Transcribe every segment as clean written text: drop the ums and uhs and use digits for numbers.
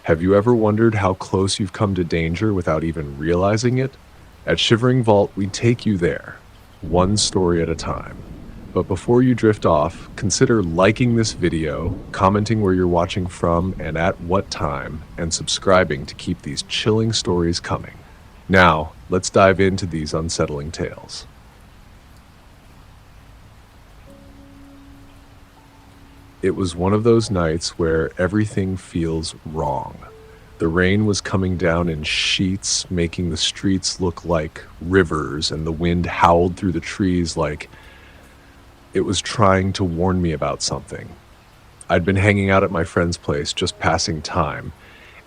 Have you ever wondered how close you've come to danger without even realizing it? At Shivering Vault, we take you there, one story at a time. But before you drift off, consider liking this video, commenting where you're watching from and at what time, and subscribing to keep these chilling stories coming. Now, let's dive into these unsettling tales. It was one of those nights where everything feels wrong. The rain was coming down in sheets, making the streets look like rivers, and the wind howled through the trees like it was trying to warn me about something. I'd been hanging out at my friend's place, just passing time,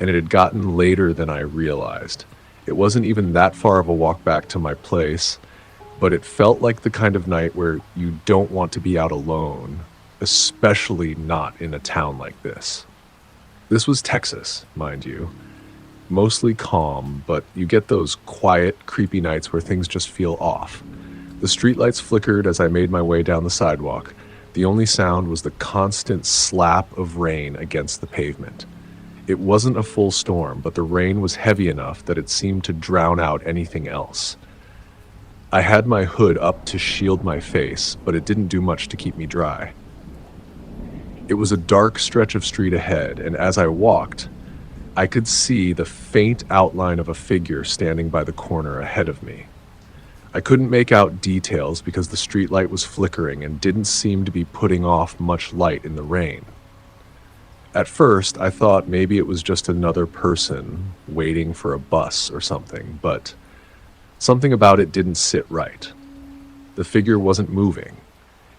and it had gotten later than I realized. It wasn't even that far of a walk back to my place, but it felt like the kind of night where you don't want to be out alone, especially not in a town like this. This was Texas, mind you. Mostly calm, but you get those quiet, creepy nights where things just feel off. The streetlights flickered as I made my way down the sidewalk. The only sound was the constant slap of rain against the pavement. It wasn't a full storm, but the rain was heavy enough that it seemed to drown out anything else. I had my hood up to shield my face, but it didn't do much to keep me dry. It was a dark stretch of street ahead, and as I walked, I could see the faint outline of a figure standing by the corner ahead of me. I couldn't make out details because the streetlight was flickering and didn't seem to be putting off much light in the rain. At first, I thought maybe it was just another person waiting for a bus or something, but something about it didn't sit right. The figure wasn't moving.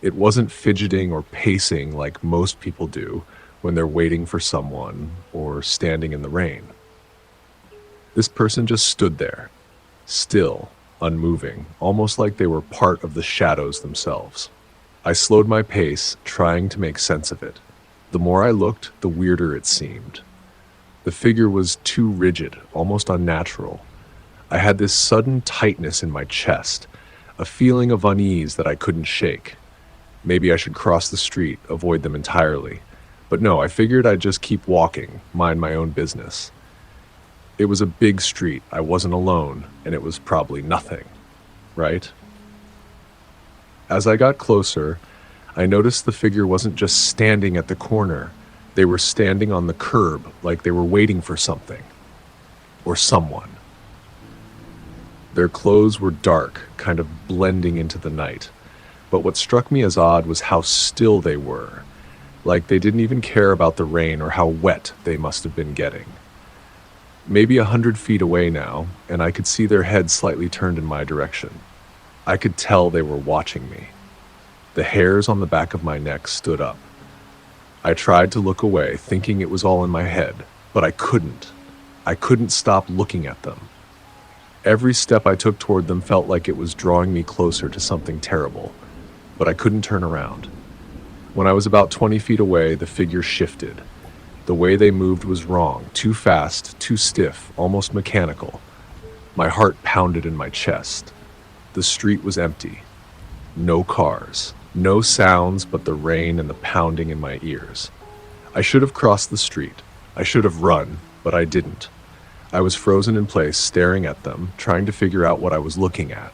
It wasn't fidgeting or pacing like most people do when they're waiting for someone or standing in the rain. This person just stood there, still, unmoving, almost like they were part of the shadows themselves. I slowed my pace, trying to make sense of it. The more I looked, the weirder it seemed. The figure was too rigid, almost unnatural. I had this sudden tightness in my chest, a feeling of unease that I couldn't shake. Maybe I should cross the street, avoid them entirely. But no, I figured I'd just keep walking, mind my own business. It was a big street, I wasn't alone, and it was probably nothing, right? As I got closer, I noticed the figure wasn't just standing at the corner. They were standing on the curb, like they were waiting for something. Or someone. Their clothes were dark, kind of blending into the night. But what struck me as odd was how still they were, like they didn't even care about the rain or how wet they must have been getting. Maybe 100 feet away now, and I could see their heads slightly turned in my direction. I could tell they were watching me. The hairs on the back of my neck stood up. I tried to look away, thinking it was all in my head, but I couldn't. I couldn't stop looking at them. Every step I took toward them felt like it was drawing me closer to something terrible, but I couldn't turn around. When I was about 20 feet away, the figure shifted. The way they moved was wrong, too fast, too stiff, almost mechanical. My heart pounded in my chest. The street was empty. No cars, no sounds but the rain and the pounding in my ears. I should have crossed the street. I should have run, but I didn't. I was frozen in place, staring at them, trying to figure out what I was looking at.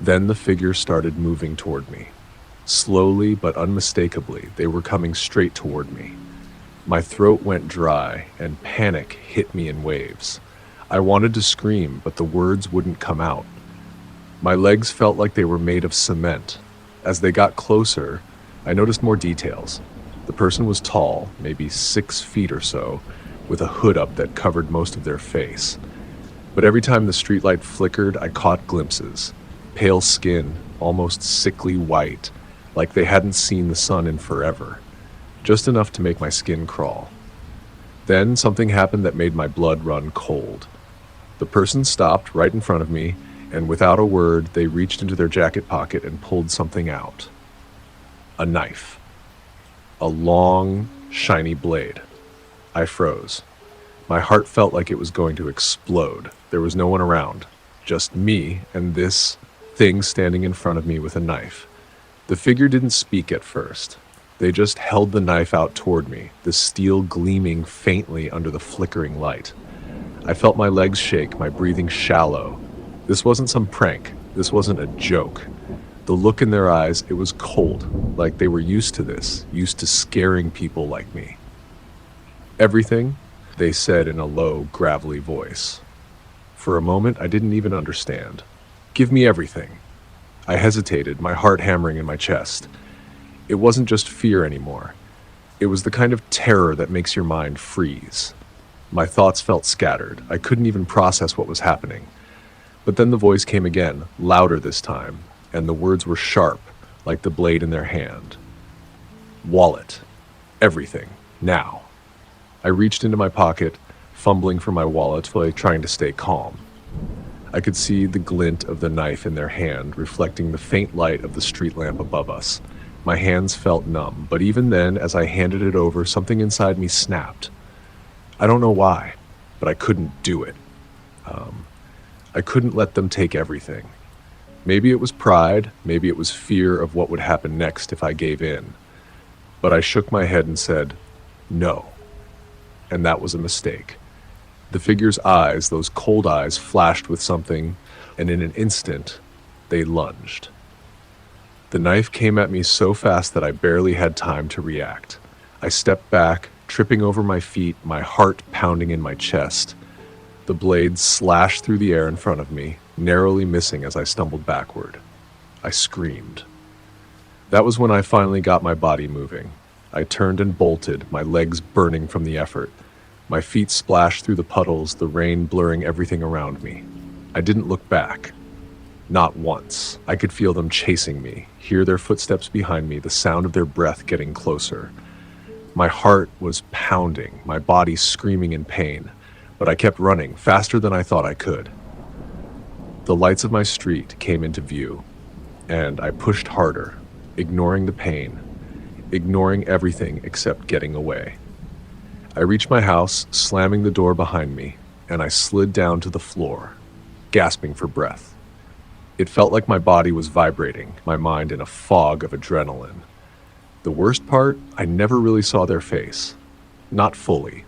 Then the figure started moving toward me. Slowly but unmistakably, they were coming straight toward me. My throat went dry, and panic hit me in waves. I wanted to scream, but the words wouldn't come out. My legs felt like they were made of cement. As they got closer, I noticed more details. The person was tall, maybe 6 feet or so, with a hood up that covered most of their face. But every time the streetlight flickered, I caught glimpses. Pale skin, almost sickly white, like they hadn't seen the sun in forever. Just enough to make my skin crawl. Then something happened that made my blood run cold. The person stopped right in front of me, and without a word, they reached into their jacket pocket and pulled something out. A knife. A long, shiny blade. I froze. My heart felt like it was going to explode. There was no one around, just me and this thing standing in front of me with a knife. The figure didn't speak at first. They just held the knife out toward me, the steel gleaming faintly under the flickering light. I felt my legs shake, my breathing shallow. This wasn't some prank. This wasn't a joke. The look in their eyes, it was cold, like they were used to this, used to scaring people like me. Everything, they said in a low, gravelly voice. For a moment, I didn't even understand. Give me everything. I hesitated, my heart hammering in my chest. It wasn't just fear anymore. It was the kind of terror that makes your mind freeze. My thoughts felt scattered. I couldn't even process what was happening. But then the voice came again, louder this time, and the words were sharp, like the blade in their hand. Wallet. Everything. Now. I reached into my pocket, fumbling for my wallet, trying to stay calm. I could see the glint of the knife in their hand, reflecting the faint light of the street lamp above us. My hands felt numb, but even then, as I handed it over, something inside me snapped. I don't know why, but I couldn't do it. I couldn't let them take everything. Maybe it was pride, maybe it was fear of what would happen next if I gave in. But I shook my head and said, no. And that was a mistake. The figure's eyes, those cold eyes, flashed with something, and in an instant, they lunged. The knife came at me so fast that I barely had time to react. I stepped back, tripping over my feet, my heart pounding in my chest. The blade slashed through the air in front of me, narrowly missing as I stumbled backward. I screamed. That was when I finally got my body moving. I turned and bolted, my legs burning from the effort. My feet splashed through the puddles, the rain blurring everything around me. I didn't look back. Not once. I could feel them chasing me, hear their footsteps behind me, the sound of their breath getting closer. My heart was pounding, my body screaming in pain, but I kept running, faster than I thought I could. The lights of my street came into view, and I pushed harder, ignoring the pain, ignoring everything except getting away. I reached my house, slamming the door behind me, and I slid down to the floor, gasping for breath. It felt like my body was vibrating, my mind in a fog of adrenaline. The worst part, I never really saw their face. Not fully.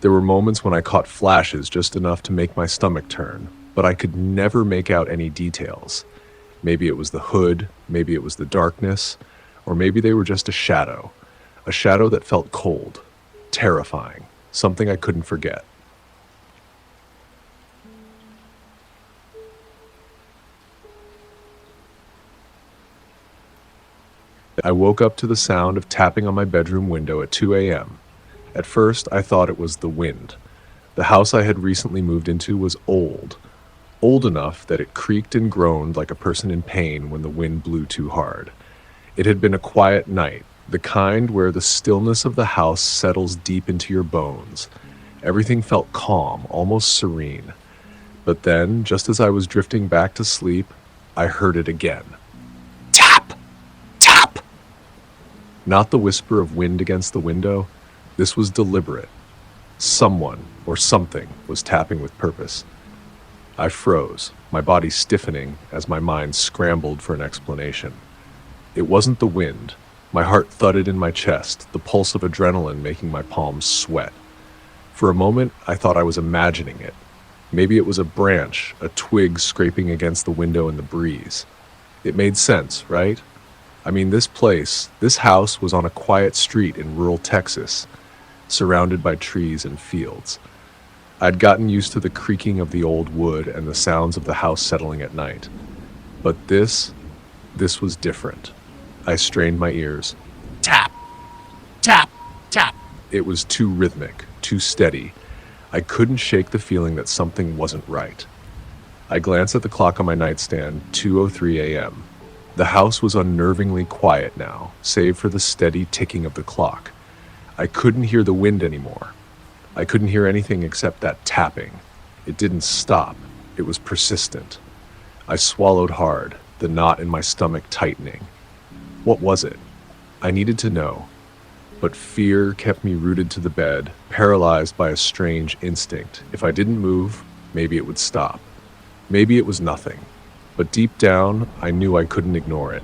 There were moments when I caught flashes just enough to make my stomach turn, but I could never make out any details. Maybe it was the hood, maybe it was the darkness, or maybe they were just a shadow that felt cold, terrifying, something I couldn't forget. I woke up to the sound of tapping on my bedroom window at 2 a.m. At first, I thought it was the wind. The house I had recently moved into was old enough that it creaked and groaned like a person in pain when the wind blew too hard. It had been a quiet night, the kind where the stillness of the house settles deep into your bones. Everything felt calm, almost serene. But then, just as I was drifting back to sleep, I heard it again. Tap! Tap! Not the whisper of wind against the window. This was deliberate. Someone or something was tapping with purpose. I froze, my body stiffening as my mind scrambled for an explanation. It wasn't the wind. My heart thudded in my chest, the pulse of adrenaline making my palms sweat. For a moment, I thought I was imagining it. Maybe it was a branch, a twig scraping against the window in the breeze. It made sense, right? I mean, this house was on a quiet street in rural Texas, surrounded by trees and fields. I'd gotten used to the creaking of the old wood and the sounds of the house settling at night. But this was different. I strained my ears. Tap! Tap! Tap! It was too rhythmic, too steady. I couldn't shake the feeling that something wasn't right. I glanced at the clock on my nightstand, 2:03 a.m. The house was unnervingly quiet now, save for the steady ticking of the clock. I couldn't hear the wind anymore. I couldn't hear anything except that tapping. It didn't stop. It was persistent. I swallowed hard, the knot in my stomach tightening. What was it? I needed to know. But fear kept me rooted to the bed, paralyzed by a strange instinct. If I didn't move, maybe it would stop. Maybe it was nothing. But deep down, I knew I couldn't ignore it.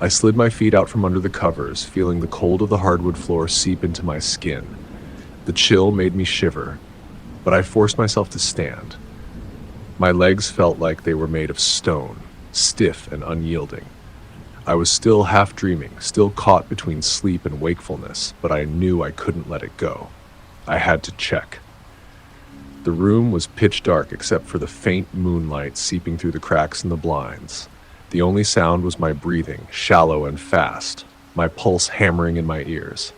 I slid my feet out from under the covers, feeling the cold of the hardwood floor seep into my skin. The chill made me shiver, but I forced myself to stand. My legs felt like they were made of stone, stiff and unyielding. I was still half dreaming, still caught between sleep and wakefulness, but I knew I couldn't let it go. I had to check. The room was pitch dark except for the faint moonlight seeping through the cracks in the blinds. The only sound was my breathing, shallow and fast, my pulse hammering in my ears.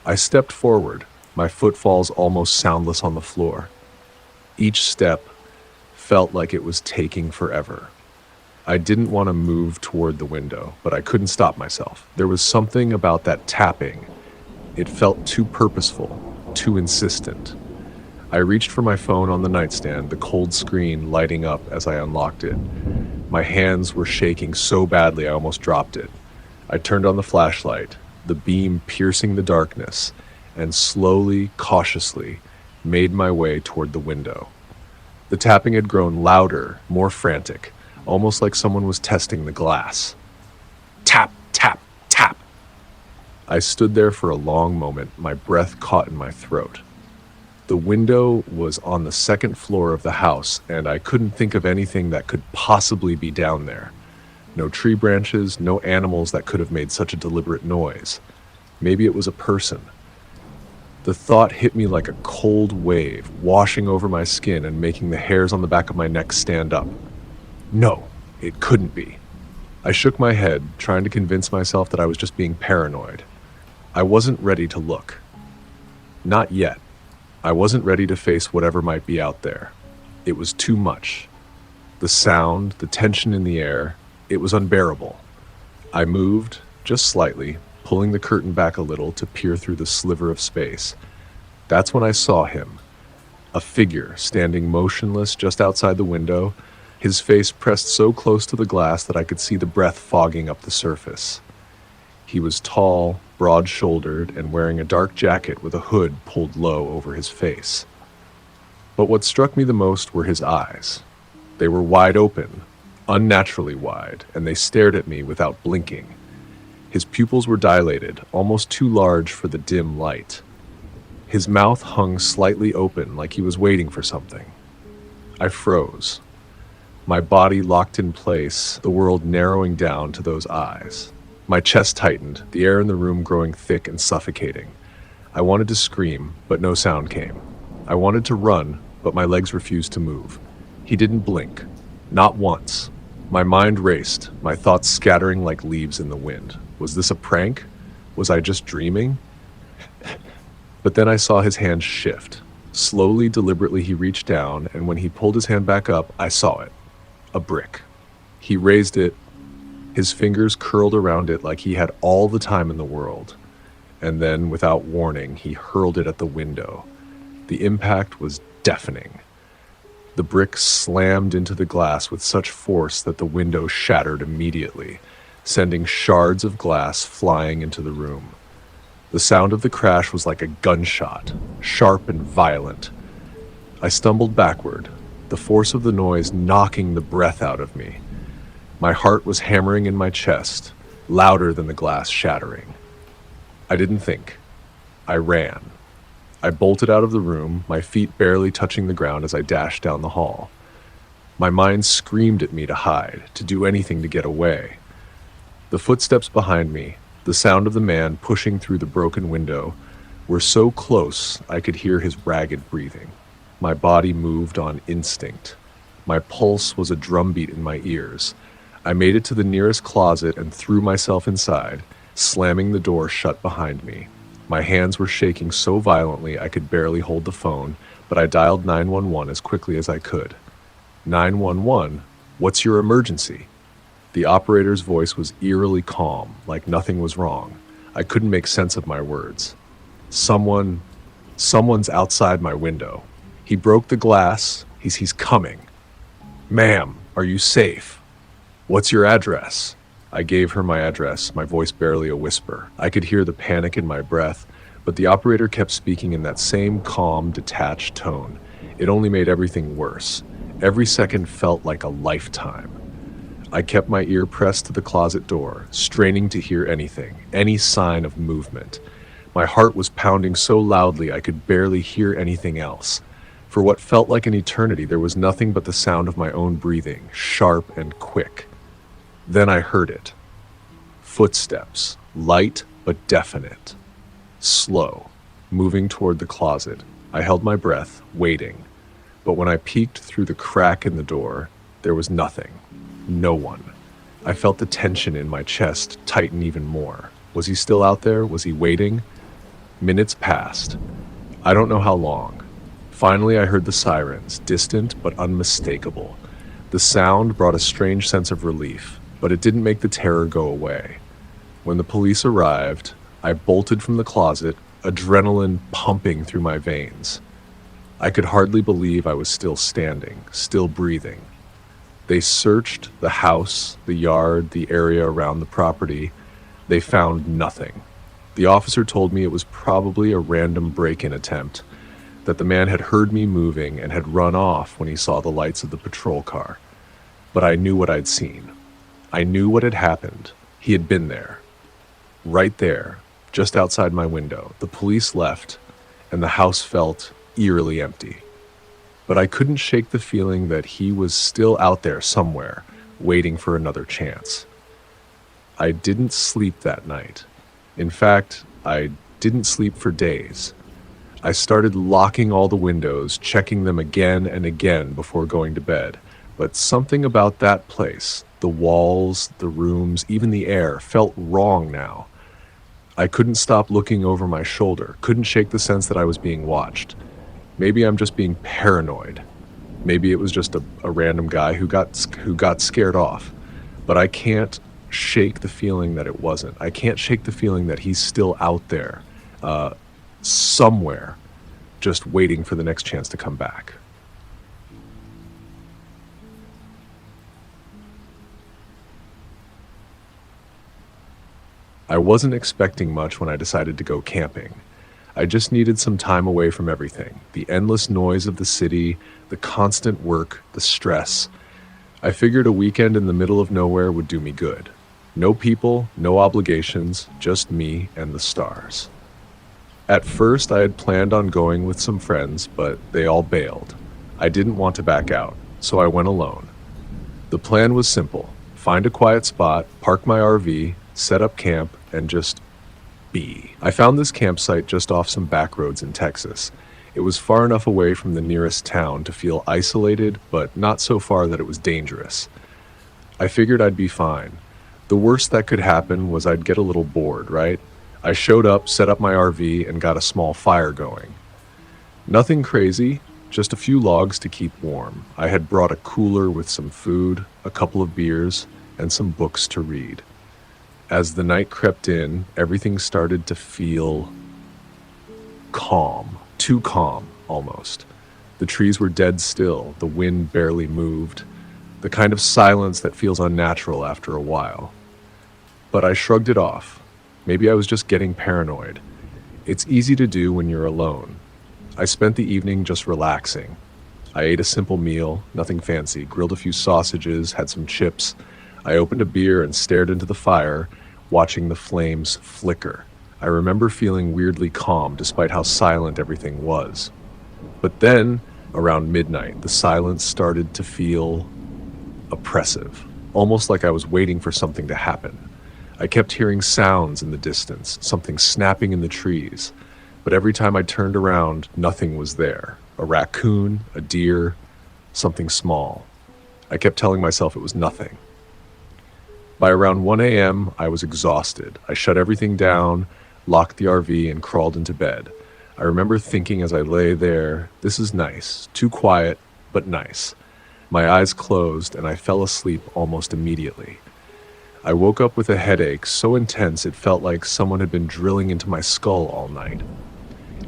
I stepped forward, my footfalls almost soundless on the floor. Each step felt like it was taking forever. I didn't want to move toward the window, but I couldn't stop myself. There was something about that tapping. It felt too purposeful, too insistent. I reached for my phone on the nightstand, the cold screen lighting up as I unlocked it. My hands were shaking so badly I almost dropped it. I turned on the flashlight, the beam piercing the darkness, and slowly, cautiously, made my way toward the window. The tapping had grown louder, more frantic, almost like someone was testing the glass. Tap, tap, tap. I stood there for a long moment, my breath caught in my throat. The window was on the second floor of the house, and I couldn't think of anything that could possibly be down there. No tree branches, no animals that could have made such a deliberate noise. Maybe it was a person. The thought hit me like a cold wave, washing over my skin and making the hairs on the back of my neck stand up. No, it couldn't be. I shook my head, trying to convince myself that I was just being paranoid. I wasn't ready to look. Not yet. I wasn't ready to face whatever might be out there. It was too much. The sound, the tension in the air, it was unbearable. I moved, just slightly, pulling the curtain back a little to peer through the sliver of space. That's when I saw him. A figure standing motionless just outside the window, his face pressed so close to the glass that I could see the breath fogging up the surface. He was tall, broad-shouldered, and wearing a dark jacket with a hood pulled low over his face. But what struck me the most were his eyes. They were wide open, unnaturally wide, and they stared at me without blinking. His pupils were dilated, almost too large for the dim light. His mouth hung slightly open like he was waiting for something. I froze. My body locked in place, the world narrowing down to those eyes. My chest tightened, the air in the room growing thick and suffocating. I wanted to scream, but no sound came. I wanted to run, but my legs refused to move. He didn't blink. Not once. My mind raced, my thoughts scattering like leaves in the wind. Was this a prank? Was I just dreaming? But then I saw his hand shift. Slowly, deliberately, he reached down, and when he pulled his hand back up, I saw it. A brick. He raised it, his fingers curled around it like he had all the time in the world. And then, without warning, he hurled it at the window. The impact was deafening. The brick slammed into the glass with such force that the window shattered immediately, sending shards of glass flying into the room. The sound of the crash was like a gunshot, sharp and violent. I stumbled backward, the force of the noise knocking the breath out of me. My heart was hammering in my chest, louder than the glass shattering. I didn't think. I ran. I bolted out of the room, my feet barely touching the ground as I dashed down the hall. My mind screamed at me to hide, to do anything to get away. The footsteps behind me, the sound of the man pushing through the broken window, were so close I could hear his ragged breathing. My body moved on instinct. My pulse was a drumbeat in my ears. I made it to the nearest closet and threw myself inside, slamming the door shut behind me. My hands were shaking so violently I could barely hold the phone, but I dialed 911 as quickly as I could. 911? What's your emergency? The operator's voice was eerily calm, like nothing was wrong. I couldn't make sense of my words. Someone's outside my window. He broke the glass. He's coming. Ma'am, are you safe? What's your address? I gave her my address, my voice barely a whisper. I could hear the panic in my breath, but the operator kept speaking in that same calm, detached tone. It only made everything worse. Every second felt like a lifetime. I kept my ear pressed to the closet door, straining to hear anything, any sign of movement. My heart was pounding so loudly I could barely hear anything else. For what felt like an eternity, there was nothing but the sound of my own breathing, sharp and quick. Then I heard it. Footsteps, light but definite. Slow, moving toward the closet. I held my breath, waiting. But when I peeked through the crack in the door, there was nothing. No one. I felt the tension in my chest tighten even more. Was he still out there? Was he waiting? Minutes passed. I don't know how long. Finally, I heard the sirens, distant but unmistakable. The sound brought a strange sense of relief, but it didn't make the terror go away. When the police arrived, I bolted from the closet, adrenaline pumping through my veins. I could hardly believe I was still standing, still breathing. They searched the house, the yard, the area around the property. They found nothing. The officer told me it was probably a random break-in attempt, that the man had heard me moving and had run off when he saw the lights of the patrol car. But I knew what I'd seen. I knew what had happened. He had been there. Right there, just outside my window. The police left, and the house felt eerily empty. But I couldn't shake the feeling that he was still out there somewhere, waiting for another chance. I didn't sleep that night. In fact, I didn't sleep for days. I started locking all the windows, checking them again and again before going to bed. But something about that place, the walls, the rooms, even the air, felt wrong now. I couldn't stop looking over my shoulder, couldn't shake the sense that I was being watched. Maybe I'm just being paranoid. Maybe it was just a random guy who got scared off. But I can't shake the feeling that it wasn't. I can't shake the feeling that he's still out there, somewhere, just waiting for the next chance to come back. I wasn't expecting much when I decided to go camping. I just needed some time away from everything. The endless noise of the city, the constant work, the stress. I figured a weekend in the middle of nowhere would do me good. No people, no obligations, just me and the stars. At first, I had planned on going with some friends, but they all bailed. I didn't want to back out, so I went alone. The plan was simple: find a quiet spot, park my RV, set up camp, and just be. I found this campsite just off some back roads in Texas. It was far enough away from the nearest town to feel isolated, but not so far that it was dangerous. I figured I'd be fine. The worst that could happen was I'd get a little bored, right? I showed up, set up my RV, and got a small fire going. Nothing crazy, just a few logs to keep warm. I had brought a cooler with some food, a couple of beers, and some books to read. As the night crept in, everything started to feel calm, too calm, almost. The trees were dead still, the wind barely moved, the kind of silence that feels unnatural after a while. But I shrugged it off. Maybe I was just getting paranoid. It's easy to do when you're alone. I spent the evening just relaxing. I ate a simple meal, nothing fancy, grilled a few sausages, had some chips. I opened a beer and stared into the fire, watching the flames flicker. I remember feeling weirdly calm despite how silent everything was. But then, around midnight, the silence started to feel oppressive, almost like I was waiting for something to happen. I kept hearing sounds in the distance, something snapping in the trees, but every time I turned around, nothing was there. A raccoon, a deer, something small. I kept telling myself it was nothing. By around 1 a.m., I was exhausted. I shut everything down, locked the RV, and crawled into bed. I remember thinking as I lay there, this is nice, too quiet, but nice. My eyes closed, and I fell asleep almost immediately. I woke up with a headache so intense it felt like someone had been drilling into my skull all night.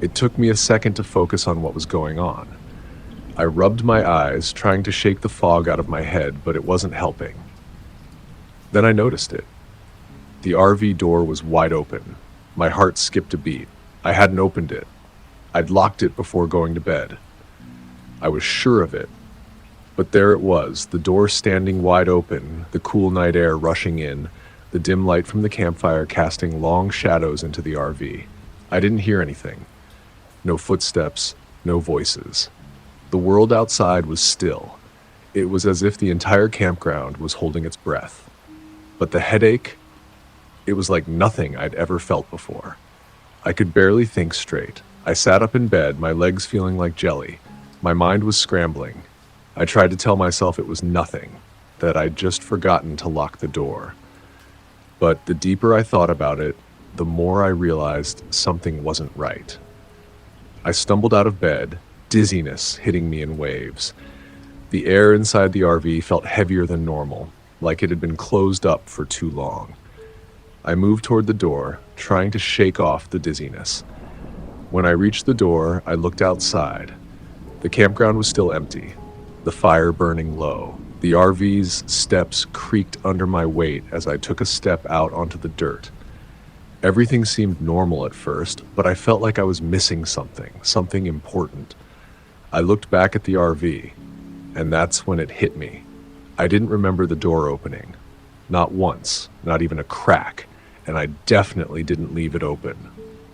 It took me a second to focus on what was going on. I rubbed my eyes, trying to shake the fog out of my head, but it wasn't helping. Then I noticed it. The RV door was wide open. My heart skipped a beat. I hadn't opened it. I'd locked it before going to bed. I was sure of it. But there it was, the door standing wide open, the cool night air rushing in, the dim light from the campfire casting long shadows into the RV. I didn't hear anything. No footsteps, no voices. The world outside was still. It was as if the entire campground was holding its breath. But the headache, it was like nothing I'd ever felt before. I could barely think straight. I sat up in bed, my legs feeling like jelly. My mind was scrambling. I tried to tell myself it was nothing, that I'd just forgotten to lock the door. But the deeper I thought about it, the more I realized something wasn't right. I stumbled out of bed, dizziness hitting me in waves. The air inside the RV felt heavier than normal, like it had been closed up for too long. I moved toward the door, trying to shake off the dizziness. When I reached the door, I looked outside. The campground was still empty, the fire burning low. The RV's steps creaked under my weight as I took a step out onto the dirt. Everything seemed normal at first, but I felt like I was missing something important. I looked back at the RV, and that's when it hit me. I didn't remember the door opening. Not once, not even a crack, and I definitely didn't leave it open.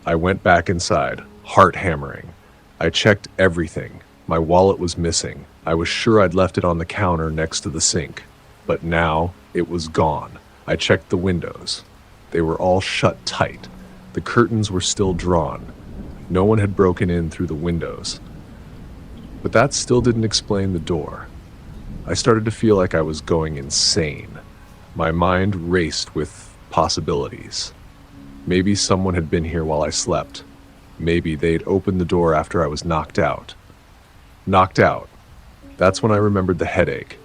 I went back inside, heart hammering. I checked everything. My wallet was missing. I was sure I'd left it on the counter next to the sink, but now it was gone. I checked the windows. They were all shut tight. The curtains were still drawn. No one had broken in through the windows. But that still didn't explain the door. I started to feel like I was going insane. My mind raced with possibilities. Maybe someone had been here while I slept. Maybe they'd opened the door after I was knocked out. Knocked out. That's when I remembered the headache.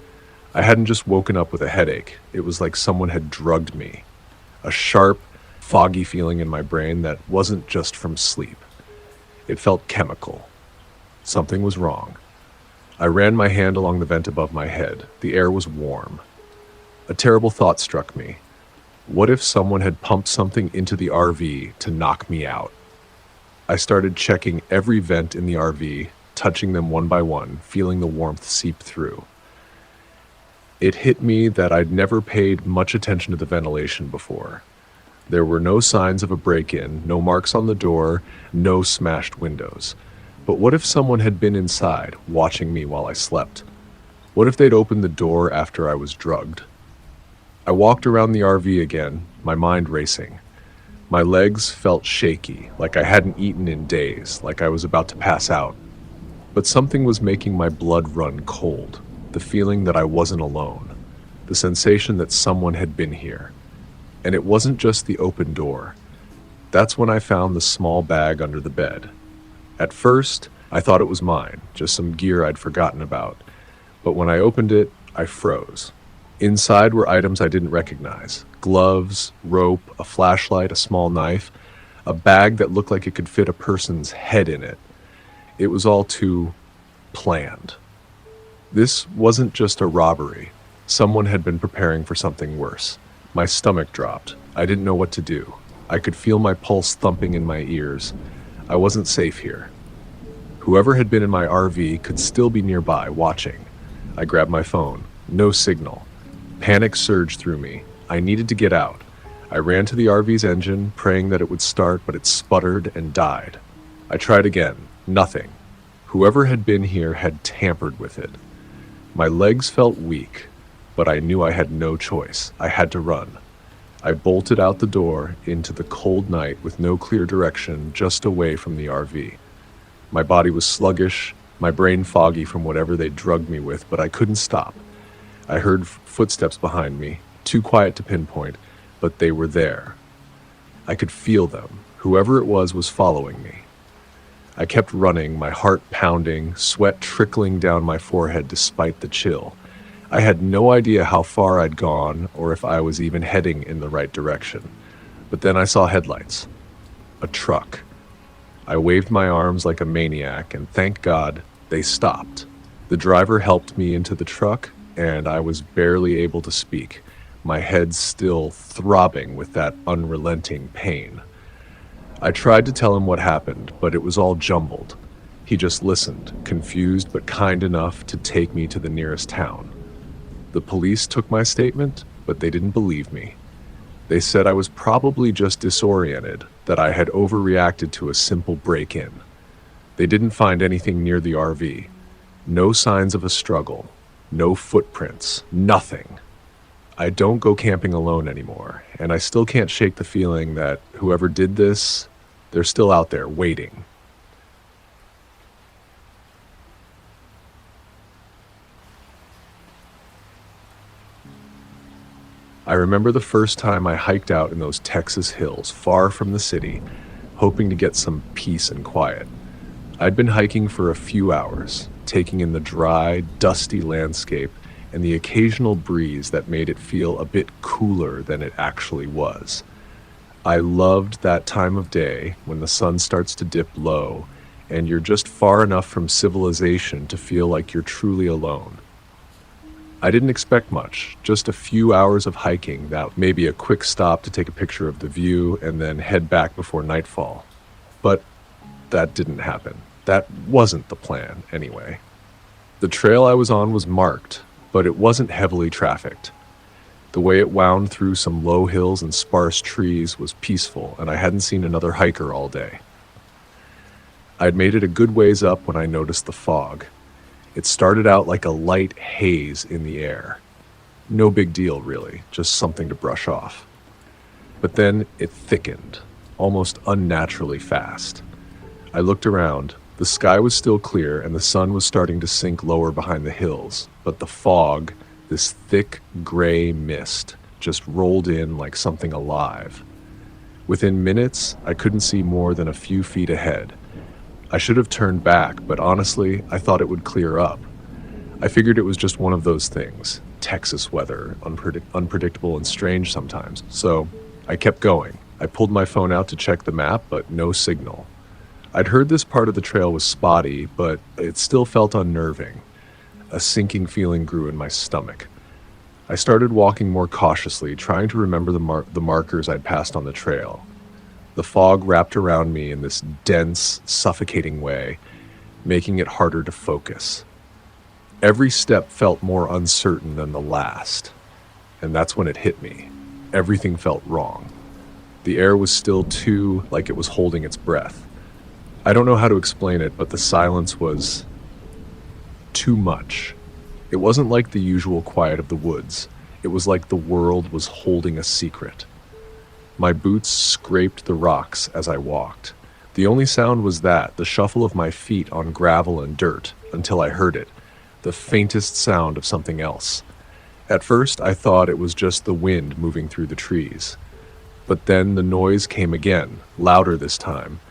I hadn't just woken up with a headache. It was like someone had drugged me. A sharp, foggy feeling in my brain that wasn't just from sleep. It felt chemical. Something was wrong. I ran my hand along the vent above my head. The air was warm. A terrible thought struck me. What if someone had pumped something into the RV to knock me out? I started checking every vent in the RV, touching them one by one, feeling the warmth seep through. It hit me that I'd never paid much attention to the ventilation before. There were no signs of a break-in, no marks on the door, no smashed windows. But what if someone had been inside, watching me while I slept? What if they'd opened the door after I was drugged? I walked around the RV again, my mind racing. My legs felt shaky, like I hadn't eaten in days, like I was about to pass out. But something was making my blood run cold, the feeling that I wasn't alone, the sensation that someone had been here. And it wasn't just the open door. That's when I found the small bag under the bed. At first, I thought it was mine, just some gear I'd forgotten about. But when I opened it, I froze. Inside were items I didn't recognize. Gloves, rope, a flashlight, a small knife, a bag that looked like it could fit a person's head in it. It was all too planned. This wasn't just a robbery. Someone had been preparing for something worse. My stomach dropped. I didn't know what to do. I could feel my pulse thumping in my ears. I wasn't safe here. Whoever had been in my RV could still be nearby, watching. I grabbed my phone. No signal. Panic surged through me. I needed to get out. I ran to the RV's engine, praying that it would start, but it sputtered and died. I tried again. Nothing. Whoever had been here had tampered with it. My legs felt weak, but I knew I had no choice. I had to run. I bolted out the door into the cold night with no clear direction, just away from the RV. My body was sluggish, my brain foggy from whatever they drugged me with, but I couldn't stop. I heard footsteps behind me, too quiet to pinpoint, but they were there. I could feel them. Whoever it was following me. I kept running, my heart pounding, sweat trickling down my forehead despite the chill. I had no idea how far I'd gone or if I was even heading in the right direction. But then I saw headlights. A truck. I waved my arms like a maniac, and thank God they stopped. The driver helped me into the truck, and I was barely able to speak, my head still throbbing with that unrelenting pain. I tried to tell him what happened, but it was all jumbled. He just listened, confused but kind enough to take me to the nearest town. The police took my statement, but they didn't believe me. They said I was probably just disoriented, that I had overreacted to a simple break-in. They didn't find anything near the RV. No signs of a struggle. No footprints. Nothing. I don't go camping alone anymore, and I still can't shake the feeling that whoever did this, they're still out there waiting. I remember the first time I hiked out in those Texas hills, far from the city, hoping to get some peace and quiet. I'd been hiking for a few hours, taking in the dry, dusty landscape and the occasional breeze that made it feel a bit cooler than it actually was. I loved that time of day when the sun starts to dip low and you're just far enough from civilization to feel like you're truly alone. I didn't expect much, just a few hours of hiking, that maybe a quick stop to take a picture of the view and then head back before nightfall. But that didn't happen. That wasn't the plan, anyway. The trail I was on was marked, but it wasn't heavily trafficked. The way it wound through some low hills and sparse trees was peaceful, and I hadn't seen another hiker all day. I'd made it a good ways up when I noticed the fog. It started out like a light haze in the air. No big deal, really, just something to brush off. But then it thickened, almost unnaturally fast. I looked around. The sky was still clear and the sun was starting to sink lower behind the hills, but the fog, this thick gray mist, just rolled in like something alive. Within minutes, I couldn't see more than a few feet ahead. I should have turned back, but honestly, I thought it would clear up. I figured it was just one of those things. Texas weather, unpredictable and strange sometimes. So I kept going. I pulled my phone out to check the map, but no signal. I'd heard this part of the trail was spotty, but it still felt unnerving. A sinking feeling grew in my stomach. I started walking more cautiously, trying to remember the markers I'd passed on the trail. The fog wrapped around me in this dense, suffocating way, making it harder to focus. Every step felt more uncertain than the last, and that's when it hit me. Everything felt wrong. The air was still too like it was holding its breath. I don't know how to explain it, but the silence was too much. It wasn't like the usual quiet of the woods. It was like the world was holding a secret. My boots scraped the rocks as I walked. The only sound was the shuffle of my feet on gravel and dirt, until I heard it, the faintest sound of something else. At first, I thought it was just the wind moving through the trees. But then the noise came again, louder this time,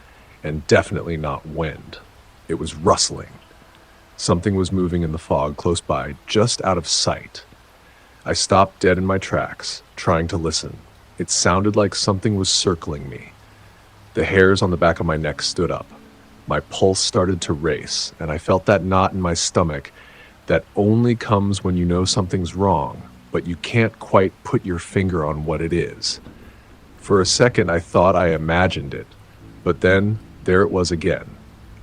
and definitely not wind. It was rustling. Something was moving in the fog close by, just out of sight. I stopped dead in my tracks, trying to listen. It sounded like something was circling me. The hairs on the back of my neck stood up. My pulse started to race, and I felt that knot in my stomach that only comes when you know something's wrong, but you can't quite put your finger on what it is. For a second, I thought I imagined it, but then there it was again.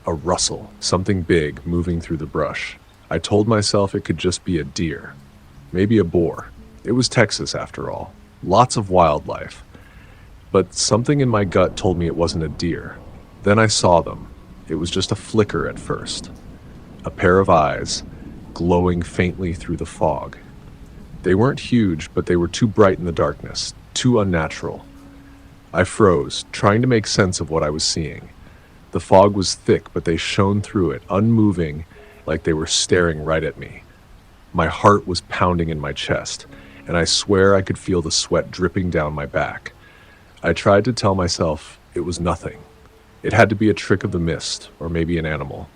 A rustle, something big moving through the brush. I told myself it could just be a deer, maybe a boar. It was Texas after all. Lots of wildlife. But something in my gut told me it wasn't a deer. Then I saw them. It was just a flicker at first. A pair of eyes, glowing faintly through the fog. They weren't huge, but they were too bright in the darkness, too unnatural. I froze, trying to make sense of what I was seeing. The fog was thick, but they shone through it, unmoving, like they were staring right at me. My heart was pounding in my chest, and I swear I could feel the sweat dripping down my back. I tried to tell myself it was nothing. It had to be a trick of the mist, or maybe an animal.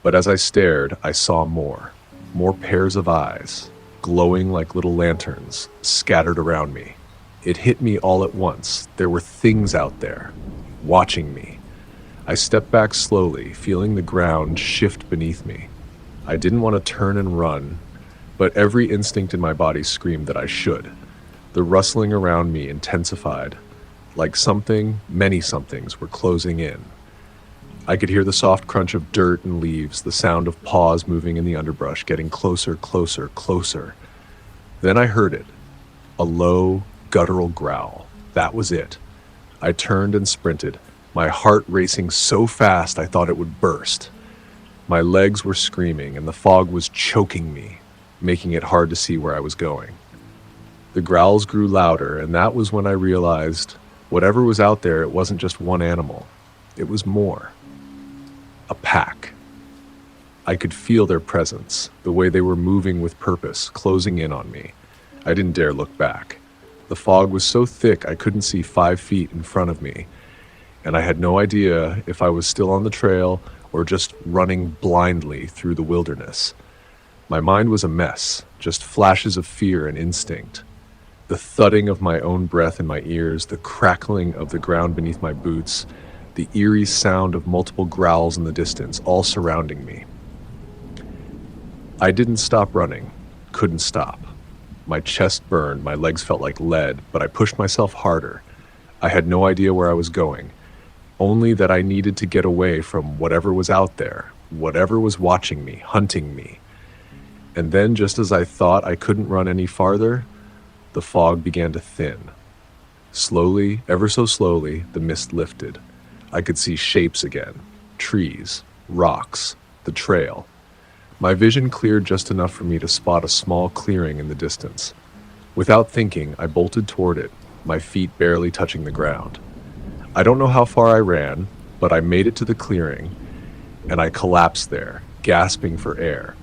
But as I stared, I saw more pairs of eyes, glowing like little lanterns, scattered around me. It hit me all at once. There were things out there, watching me. I stepped back slowly, feeling the ground shift beneath me. I didn't want to turn and run, but every instinct in my body screamed that I should. The rustling around me intensified, like many somethings were closing in. I could hear the soft crunch of dirt and leaves, the sound of paws moving in the underbrush, getting closer, closer, closer. Then I heard it, a low, guttural growl. That was it. I turned and sprinted, my heart racing so fast I thought it would burst. My legs were screaming, and the fog was choking me, making it hard to see where I was going. The growls grew louder, and that was when I realized whatever was out there, it wasn't just one animal. It was more. A pack. I could feel their presence, the way they were moving with purpose, closing in on me. I didn't dare look back. The fog was so thick I couldn't see 5 feet in front of me, and I had no idea if I was still on the trail or just running blindly through the wilderness. My mind was a mess, just flashes of fear and instinct. The thudding of my own breath in my ears, the crackling of the ground beneath my boots, the eerie sound of multiple growls in the distance, all surrounding me. I didn't stop running, couldn't stop. My chest burned, my legs felt like lead, but I pushed myself harder. I had no idea where I was going, only that I needed to get away from whatever was out there, whatever was watching me, hunting me. And then, just as I thought I couldn't run any farther, the fog began to thin. Slowly, ever so slowly, the mist lifted. I could see shapes again, trees, rocks, the trail. My vision cleared just enough for me to spot a small clearing in the distance. Without thinking, I bolted toward it, my feet barely touching the ground. I don't know how far I ran, but I made it to the clearing, and I collapsed there, gasping for air.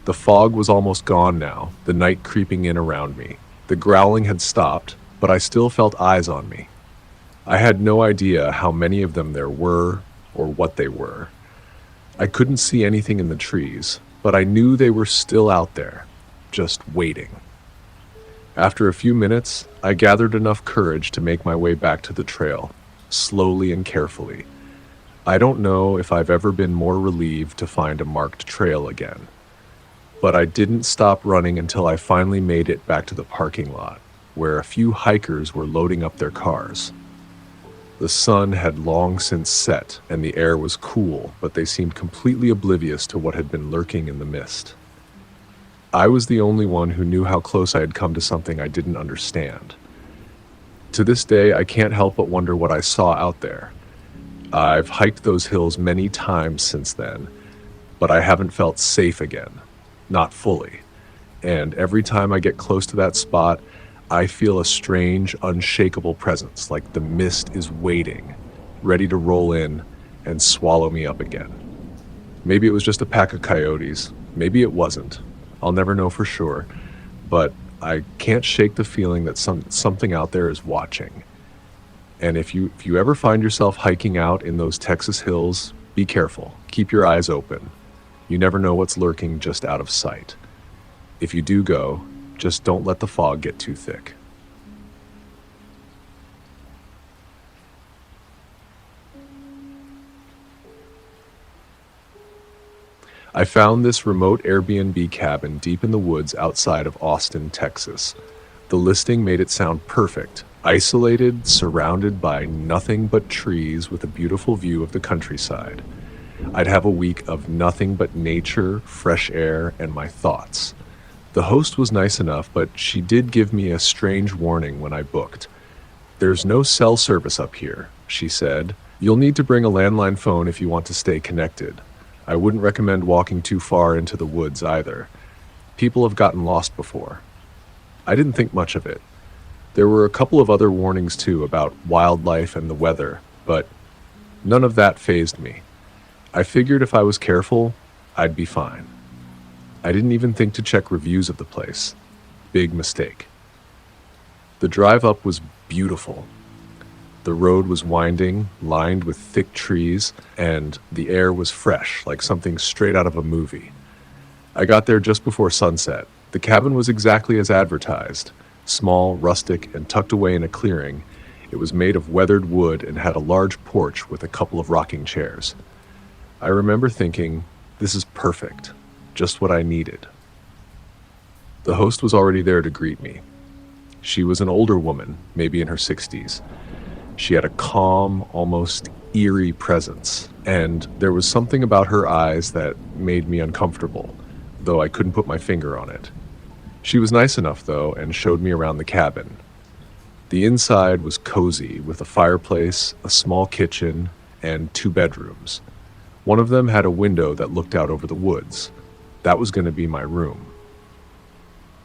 The fog was almost gone now, the night creeping in around me. The growling had stopped, but I still felt eyes on me. I had no idea how many of them there were, or what they were. I couldn't see anything in the trees, but I knew they were still out there, just waiting. After a few minutes, I gathered enough courage to make my way back to the trail, slowly and carefully. I don't know if I've ever been more relieved to find a marked trail again. But I didn't stop running until I finally made it back to the parking lot, where a few hikers were loading up their cars. The sun had long since set, and the air was cool, but they seemed completely oblivious to what had been lurking in the mist. I was the only one who knew how close I had come to something I didn't understand. To this day, I can't help but wonder what I saw out there. I've hiked those hills many times since then, but I haven't felt safe again. Not fully. And every time I get close to that spot, I feel a strange, unshakable presence, like the mist is waiting, ready to roll in and swallow me up again. Maybe it was just a pack of coyotes. Maybe it wasn't. I'll never know for sure. But I can't shake the feeling that something out there is watching. And if you ever find yourself hiking out in those Texas hills, be careful. Keep your eyes open. You never know what's lurking just out of sight. If you do go, just don't let the fog get too thick. I found this remote Airbnb cabin deep in the woods outside of Austin, Texas. The listing made it sound perfect. Isolated, surrounded by nothing but trees with a beautiful view of the countryside. I'd have a week of nothing but nature, fresh air, and my thoughts. The host was nice enough, but she did give me a strange warning when I booked. "There's no cell service up here," she said. "You'll need to bring a landline phone if you want to stay connected. I wouldn't recommend walking too far into the woods either. People have gotten lost before." I didn't think much of it. There were a couple of other warnings too about wildlife and the weather, but none of that fazed me. I figured if I was careful, I'd be fine. I didn't even think to check reviews of the place. Big mistake. The drive up was beautiful. The road was winding, lined with thick trees, and the air was fresh, like something straight out of a movie. I got there just before sunset. The cabin was exactly as advertised. Small, rustic, and tucked away in a clearing. It was made of weathered wood and had a large porch with a couple of rocking chairs. I remember thinking, this is perfect, just what I needed. The host was already there to greet me. She was an older woman, maybe in her 60s. She had a calm, almost eerie presence, And there was something about her eyes that made me uncomfortable, though I couldn't put my finger on it. She was nice enough, though, and showed me around the cabin. The inside was cozy, with a fireplace, a small kitchen, and 2 bedrooms. One of them had a window that looked out over the woods. That was going to be my room.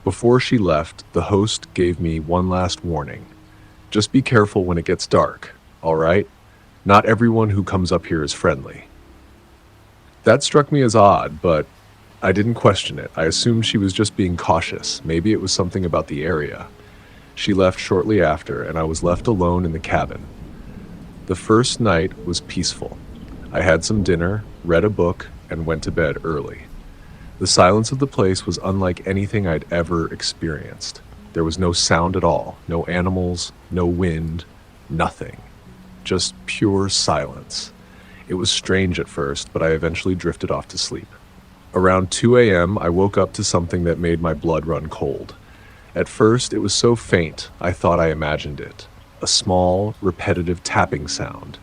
Before she left, the host gave me one last warning. Just be careful when it gets dark, all right? Not everyone who comes up here is friendly. That struck me as odd, but I didn't question it. I assumed she was just being cautious. Maybe it was something about the area. She left shortly after, and I was left alone in the cabin. The first night was peaceful. I had some dinner, read a book, and went to bed early. The silence of the place was unlike anything I'd ever experienced. There was no sound at all, no animals, no wind, nothing. Just pure silence. It was strange at first, but I eventually drifted off to sleep. Around 2 a.m., I woke up to something that made my blood run cold. At first, it was so faint, I thought I imagined it. A small, repetitive tapping sound.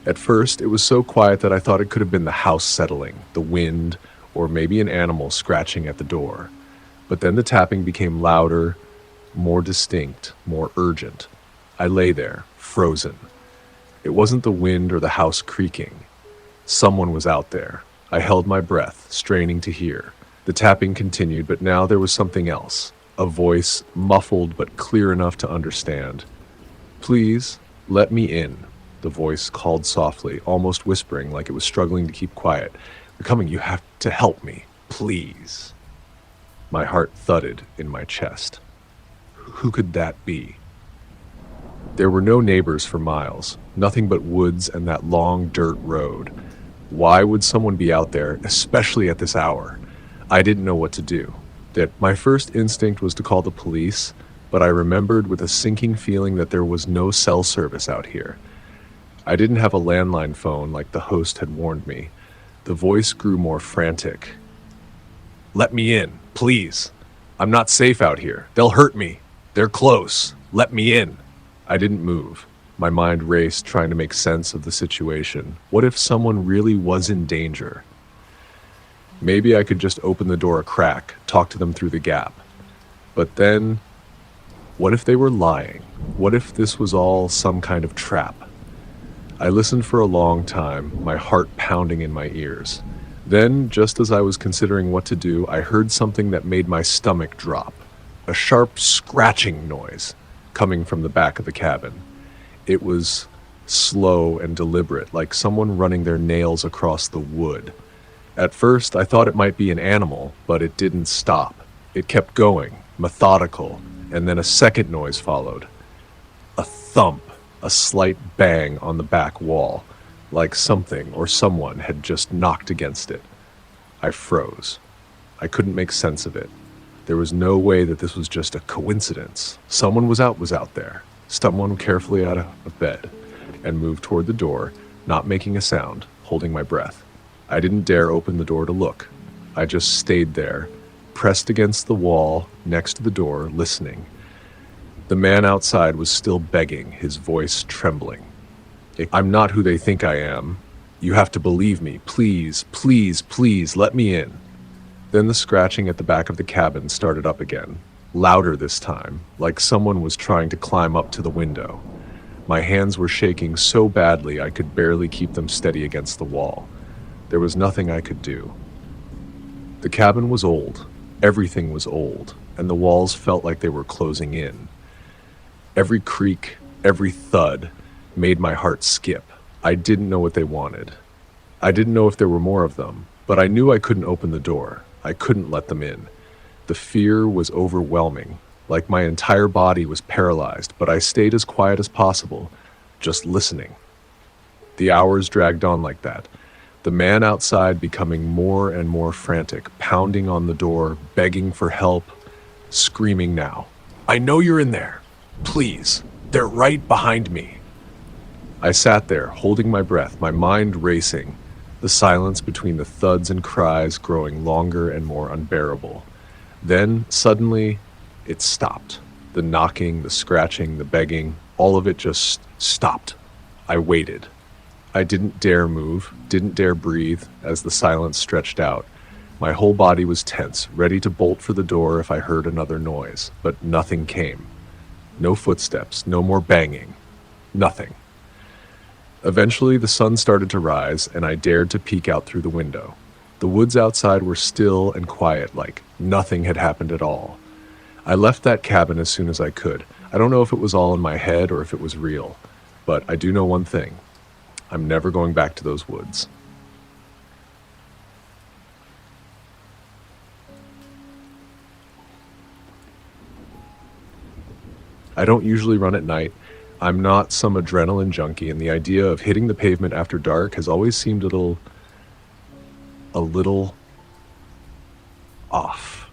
At first, it was so quiet that I thought it could have been the house settling, the wind, or maybe an animal scratching at the door. But then the tapping became louder, more distinct, more urgent. I lay there, frozen. It wasn't the wind or the house creaking. Someone was out there. I held my breath, straining to hear. The tapping continued, but now there was something else. A voice, muffled but clear enough to understand. "Please, let me in," the voice called softly, almost whispering like it was struggling to keep quiet. "They're coming, you have to help me, please." My heart thudded in my chest. Who could that be? There were no neighbors for miles, nothing but woods and that long dirt road. Why would someone be out there, especially at this hour? I didn't know what to do. My first instinct was to call the police, but I remembered with a sinking feeling that there was no cell service out here. I didn't have a landline phone like the host had warned me. The voice grew more frantic. "Let me in, please. I'm not safe out here. They'll hurt me. They're close. Let me in." I didn't move. My mind raced, trying to make sense of the situation. What if someone really was in danger? Maybe I could just open the door a crack, talk to them through the gap. But then, what if they were lying? What if this was all some kind of trap? I listened for a long time, my heart pounding in my ears. Then, just as I was considering what to do, I heard something that made my stomach drop. A sharp scratching noise coming from the back of the cabin. It was slow and deliberate, like someone running their nails across the wood. At first, I thought it might be an animal, but it didn't stop. It kept going, methodical, and then a second noise followed. A thump, a slight bang on the back wall, like something or someone had just knocked against it. I froze. I couldn't make sense of it. There was no way that this was just a coincidence. Someone was out there. Someone carefully out of bed, and moved toward the door, not making a sound, holding my breath. I didn't dare open the door to look. I just stayed there, pressed against the wall next to the door, listening. The man outside was still begging, his voice trembling. "I'm not who they think I am. You have to believe me. Please, please, please, let me in." Then the scratching at the back of the cabin started up again, louder this time, like someone was trying to climb up to the window. My hands were shaking so badly I could barely keep them steady against the wall. There was nothing I could do. The cabin was old. Everything was old, and the walls felt like they were closing in. Every creak, every thud made my heart skip. I didn't know what they wanted. I didn't know if there were more of them, but I knew I couldn't open the door. I couldn't let them in. The fear was overwhelming, like my entire body was paralyzed, but I stayed as quiet as possible, just listening. The hours dragged on like that. The man outside becoming more and more frantic, pounding on the door, begging for help, screaming now. "I know you're in there. Please, they're right behind me." I sat there, holding my breath, my mind racing, the silence between the thuds and cries growing longer and more unbearable. Then, suddenly, it stopped. The knocking, the scratching, the begging, all of it just stopped. I waited. I didn't dare move, didn't dare breathe as the silence stretched out. My whole body was tense, ready to bolt for the door if I heard another noise, but nothing came. No footsteps, no more banging, nothing. Eventually, the sun started to rise, and I dared to peek out through the window. The woods outside were still and quiet, like nothing had happened at all. I left that cabin as soon as I could. I don't know if it was all in my head or if it was real, but I do know one thing. I'm never going back to those woods. I don't usually run at night. I'm not some adrenaline junkie, and the idea of hitting the pavement after dark has always seemed a little off.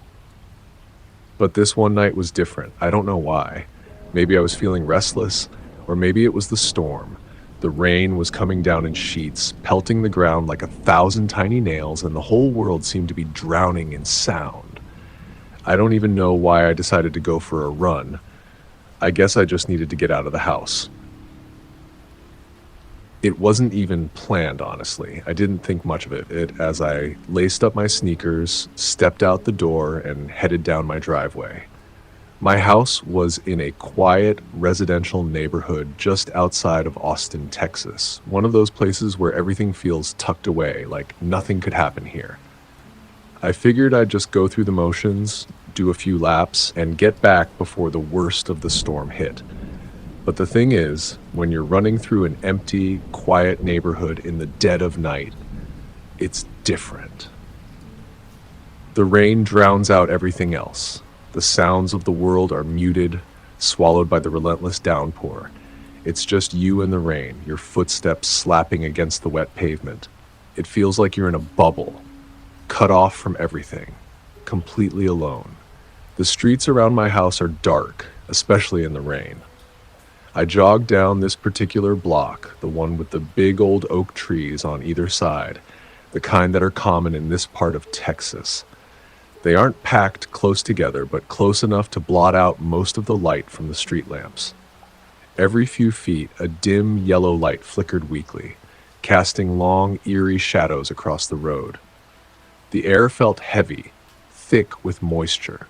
But this one night was different. I don't know why. Maybe I was feeling restless, or maybe it was the storm. The rain was coming down in sheets, pelting the ground like 1,000 tiny nails, and the whole world seemed to be drowning in sound. I don't even know why I decided to go for a run. I guess I just needed to get out of the house. It wasn't even planned, honestly. I didn't think much of it as I laced up my sneakers, stepped out the door, and headed down my driveway. My house was in a quiet residential neighborhood just outside of Austin, Texas. One of those places where everything feels tucked away, like nothing could happen here. I figured I'd just go through the motions, do a few laps, and get back before the worst of the storm hit. But the thing is, when you're running through an empty, quiet neighborhood in the dead of night, it's different. The rain drowns out everything else. The sounds of the world are muted, swallowed by the relentless downpour. It's just you and the rain, your footsteps slapping against the wet pavement. It feels like you're in a bubble, cut off from everything, completely alone. The streets around my house are dark, especially in the rain. I jogged down this particular block, the one with the big old oak trees on either side, the kind that are common in this part of Texas. They aren't packed close together, but close enough to blot out most of the light from the street lamps. Every few feet, a dim yellow light flickered weakly, casting long, eerie shadows across the road. The air felt heavy, thick with moisture.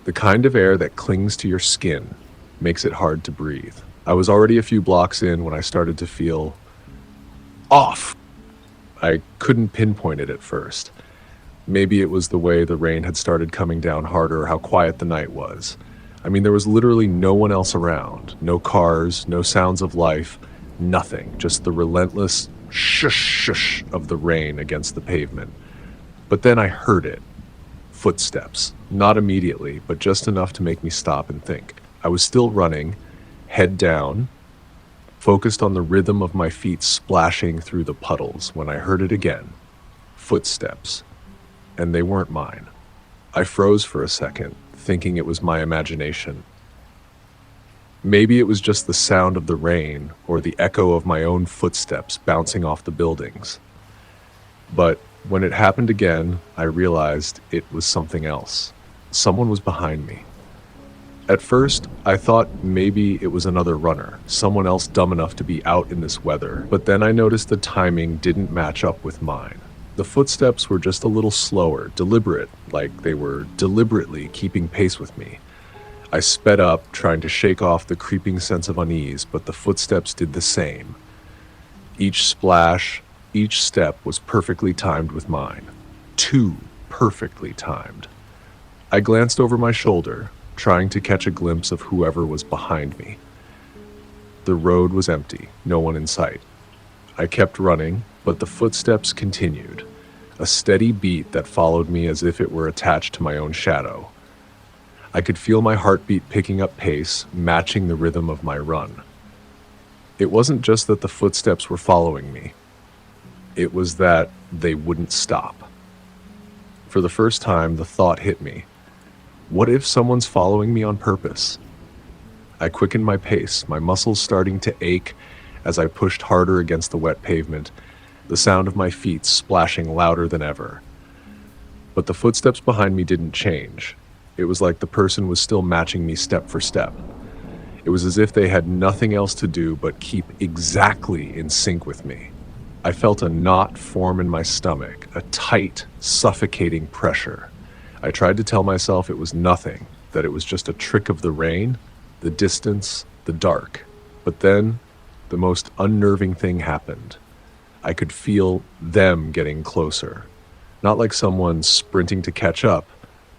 The kind of air that clings to your skin, makes it hard to breathe. I was already a few blocks in when I started to feel off. I couldn't pinpoint it at first. Maybe it was the way the rain had started coming down harder, or how quiet the night was. I mean, there was literally no one else around. No cars, no sounds of life, nothing. Just the relentless shush shush of the rain against the pavement. But then I heard it. Footsteps. Not immediately, but just enough to make me stop and think. I was still running, head down, focused on the rhythm of my feet splashing through the puddles when I heard it again. Footsteps. And they weren't mine. I froze for a second, thinking it was my imagination. Maybe it was just the sound of the rain or the echo of my own footsteps bouncing off the buildings. But when it happened again, I realized it was something else. Someone was behind me. At first, I thought maybe it was another runner, someone else dumb enough to be out in this weather, but then I noticed the timing didn't match up with mine. The footsteps were just a little slower, deliberate, like they were deliberately keeping pace with me. I sped up, trying to shake off the creeping sense of unease, but the footsteps did the same. Each splash, each step was perfectly timed with mine. Too perfectly timed. I glanced over my shoulder, trying to catch a glimpse of whoever was behind me. The road was empty, no one in sight. I kept running, but the footsteps continued, a steady beat that followed me as if it were attached to my own shadow. I could feel my heartbeat picking up pace, matching the rhythm of my run. It wasn't just that the footsteps were following me. It was that they wouldn't stop. For the first time, the thought hit me. What if someone's following me on purpose? I quickened my pace, my muscles starting to ache as I pushed harder against the wet pavement, the sound of my feet splashing louder than ever. But the footsteps behind me didn't change. It was like the person was still matching me step for step. It was as if they had nothing else to do but keep exactly in sync with me. I felt a knot form in my stomach, a tight, suffocating pressure. I tried to tell myself it was nothing, that it was just a trick of the rain, the distance, the dark. But then, the most unnerving thing happened. I could feel them getting closer. Not like someone sprinting to catch up,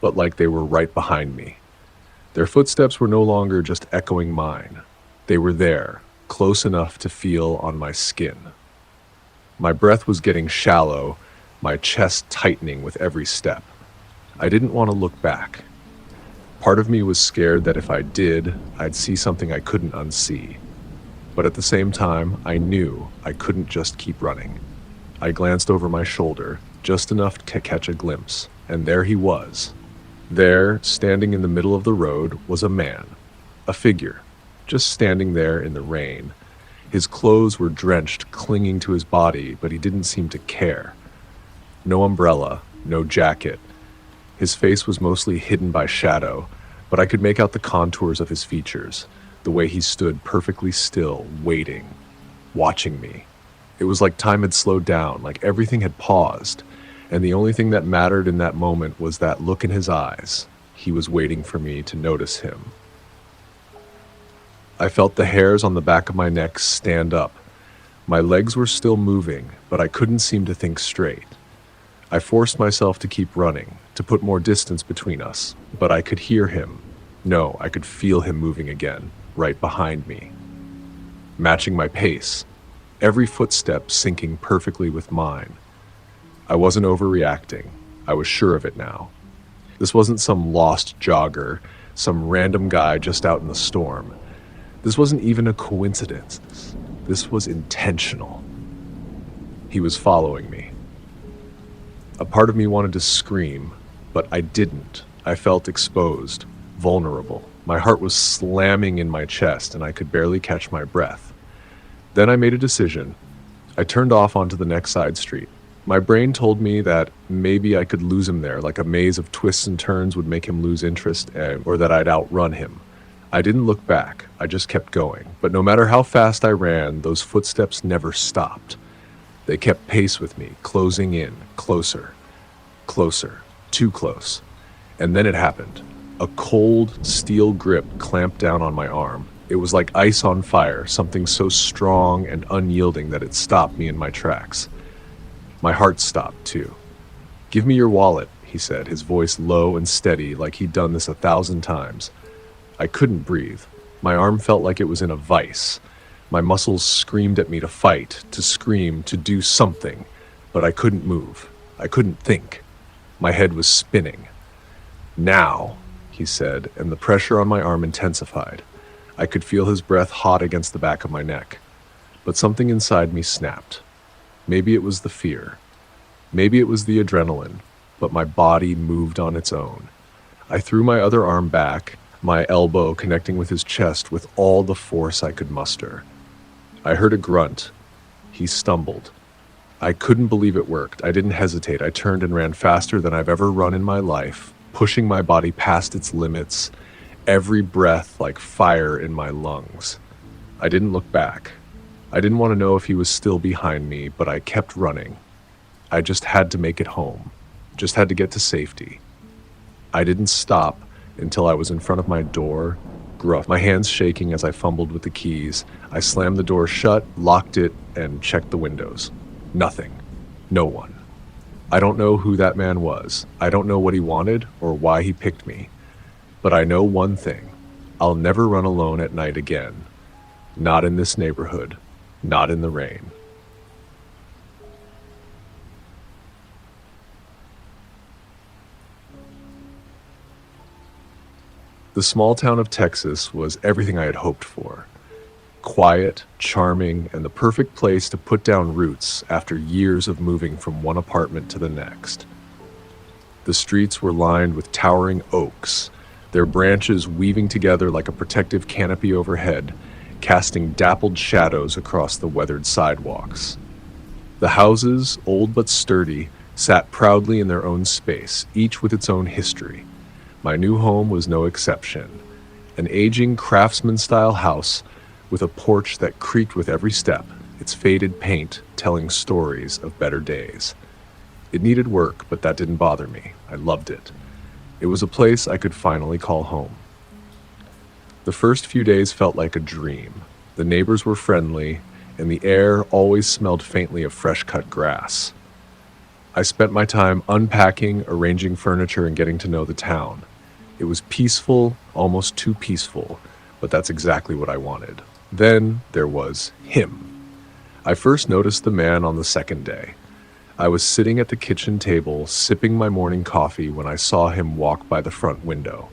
but like they were right behind me. Their footsteps were no longer just echoing mine. They were there, close enough to feel on my skin. My breath was getting shallow, my chest tightening with every step. I didn't want to look back. Part of me was scared that if I did, I'd see something I couldn't unsee. But at the same time, I knew I couldn't just keep running. I glanced over my shoulder, just enough to catch a glimpse, and there he was. There, standing in the middle of the road, was a man, a figure, just standing there in the rain. His clothes were drenched, clinging to his body, but he didn't seem to care. No umbrella, no jacket. His face was mostly hidden by shadow, but I could make out the contours of his features, the way he stood perfectly still, waiting, watching me. It was like time had slowed down, like everything had paused, and the only thing that mattered in that moment was that look in his eyes. He was waiting for me to notice him. I felt the hairs on the back of my neck stand up. My legs were still moving, but I couldn't seem to think straight. I forced myself to keep running, to put more distance between us, but I could hear him. No, I could feel him moving again, right behind me, matching my pace, every footstep syncing perfectly with mine. I wasn't overreacting. I was sure of it now. This wasn't some lost jogger, some random guy just out in the storm. This wasn't even a coincidence. This was intentional. He was following me. A part of me wanted to scream, but I didn't. I felt exposed, vulnerable. My heart was slamming in my chest, and I could barely catch my breath. Then I made a decision. I turned off onto the next side street. My brain told me that maybe I could lose him there, like a maze of twists and turns would make him lose interest, or that I'd outrun him. I didn't look back. I just kept going. But no matter how fast I ran, those footsteps never stopped. They kept pace with me, closing in, closer, closer, too close. And then it happened. A cold, steel grip clamped down on my arm. It was like ice on fire, something so strong and unyielding that it stopped me in my tracks. My heart stopped, too. "Give me your wallet," he said, his voice low and steady, like he'd done this 1,000 times. I couldn't breathe. My arm felt like it was in a vice. My muscles screamed at me to fight, to scream, to do something, but I couldn't move. I couldn't think. My head was spinning. "Now," he said, and the pressure on my arm intensified. I could feel his breath hot against the back of my neck. But something inside me snapped. Maybe it was the fear. Maybe it was the adrenaline, but my body moved on its own. I threw my other arm back, my elbow connecting with his chest with all the force I could muster. I heard a grunt. He stumbled. I couldn't believe it worked. I didn't hesitate. I turned and ran faster than I've ever run in my life, pushing my body past its limits, every breath like fire in my lungs. I didn't look back. I didn't want to know if he was still behind me, but I kept running. I just had to make it home. Just had to get to safety. I didn't stop until I was in front of my door, gruff, my hands shaking as I fumbled with the keys. I slammed the door shut, locked it, and checked the windows. Nothing. No one. I don't know who that man was. I don't know what he wanted or why he picked me. But I know one thing. I'll never run alone at night again. Not in this neighborhood. Not in the rain. The small town of Texas was everything I had hoped for. Quiet, charming, and the perfect place to put down roots after years of moving from one apartment to the next. The streets were lined with towering oaks, their branches weaving together like a protective canopy overhead, casting dappled shadows across the weathered sidewalks. The houses, old but sturdy, sat proudly in their own space, each with its own history. My new home was no exception. An aging craftsman-style house with a porch that creaked with every step, its faded paint telling stories of better days. It needed work, but that didn't bother me. I loved it. It was a place I could finally call home. The first few days felt like a dream. The neighbors were friendly, and the air always smelled faintly of fresh-cut grass. I spent my time unpacking, arranging furniture, and getting to know the town. It was peaceful, almost too peaceful, but that's exactly what I wanted. Then there was him. I first noticed the man on the second day. I was sitting at the kitchen table, sipping my morning coffee when I saw him walk by the front window.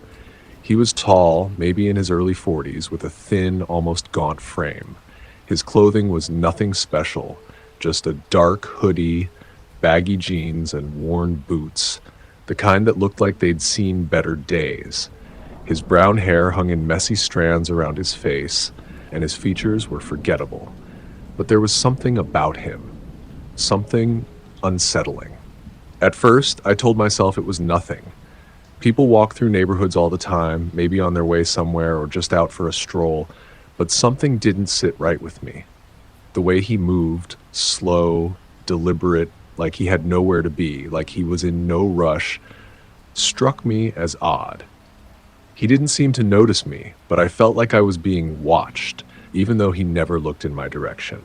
He was tall, maybe in his early 40s, with a thin, almost gaunt frame. His clothing was nothing special, just a dark hoodie, baggy jeans, and worn boots, the kind that looked like they'd seen better days. His brown hair hung in messy strands around his face, and his features were forgettable. But there was something about him, something unsettling. At first, I told myself it was nothing. People walk through neighborhoods all the time, maybe on their way somewhere or just out for a stroll, but something didn't sit right with me. The way he moved, slow, deliberate, like he had nowhere to be, like he was in no rush, struck me as odd. He didn't seem to notice me, but I felt like I was being watched, even though he never looked in my direction.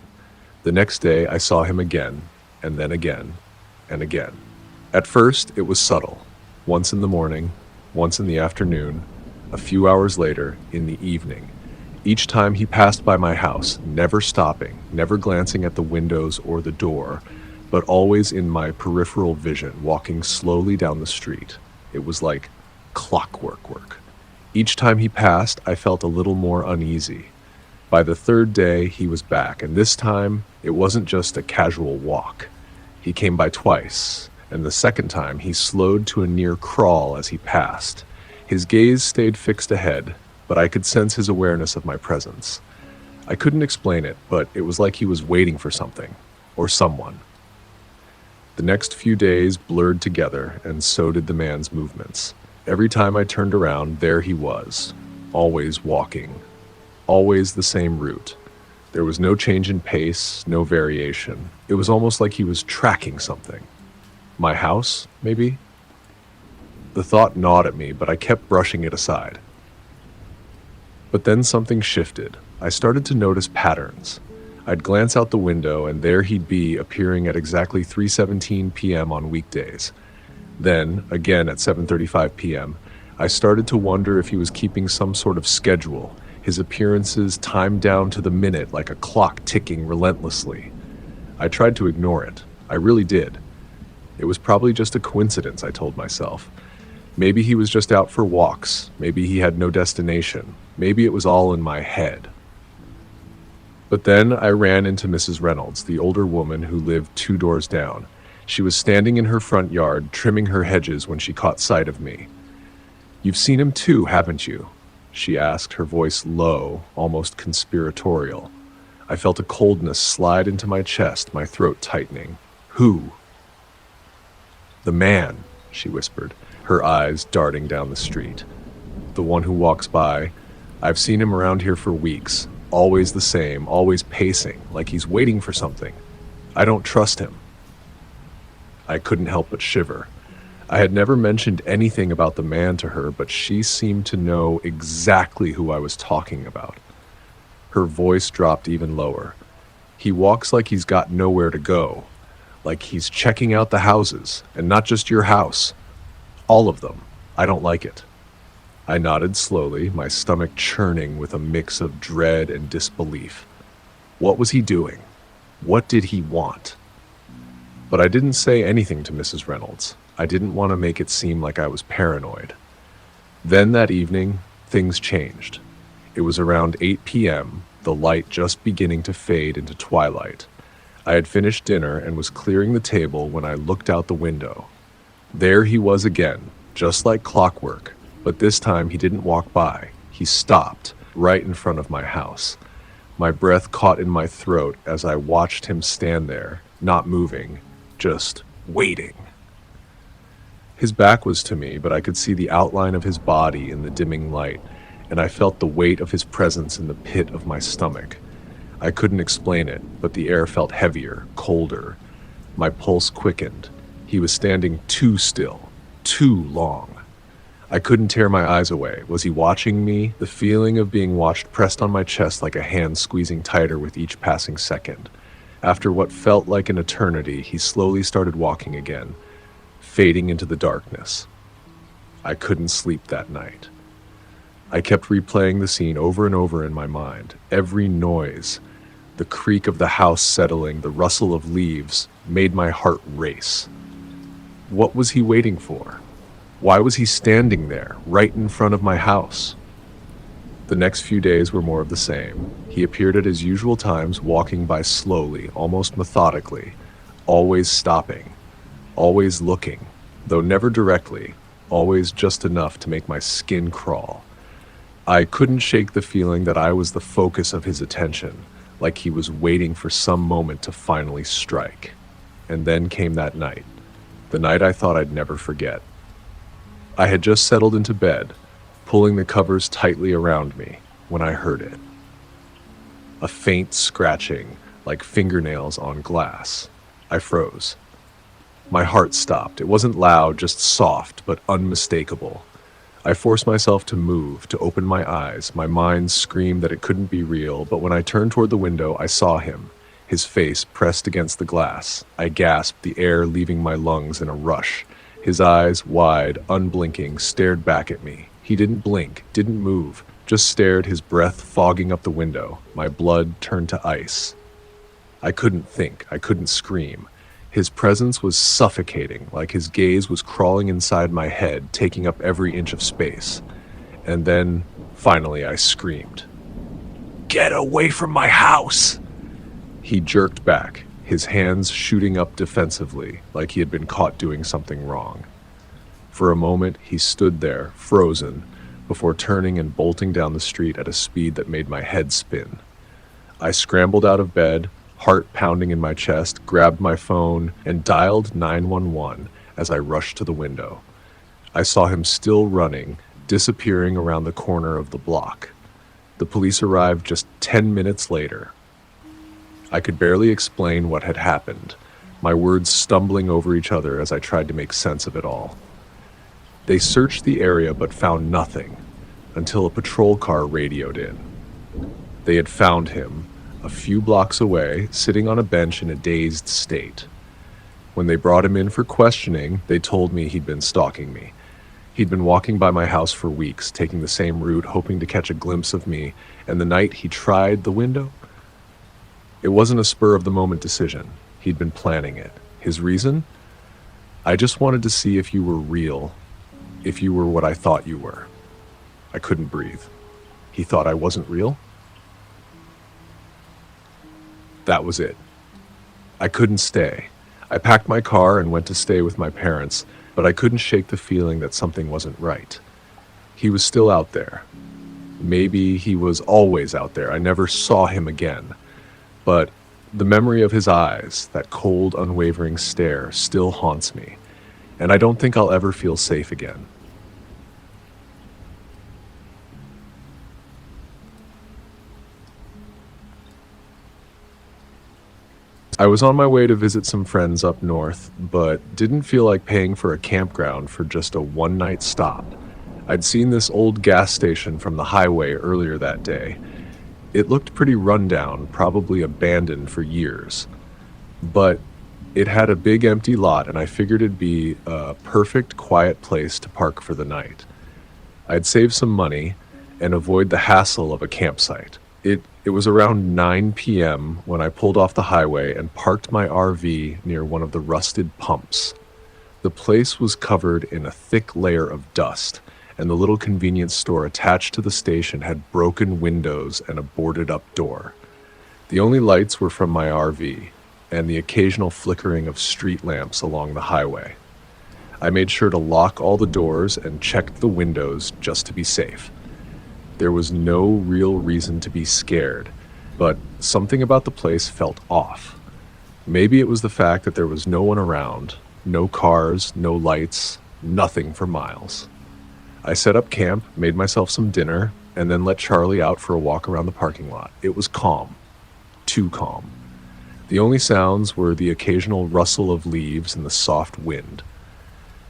The next day, I saw him again, and then again, and again. At first, it was subtle. Once in the morning, once in the afternoon, a few hours later, in the evening. Each time he passed by my house, never stopping, never glancing at the windows or the door, but always in my peripheral vision, walking slowly down the street. It was like clockwork work. Each time he passed, I felt a little more uneasy. By the third day, he was back, and this time, it wasn't just a casual walk. He came by twice, and the second time, he slowed to a near crawl as he passed. His gaze stayed fixed ahead, but I could sense his awareness of my presence. I couldn't explain it, but it was like he was waiting for something, or someone. The next few days blurred together, and so did the man's movements. Every time I turned around, there he was, always walking, always the same route. There was no change in pace, no variation. It was almost like he was tracking something. My house, maybe? The thought gnawed at me, but I kept brushing it aside. But then something shifted. I started to notice patterns. I'd glance out the window, and there he'd be, appearing at exactly 3:17 p.m. on weekdays. Then, again at 7:35 p.m., I started to wonder if he was keeping some sort of schedule, his appearances timed down to the minute like a clock ticking relentlessly. I tried to ignore it. I really did. It was probably just a coincidence, I told myself. Maybe he was just out for walks. Maybe he had no destination. Maybe it was all in my head. But then I ran into Mrs. Reynolds, the older woman who lived 2 doors down. She was standing in her front yard, trimming her hedges when she caught sight of me. "You've seen him too, haven't you?" she asked, her voice low, almost conspiratorial. I felt a coldness slide into my chest, my throat tightening. "Who?" "The man," she whispered, her eyes darting down the street. "The one who walks by. I've seen him around here for weeks. Always the same, always pacing, like he's waiting for something. I don't trust him." I couldn't help but shiver. I had never mentioned anything about the man to her, but she seemed to know exactly who I was talking about. Her voice dropped even lower. "He walks like he's got nowhere to go, like he's checking out the houses, and not just your house. All of them. I don't like it." I nodded slowly, my stomach churning with a mix of dread and disbelief. What was he doing? What did he want? But I didn't say anything to Mrs. Reynolds. I didn't want to make it seem like I was paranoid. Then that evening, things changed. It was around 8 p.m., the light just beginning to fade into twilight. I had finished dinner and was clearing the table when I looked out the window. There he was again, just like clockwork, but this time he didn't walk by. He stopped, right in front of my house. My breath caught in my throat as I watched him stand there, not moving, just waiting. His back was to me, but I could see the outline of his body in the dimming light, and I felt the weight of his presence in the pit of my stomach. I couldn't explain it, but the air felt heavier, colder. My pulse quickened. He was standing too still, too long. I couldn't tear my eyes away. Was he watching me? The feeling of being watched pressed on my chest like a hand squeezing tighter with each passing second. After what felt like an eternity, he slowly started walking again, fading into the darkness. I couldn't sleep that night. I kept replaying the scene over and over in my mind. Every noise, the creak of the house settling, the rustle of leaves, made my heart race. What was he waiting for? Why was he standing there, right in front of my house? The next few days were more of the same. He appeared at his usual times, walking by slowly, almost methodically, always stopping, always looking, though never directly, always just enough to make my skin crawl. I couldn't shake the feeling that I was the focus of his attention, like he was waiting for some moment to finally strike. And then came that night, the night I thought I'd never forget. I had just settled into bed, pulling the covers tightly around me, when I heard it. A faint scratching, like fingernails on glass. I froze. My heart stopped. It wasn't loud, just soft, but unmistakable. I forced myself to move, to open my eyes. My mind screamed that it couldn't be real, but when I turned toward the window, I saw him, his face pressed against the glass. I gasped, the air leaving my lungs in a rush. His eyes, wide, unblinking, stared back at me. He didn't blink, didn't move, just stared, his breath fogging up the window. My blood turned to ice. I couldn't think, I couldn't scream. His presence was suffocating, like his gaze was crawling inside my head, taking up every inch of space. And then, finally, I screamed. "Get away from my house!" He jerked back, his hands shooting up defensively, like he had been caught doing something wrong. For a moment, he stood there, frozen, before turning and bolting down the street at a speed that made my head spin. I scrambled out of bed, heart pounding in my chest, grabbed my phone, and dialed 911 as I rushed to the window. I saw him still running, disappearing around the corner of the block. The police arrived just 10 minutes later. I could barely explain what had happened, my words stumbling over each other as I tried to make sense of it all. They searched the area but found nothing, until a patrol car radioed in. They had found him, a few blocks away, sitting on a bench in a dazed state. When they brought him in for questioning, they told me he'd been stalking me. He'd been walking by my house for weeks, taking the same route, hoping to catch a glimpse of me, and the night he tried the window, it wasn't a spur-of-the-moment decision. He'd been planning it. His reason? I just wanted to see if you were real, if you were what I thought you were. I couldn't breathe. He thought I wasn't real? That was it. I couldn't stay. I packed my car and went to stay with my parents, but I couldn't shake the feeling that something wasn't right. He was still out there. Maybe he was always out there. I never saw him again. But the memory of his eyes, that cold, unwavering stare, still haunts me, and I don't think I'll ever feel safe again. I was on my way to visit some friends up north, but didn't feel like paying for a campground for just a one-night stop. I'd seen this old gas station from the highway earlier that day. It looked pretty rundown, probably abandoned for years. But it had a big empty lot, and I figured it'd be a perfect, quiet place to park for the night. I'd save some money and avoid the hassle of a campsite. It was around 9 p.m. when I pulled off the highway and parked my RV near one of the rusted pumps. The place was covered in a thick layer of dust, and the little convenience store attached to the station had broken windows and a boarded-up door. The only lights were from my RV, and the occasional flickering of street lamps along the highway. I made sure to lock all the doors and checked the windows just to be safe. There was no real reason to be scared, but something about the place felt off. Maybe it was the fact that there was no one around, no cars, no lights, nothing for miles. I set up camp, made myself some dinner, and then let Charlie out for a walk around the parking lot. It was calm. Too calm. The only sounds were the occasional rustle of leaves and the soft wind.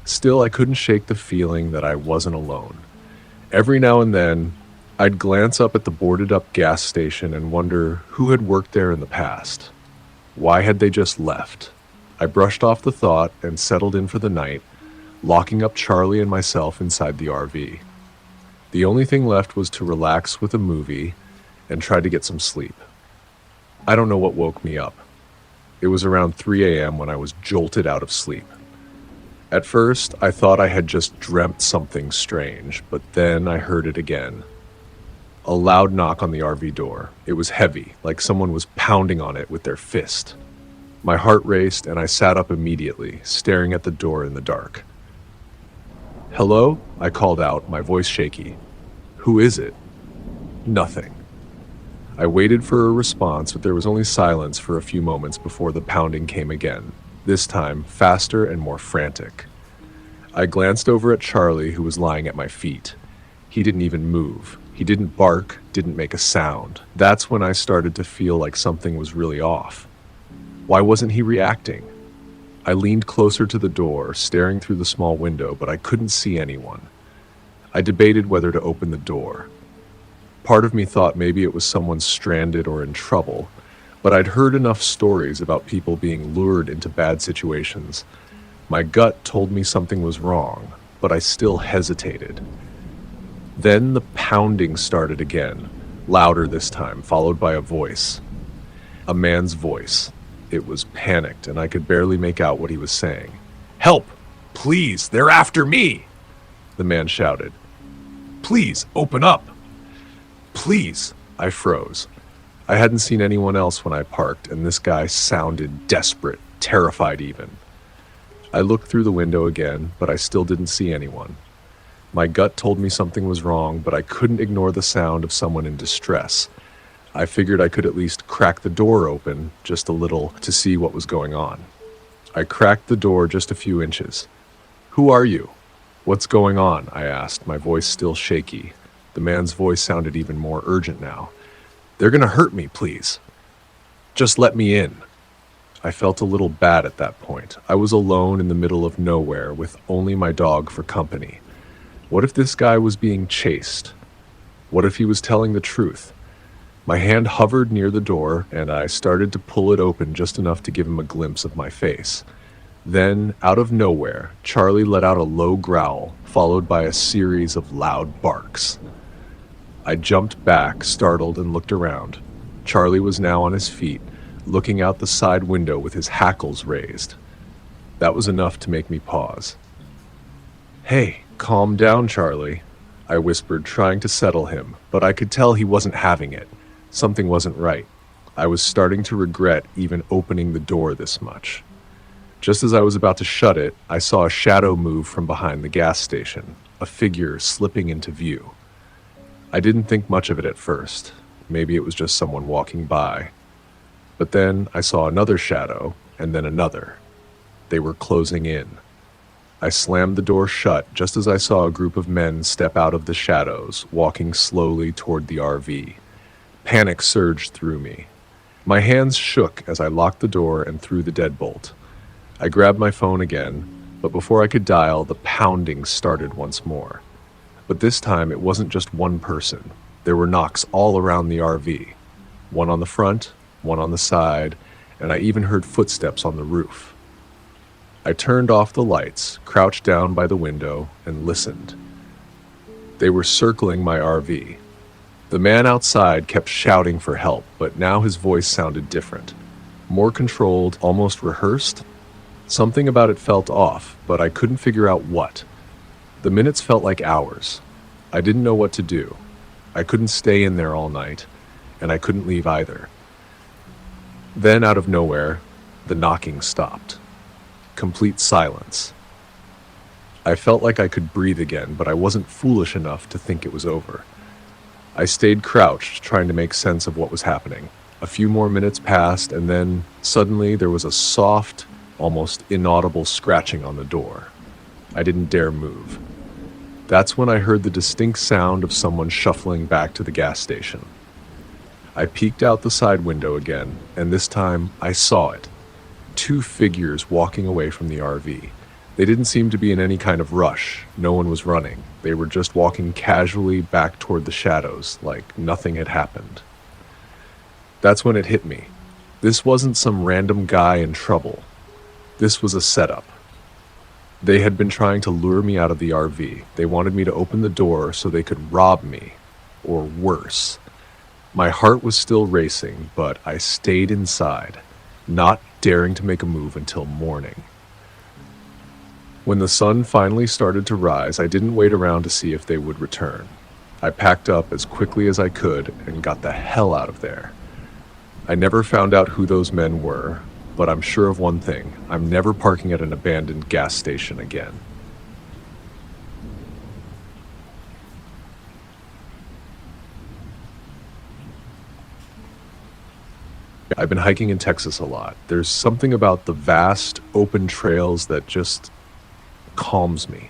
Still, I couldn't shake the feeling that I wasn't alone. Every now and then, I'd glance up at the boarded-up gas station and wonder who had worked there in the past. Why had they just left? I brushed off the thought and settled in for the night, locking up Charlie and myself inside the RV. The only thing left was to relax with a movie and try to get some sleep. I don't know what woke me up. It was around 3 a.m. when I was jolted out of sleep. At first, I thought I had just dreamt something strange, but then I heard it again. A loud knock on the RV door. It was heavy, like someone was pounding on it with their fist. My heart raced and I sat up immediately, staring at the door in the dark. "Hello?" I called out, my voice shaky. "Who is it?" Nothing. I waited for a response, but there was only silence for a few moments before the pounding came again, this time faster and more frantic. I glanced over at Charlie, who was lying at my feet. He didn't even move. He didn't bark, didn't make a sound. That's when I started to feel like something was really off. Why wasn't he reacting? I leaned closer to the door, staring through the small window, but I couldn't see anyone. I debated whether to open the door. Part of me thought maybe it was someone stranded or in trouble, but I'd heard enough stories about people being lured into bad situations. My gut told me something was wrong, but I still hesitated. Then the pounding started again, louder this time, followed by a voice. A man's voice. It was panicked, and I could barely make out what he was saying. "Help! Please! They're after me!" the man shouted. "Please, open up!" "Please!" I froze. I hadn't seen anyone else when I parked, and this guy sounded desperate, terrified even. I looked through the window again, but I still didn't see anyone. My gut told me something was wrong, but I couldn't ignore the sound of someone in distress. I figured I could at least crack the door open just a little to see what was going on. I cracked the door just a few inches. "Who are you? What's going on?" I asked, my voice still shaky. The man's voice sounded even more urgent now. "They're gonna hurt me, please. Just let me in." I felt a little bad at that point. I was alone in the middle of nowhere with only my dog for company. What if this guy was being chased? What if he was telling the truth? My hand hovered near the door, and I started to pull it open just enough to give him a glimpse of my face. Then, out of nowhere, Charlie let out a low growl, followed by a series of loud barks. I jumped back, startled, and looked around. Charlie was now on his feet, looking out the side window with his hackles raised. That was enough to make me pause. "Hey, calm down, Charlie," I whispered, trying to settle him, but I could tell he wasn't having it. Something wasn't right. I was starting to regret even opening the door this much. Just as I was about to shut it, I saw a shadow move from behind the gas station, a figure slipping into view. I didn't think much of it at first. Maybe it was just someone walking by. But then I saw another shadow, and then another. They were closing in. I slammed the door shut just as I saw a group of men step out of the shadows, walking slowly toward the RV. Panic surged through me. My hands shook as I locked the door and threw the deadbolt. I grabbed my phone again, but before I could dial, the pounding started once more. But this time it wasn't just one person. There were knocks all around the RV. One on the front, one on the side, and I even heard footsteps on the roof. I turned off the lights, crouched down by the window, and listened. They were circling my RV. The man outside kept shouting for help, but now his voice sounded different. More controlled, almost rehearsed. Something about it felt off, but I couldn't figure out what. The minutes felt like hours. I didn't know what to do. I couldn't stay in there all night, and I couldn't leave either. Then, out of nowhere, the knocking stopped. Complete silence. I felt like I could breathe again, but I wasn't foolish enough to think it was over. I stayed crouched, trying to make sense of what was happening. A few more minutes passed, and then, suddenly, there was a soft, almost inaudible scratching on the door. I didn't dare move. That's when I heard the distinct sound of someone shuffling back to the gas station. I peeked out the side window again, and this time I saw it. Two figures walking away from the RV. They didn't seem to be in any kind of rush. No one was running. They were just walking casually back toward the shadows, like nothing had happened. That's when it hit me. This wasn't some random guy in trouble. This was a setup. They had been trying to lure me out of the RV. They wanted me to open the door so they could rob me, or worse. My heart was still racing, but I stayed inside, not daring to make a move until morning. When the sun finally started to rise, I didn't wait around to see if they would return. I packed up as quickly as I could and got the hell out of there. I never found out who those men were, but I'm sure of one thing: I'm never parking at an abandoned gas station again. I've been hiking in Texas a lot. There's something about the vast, open trails that just calms me.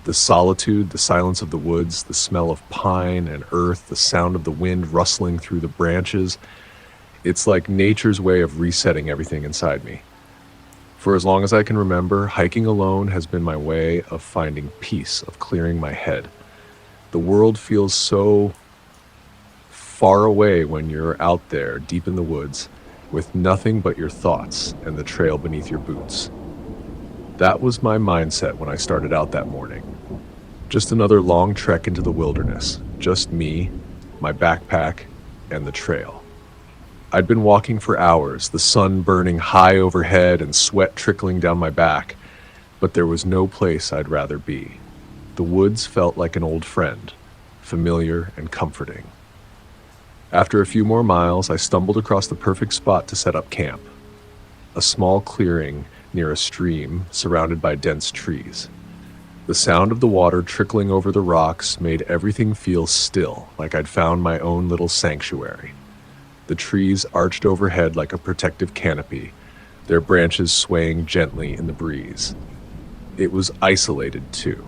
The solitude, the silence of the woods, the smell of pine and earth, the sound of the wind rustling through the branches. It's like nature's way of resetting everything inside me. For as long as I can remember, hiking alone has been my way of finding peace, of clearing my head. The world feels so far away when you're out there, deep in the woods, with nothing but your thoughts and the trail beneath your boots. That was my mindset when I started out that morning. Just another long trek into the wilderness. Just me, my backpack, and the trail. I'd been walking for hours, the sun burning high overhead and sweat trickling down my back, but there was no place I'd rather be. The woods felt like an old friend, familiar and comforting. After a few more miles, I stumbled across the perfect spot to set up camp. A small clearing near a stream surrounded by dense trees. The sound of the water trickling over the rocks made everything feel still, like I'd found my own little sanctuary. The trees arched overhead like a protective canopy, their branches swaying gently in the breeze. It was isolated, too.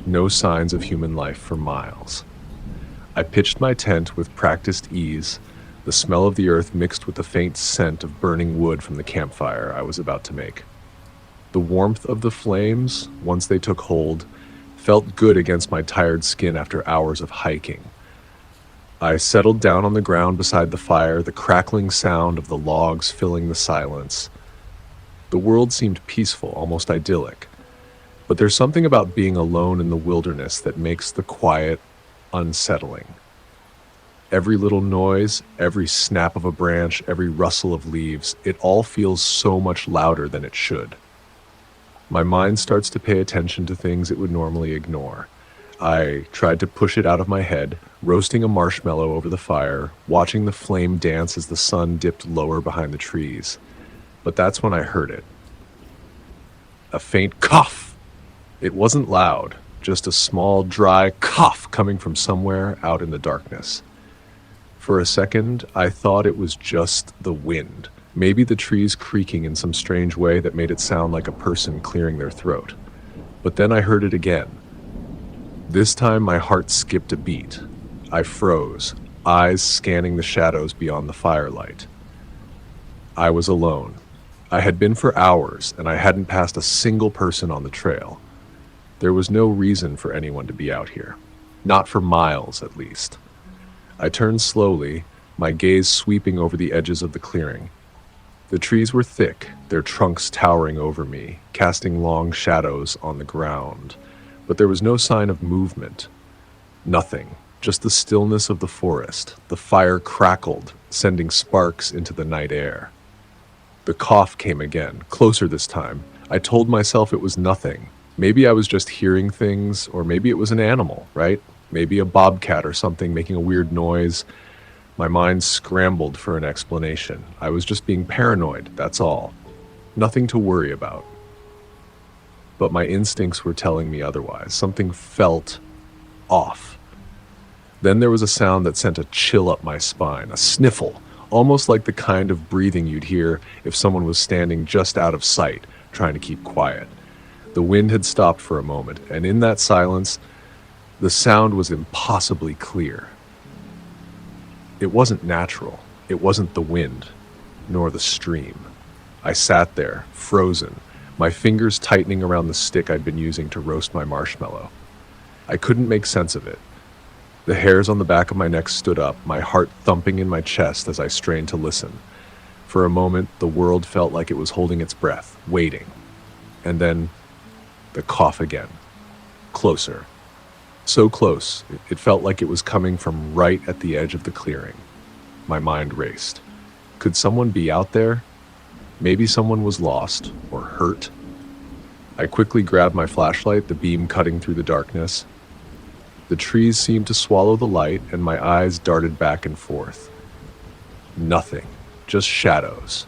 No signs of human life for miles. I pitched my tent with practiced ease, the smell of the earth mixed with the faint scent of burning wood from the campfire I was about to make. The warmth of the flames, once they took hold, felt good against my tired skin after hours of hiking. I settled down on the ground beside the fire, the crackling sound of the logs filling the silence. The world seemed peaceful, almost idyllic. But there's something about being alone in the wilderness that makes the quiet unsettling. Every little noise, every snap of a branch, every rustle of leaves, it all feels so much louder than it should. My mind starts to pay attention to things it would normally ignore. I tried to push it out of my head, roasting a marshmallow over the fire, watching the flame dance as the sun dipped lower behind the trees. But that's when I heard it. A faint cough. It wasn't loud, just a small, dry cough coming from somewhere out in the darkness. For a second, I thought it was just the wind, maybe the trees creaking in some strange way that made it sound like a person clearing their throat. But then I heard it again. This time my heart skipped a beat. I froze, eyes scanning the shadows beyond the firelight. I was alone. I had been for hours, and I hadn't passed a single person on the trail. There was no reason for anyone to be out here. Not for miles, at least. I turned slowly, my gaze sweeping over the edges of the clearing. The trees were thick, their trunks towering over me, casting long shadows on the ground. But there was no sign of movement. Nothing, just the stillness of the forest. The fire crackled, sending sparks into the night air. The cough came again, closer this time. I told myself it was nothing. Maybe I was just hearing things, or maybe it was an animal, right? Maybe a bobcat or something making a weird noise. My mind scrambled for an explanation. I was just being paranoid, that's all. Nothing to worry about. But my instincts were telling me otherwise. Something felt off. Then there was a sound that sent a chill up my spine, a sniffle, almost like the kind of breathing you'd hear if someone was standing just out of sight, trying to keep quiet. The wind had stopped for a moment, and in that silence, the sound was impossibly clear. It wasn't natural. It wasn't the wind, nor the stream. I sat there, frozen, my fingers tightening around the stick I'd been using to roast my marshmallow. I couldn't make sense of it. The hairs on the back of my neck stood up, my heart thumping in my chest as I strained to listen. For a moment, the world felt like it was holding its breath, waiting. And then, the cough again. Closer. So close, it felt like it was coming from right at the edge of the clearing. My mind raced. Could someone be out there? Maybe someone was lost or hurt. I quickly grabbed my flashlight, the beam cutting through the darkness. The trees seemed to swallow the light, and my eyes darted back and forth. Nothing, just shadows.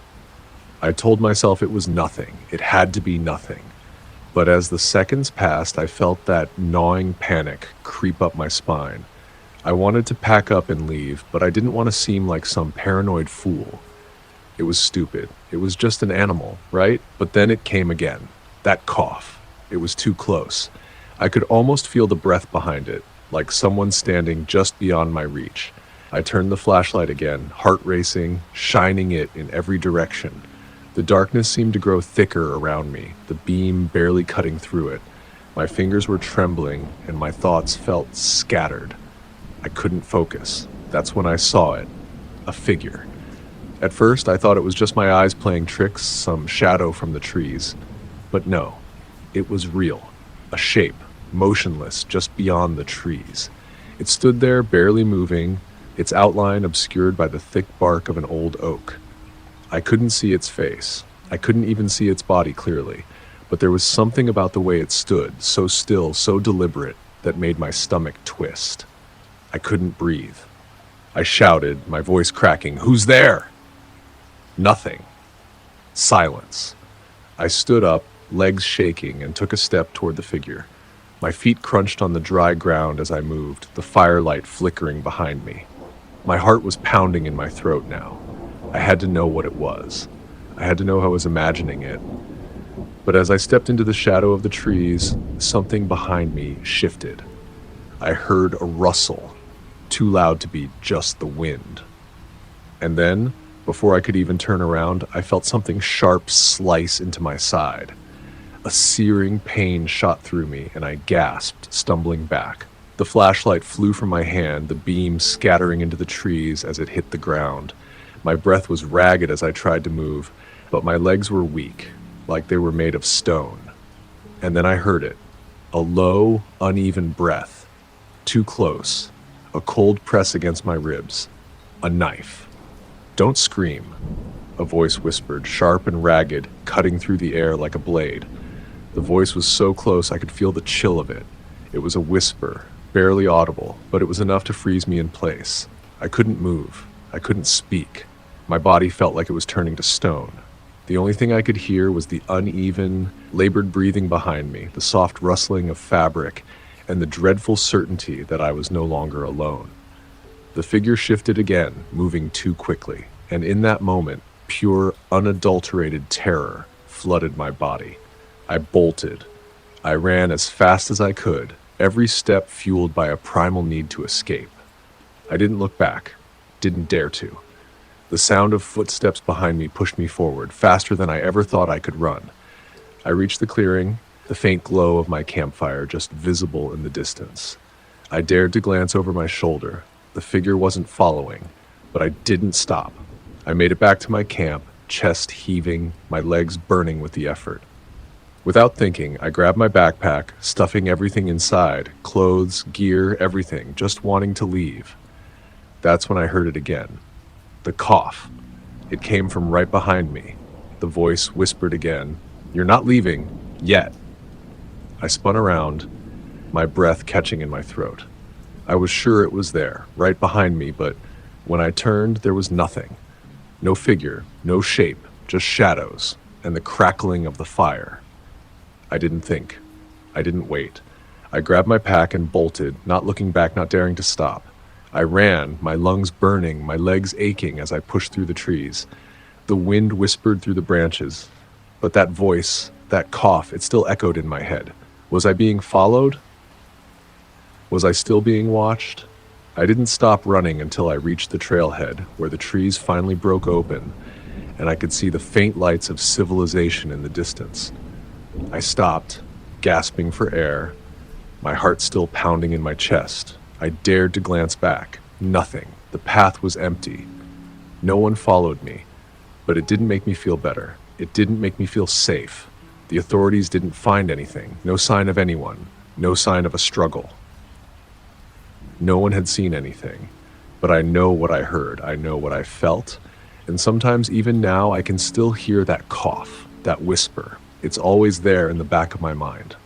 I told myself it was nothing. It had to be nothing. But as the seconds passed, I felt that gnawing panic creep up my spine. I wanted to pack up and leave, but I didn't want to seem like some paranoid fool. It was stupid. It was just an animal, right? But then it came again. That cough. It was too close. I could almost feel the breath behind it, like someone standing just beyond my reach. I turned the flashlight again, heart racing, shining it in every direction. The darkness seemed to grow thicker around me, the beam barely cutting through it. My fingers were trembling, and my thoughts felt scattered. I couldn't focus. That's when I saw it. A figure. At first, I thought it was just my eyes playing tricks, some shadow from the trees. But no, it was real. A shape, motionless just beyond the trees. It stood there, barely moving, its outline obscured by the thick bark of an old oak. I couldn't see its face. I couldn't even see its body clearly, but there was something about the way it stood, so still, so deliberate, that made my stomach twist. I couldn't breathe. I shouted, my voice cracking, "Who's there?" Nothing. Silence. I stood up, legs shaking, and took a step toward the figure. My feet crunched on the dry ground as I moved, the firelight flickering behind me. My heart was pounding in my throat now. I had to know what it was. I had to know how I was imagining it. But as I stepped into the shadow of the trees, something behind me shifted. I heard a rustle, too loud to be just the wind. And then, before I could even turn around, I felt something sharp slice into my side. A searing pain shot through me, and I gasped, stumbling back. The flashlight flew from my hand, the beam scattering into the trees as it hit the ground. My breath was ragged as I tried to move, but my legs were weak, like they were made of stone. And then I heard it, a low, uneven breath. Too close, a cold press against my ribs. A knife. "Don't scream," a voice whispered, sharp and ragged, cutting through the air like a blade. The voice was so close I could feel the chill of it. It was a whisper, barely audible, but it was enough to freeze me in place. I couldn't move. I couldn't speak. My body felt like it was turning to stone. The only thing I could hear was the uneven, labored breathing behind me, the soft rustling of fabric, and the dreadful certainty that I was no longer alone. The figure shifted again, moving too quickly, and in that moment, pure, unadulterated terror flooded my body. I bolted. I ran as fast as I could, every step fueled by a primal need to escape. I didn't look back, didn't dare to. The sound of footsteps behind me pushed me forward, faster than I ever thought I could run. I reached the clearing, the faint glow of my campfire just visible in the distance. I dared to glance over my shoulder. The figure wasn't following, but I didn't stop. I made it back to my camp, chest heaving, my legs burning with the effort. Without thinking, I grabbed my backpack, stuffing everything inside, clothes, gear, everything, just wanting to leave. That's when I heard it again. The cough. It came from right behind me. The voice whispered again, "You're not leaving, yet." I spun around, my breath catching in my throat. I was sure it was there, right behind me, but when I turned, there was nothing. No figure, no shape, just shadows, and the crackling of the fire. I didn't think. I didn't wait. I grabbed my pack and bolted, not looking back, not daring to stop. I ran, my lungs burning, my legs aching as I pushed through the trees. The wind whispered through the branches, but that voice, That cough, it still echoed in my head. Was I being followed? Was I still being watched? I didn't stop running until I reached the trailhead, where the trees finally broke open, and I could see the faint lights of civilization in the distance. I stopped, gasping for air, my heart still pounding in my chest. I dared to glance back. Nothing. The path was empty. No one followed me, but it didn't make me feel better. It didn't make me feel safe. The authorities didn't find anything, no sign of anyone, no sign of a struggle. No one had seen anything, but I know what I heard, I know what I felt, and sometimes even now I can still hear that cough, that whisper. It's always there in the back of my mind.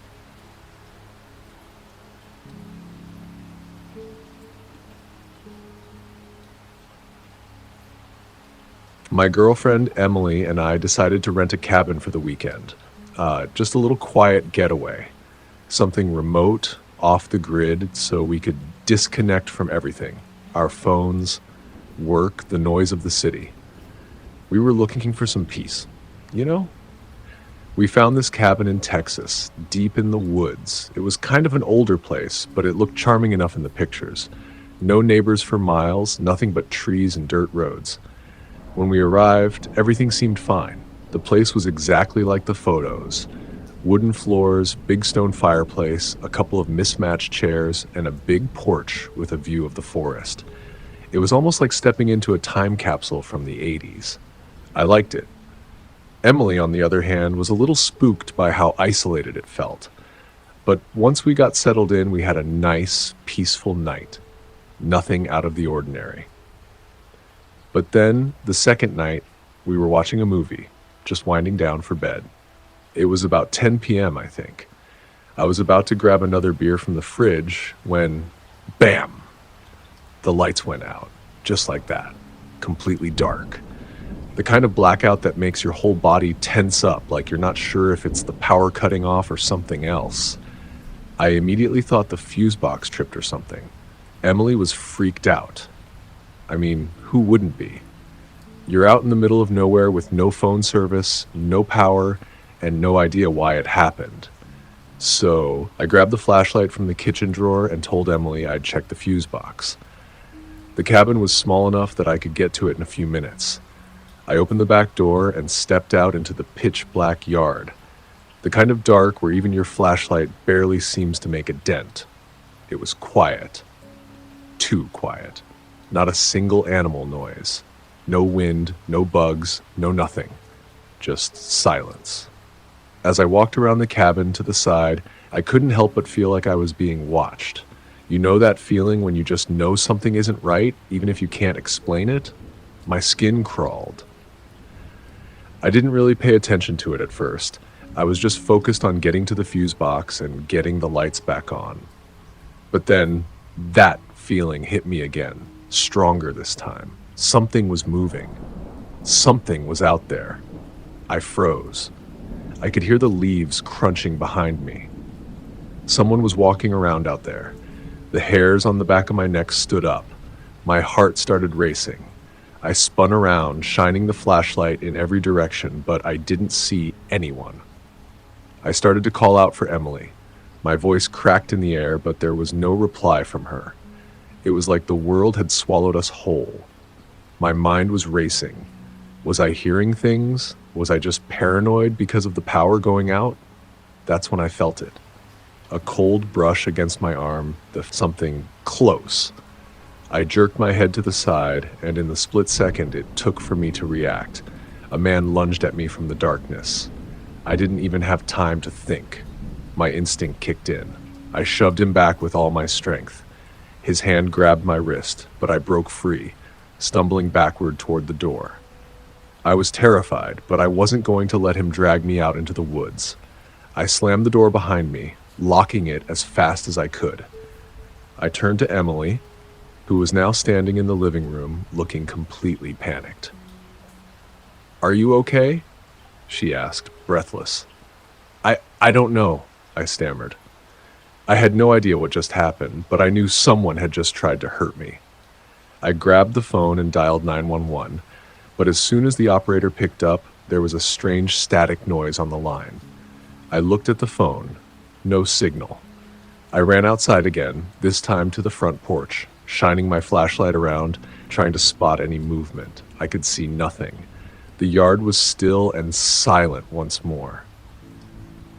My girlfriend, Emily, and I decided to rent a cabin for the weekend. Just a little quiet getaway. Something remote, off the grid, so we could disconnect from everything. Our phones, work, the noise of the city. We were looking for some peace. You know? We found this cabin in Texas, deep in the woods. It was kind of an older place, but it looked charming enough in the pictures. No neighbors for miles, nothing but trees and dirt roads. When we arrived, everything seemed fine. The place was exactly like the photos. Wooden floors, big stone fireplace, a couple of mismatched chairs, and a big porch with a view of the forest. It was almost like stepping into a time capsule from the 80s. I liked it. Emily, on the other hand, was a little spooked by how isolated it felt. But once we got settled in, we had a nice, peaceful night. Nothing out of the ordinary. But then, the second night, we were watching a movie, just winding down for bed. It was about 10 p.m., I think. I was about to grab another beer from the fridge when, bam! The lights went out, just like that, completely dark. The kind of blackout that makes your whole body tense up, like you're not sure if it's the power cutting off or something else. I immediately thought the fuse box tripped or something. Emily was freaked out. I mean, who wouldn't be? You're out in the middle of nowhere with no phone service, no power, and no idea why it happened. So I grabbed the flashlight from the kitchen drawer and told Emily I'd check the fuse box. The cabin was small enough that I could get to it in a few minutes. I opened the back door and stepped out into the pitch black yard, the kind of dark where even your flashlight barely seems to make a dent. It was quiet. Too quiet. Not a single animal noise. No wind, no bugs, no nothing. Just silence. As I walked around the cabin to the side, I couldn't help but feel like I was being watched. You know that feeling when you just know something isn't right, even if you can't explain it? My skin crawled. I didn't really pay attention to it at first. I was just focused on getting to the fuse box and getting the lights back on. But then, that feeling hit me again, stronger this time. Something was moving. Something was out there. I froze. I could hear the leaves crunching behind me. Someone was walking around out there. The hairs on the back of my neck stood up. My heart started racing. I spun around, shining the flashlight in every direction, but I didn't see anyone. I started to call out for Emily. My voice cracked in the air, but there was no reply from her. It was like the world had swallowed us whole. My mind was racing. Was I hearing things? Was I just paranoid because of the power going out? That's when I felt it. A cold brush against my arm, something close. I jerked my head to the side, and in the split second it took for me to react, a man lunged at me from the darkness. I didn't even have time to think. My instinct kicked in. I shoved him back with all my strength. His hand grabbed my wrist, but I broke free, stumbling backward toward the door. I was terrified, but I wasn't going to let him drag me out into the woods. I slammed the door behind me, locking it as fast as I could. I turned to Emily, who was now standing in the living room, looking completely panicked. "Are you okay?" she asked, breathless. I don't know," I stammered. I had no idea what just happened, but I knew someone had just tried to hurt me. I grabbed the phone and dialed 911, but as soon as the operator picked up, there was a strange static noise on the line. I looked at the phone. No signal. I ran outside again, this time to the front porch, shining my flashlight around, trying to spot any movement. I could see nothing. The yard was still and silent once more.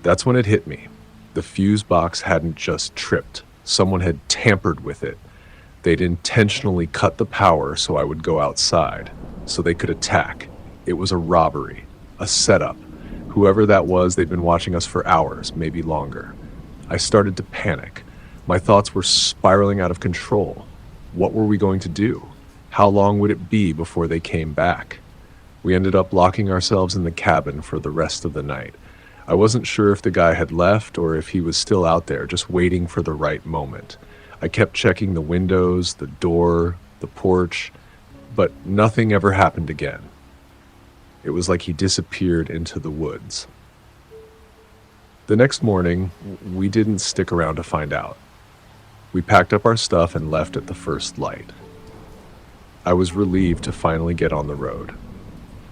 That's when it hit me. The fuse box hadn't just tripped. Someone had tampered with it. They'd intentionally cut the power so I would go outside, so they could attack. It was a robbery, a setup. Whoever that was, they'd been watching us for hours, maybe longer. I started to panic. My thoughts were spiraling out of control. What were we going to do? How long would it be before they came back? We ended up locking ourselves in the cabin for the rest of the night. I wasn't sure if the guy had left or if he was still out there, just waiting for the right moment. I kept checking the windows, the door, the porch, but nothing ever happened again. It was like he disappeared into the woods. The next morning, we didn't stick around to find out. We packed up our stuff and left at the first light. I was relieved to finally get on the road.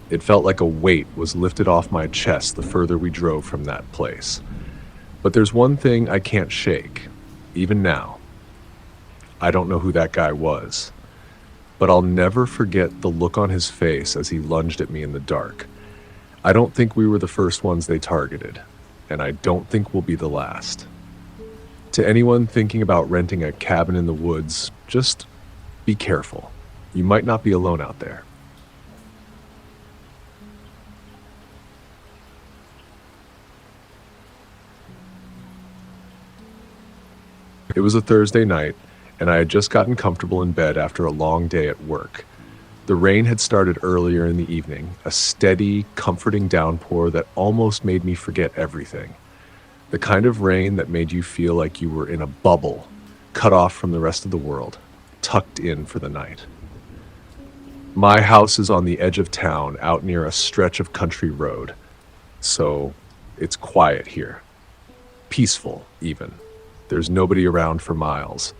It felt like a weight was lifted off my chest the further we drove from that place. But there's one thing I can't shake, even now. I don't know who that guy was, but I'll never forget the look on his face as he lunged at me in the dark. I don't think we were the first ones they targeted, and I don't think we'll be the last. To anyone thinking about renting a cabin in the woods, just be careful. You might not be alone out there. It was a Thursday night, and I had just gotten comfortable in bed after a long day at work. The rain had started earlier in the evening, a steady, comforting downpour that almost made me forget everything. The kind of rain that made you feel like you were in a bubble, cut off from the rest of the world, tucked in for the night. My house is on the edge of town, out near a stretch of country road, so it's quiet here. Peaceful, even. There's nobody around for miles.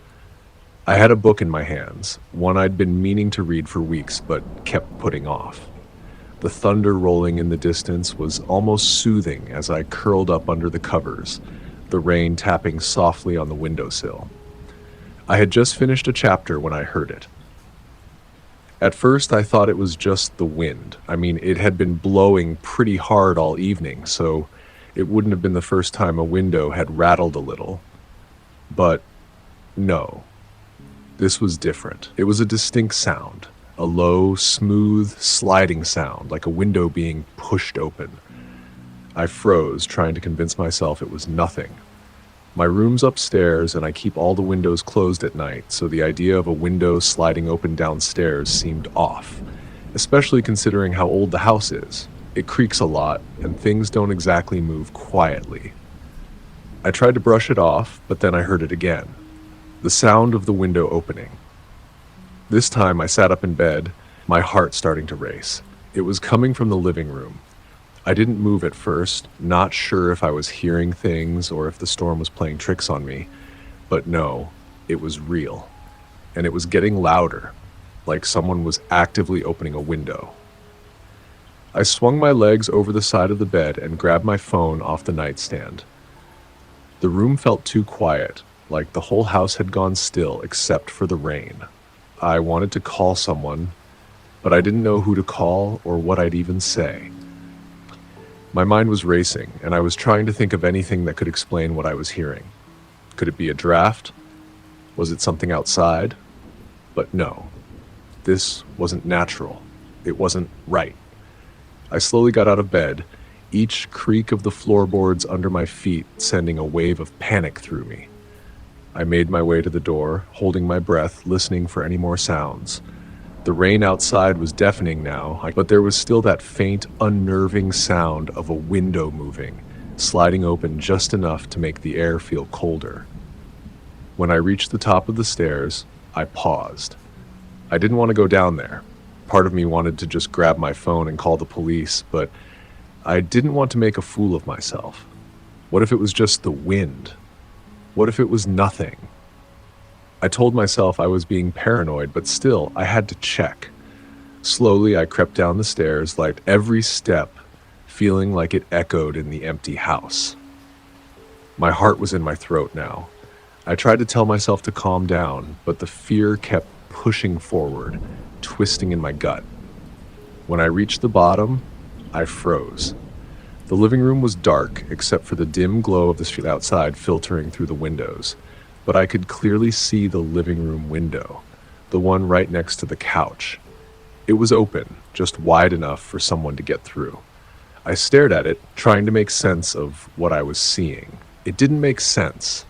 I had a book in my hands, one I'd been meaning to read for weeks but kept putting off. The thunder rolling in the distance was almost soothing as I curled up under the covers, the rain tapping softly on the windowsill. I had just finished a chapter when I heard it. At first, I thought it was just the wind. I mean, it had been blowing pretty hard all evening, so it wouldn't have been the first time a window had rattled a little. But no. This was different. It was a distinct sound, a low, smooth, sliding sound, like a window being pushed open. I froze, trying to convince myself it was nothing. My room's upstairs, and I keep all the windows closed at night, so the idea of a window sliding open downstairs seemed off, especially considering how old the house is. It creaks a lot, and things don't exactly move quietly. I tried to brush it off, but then I heard it again. The sound of the window opening. This time I sat up in bed, my heart starting to race. It was coming from the living room. I didn't move at first, not sure if I was hearing things or if the storm was playing tricks on me. But no, it was real. And it was getting louder, like someone was actively opening a window. I swung my legs over the side of the bed and grabbed my phone off the nightstand. The room felt too quiet, like the whole house had gone still except for the rain. I wanted to call someone, but I didn't know who to call or what I'd even say. My mind was racing, and I was trying to think of anything that could explain what I was hearing. Could it be a draft? Was it something outside? But no, this wasn't natural. It wasn't right. I slowly got out of bed, each creak of the floorboards under my feet sending a wave of panic through me. I made my way to the door, holding my breath, listening for any more sounds. The rain outside was deafening now, but there was still that faint, unnerving sound of a window moving, sliding open just enough to make the air feel colder. When I reached the top of the stairs, I paused. I didn't want to go down there. Part of me wanted to just grab my phone and call the police, but I didn't want to make a fool of myself. What if it was just the wind? What if it was nothing? I told myself I was being paranoid, but still, I had to check. Slowly, I crept down the stairs, like every step feeling like it echoed in the empty house. My heart was in my throat now. I tried to tell myself to calm down, but the fear kept pushing forward, twisting in my gut. When I reached the bottom, I froze. The living room was dark, except for the dim glow of the street outside filtering through the windows. But I could clearly see the living room window, the one right next to the couch. It was open, just wide enough for someone to get through. I stared at it, trying to make sense of what I was seeing. It didn't make sense.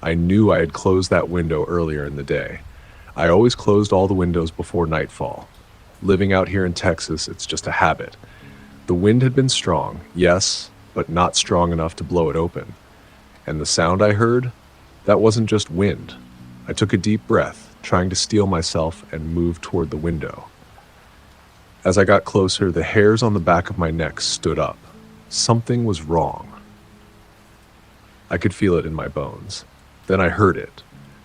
I knew I had closed that window earlier in the day. I always closed all the windows before nightfall. Living out here in Texas, it's just a habit. The wind had been strong, yes, but not strong enough to blow it open. And the sound I heard? That wasn't just wind. I took a deep breath, trying to steel myself and move toward the window. As I got closer, the hairs on the back of my neck stood up. Something was wrong. I could feel it in my bones. Then I heard it,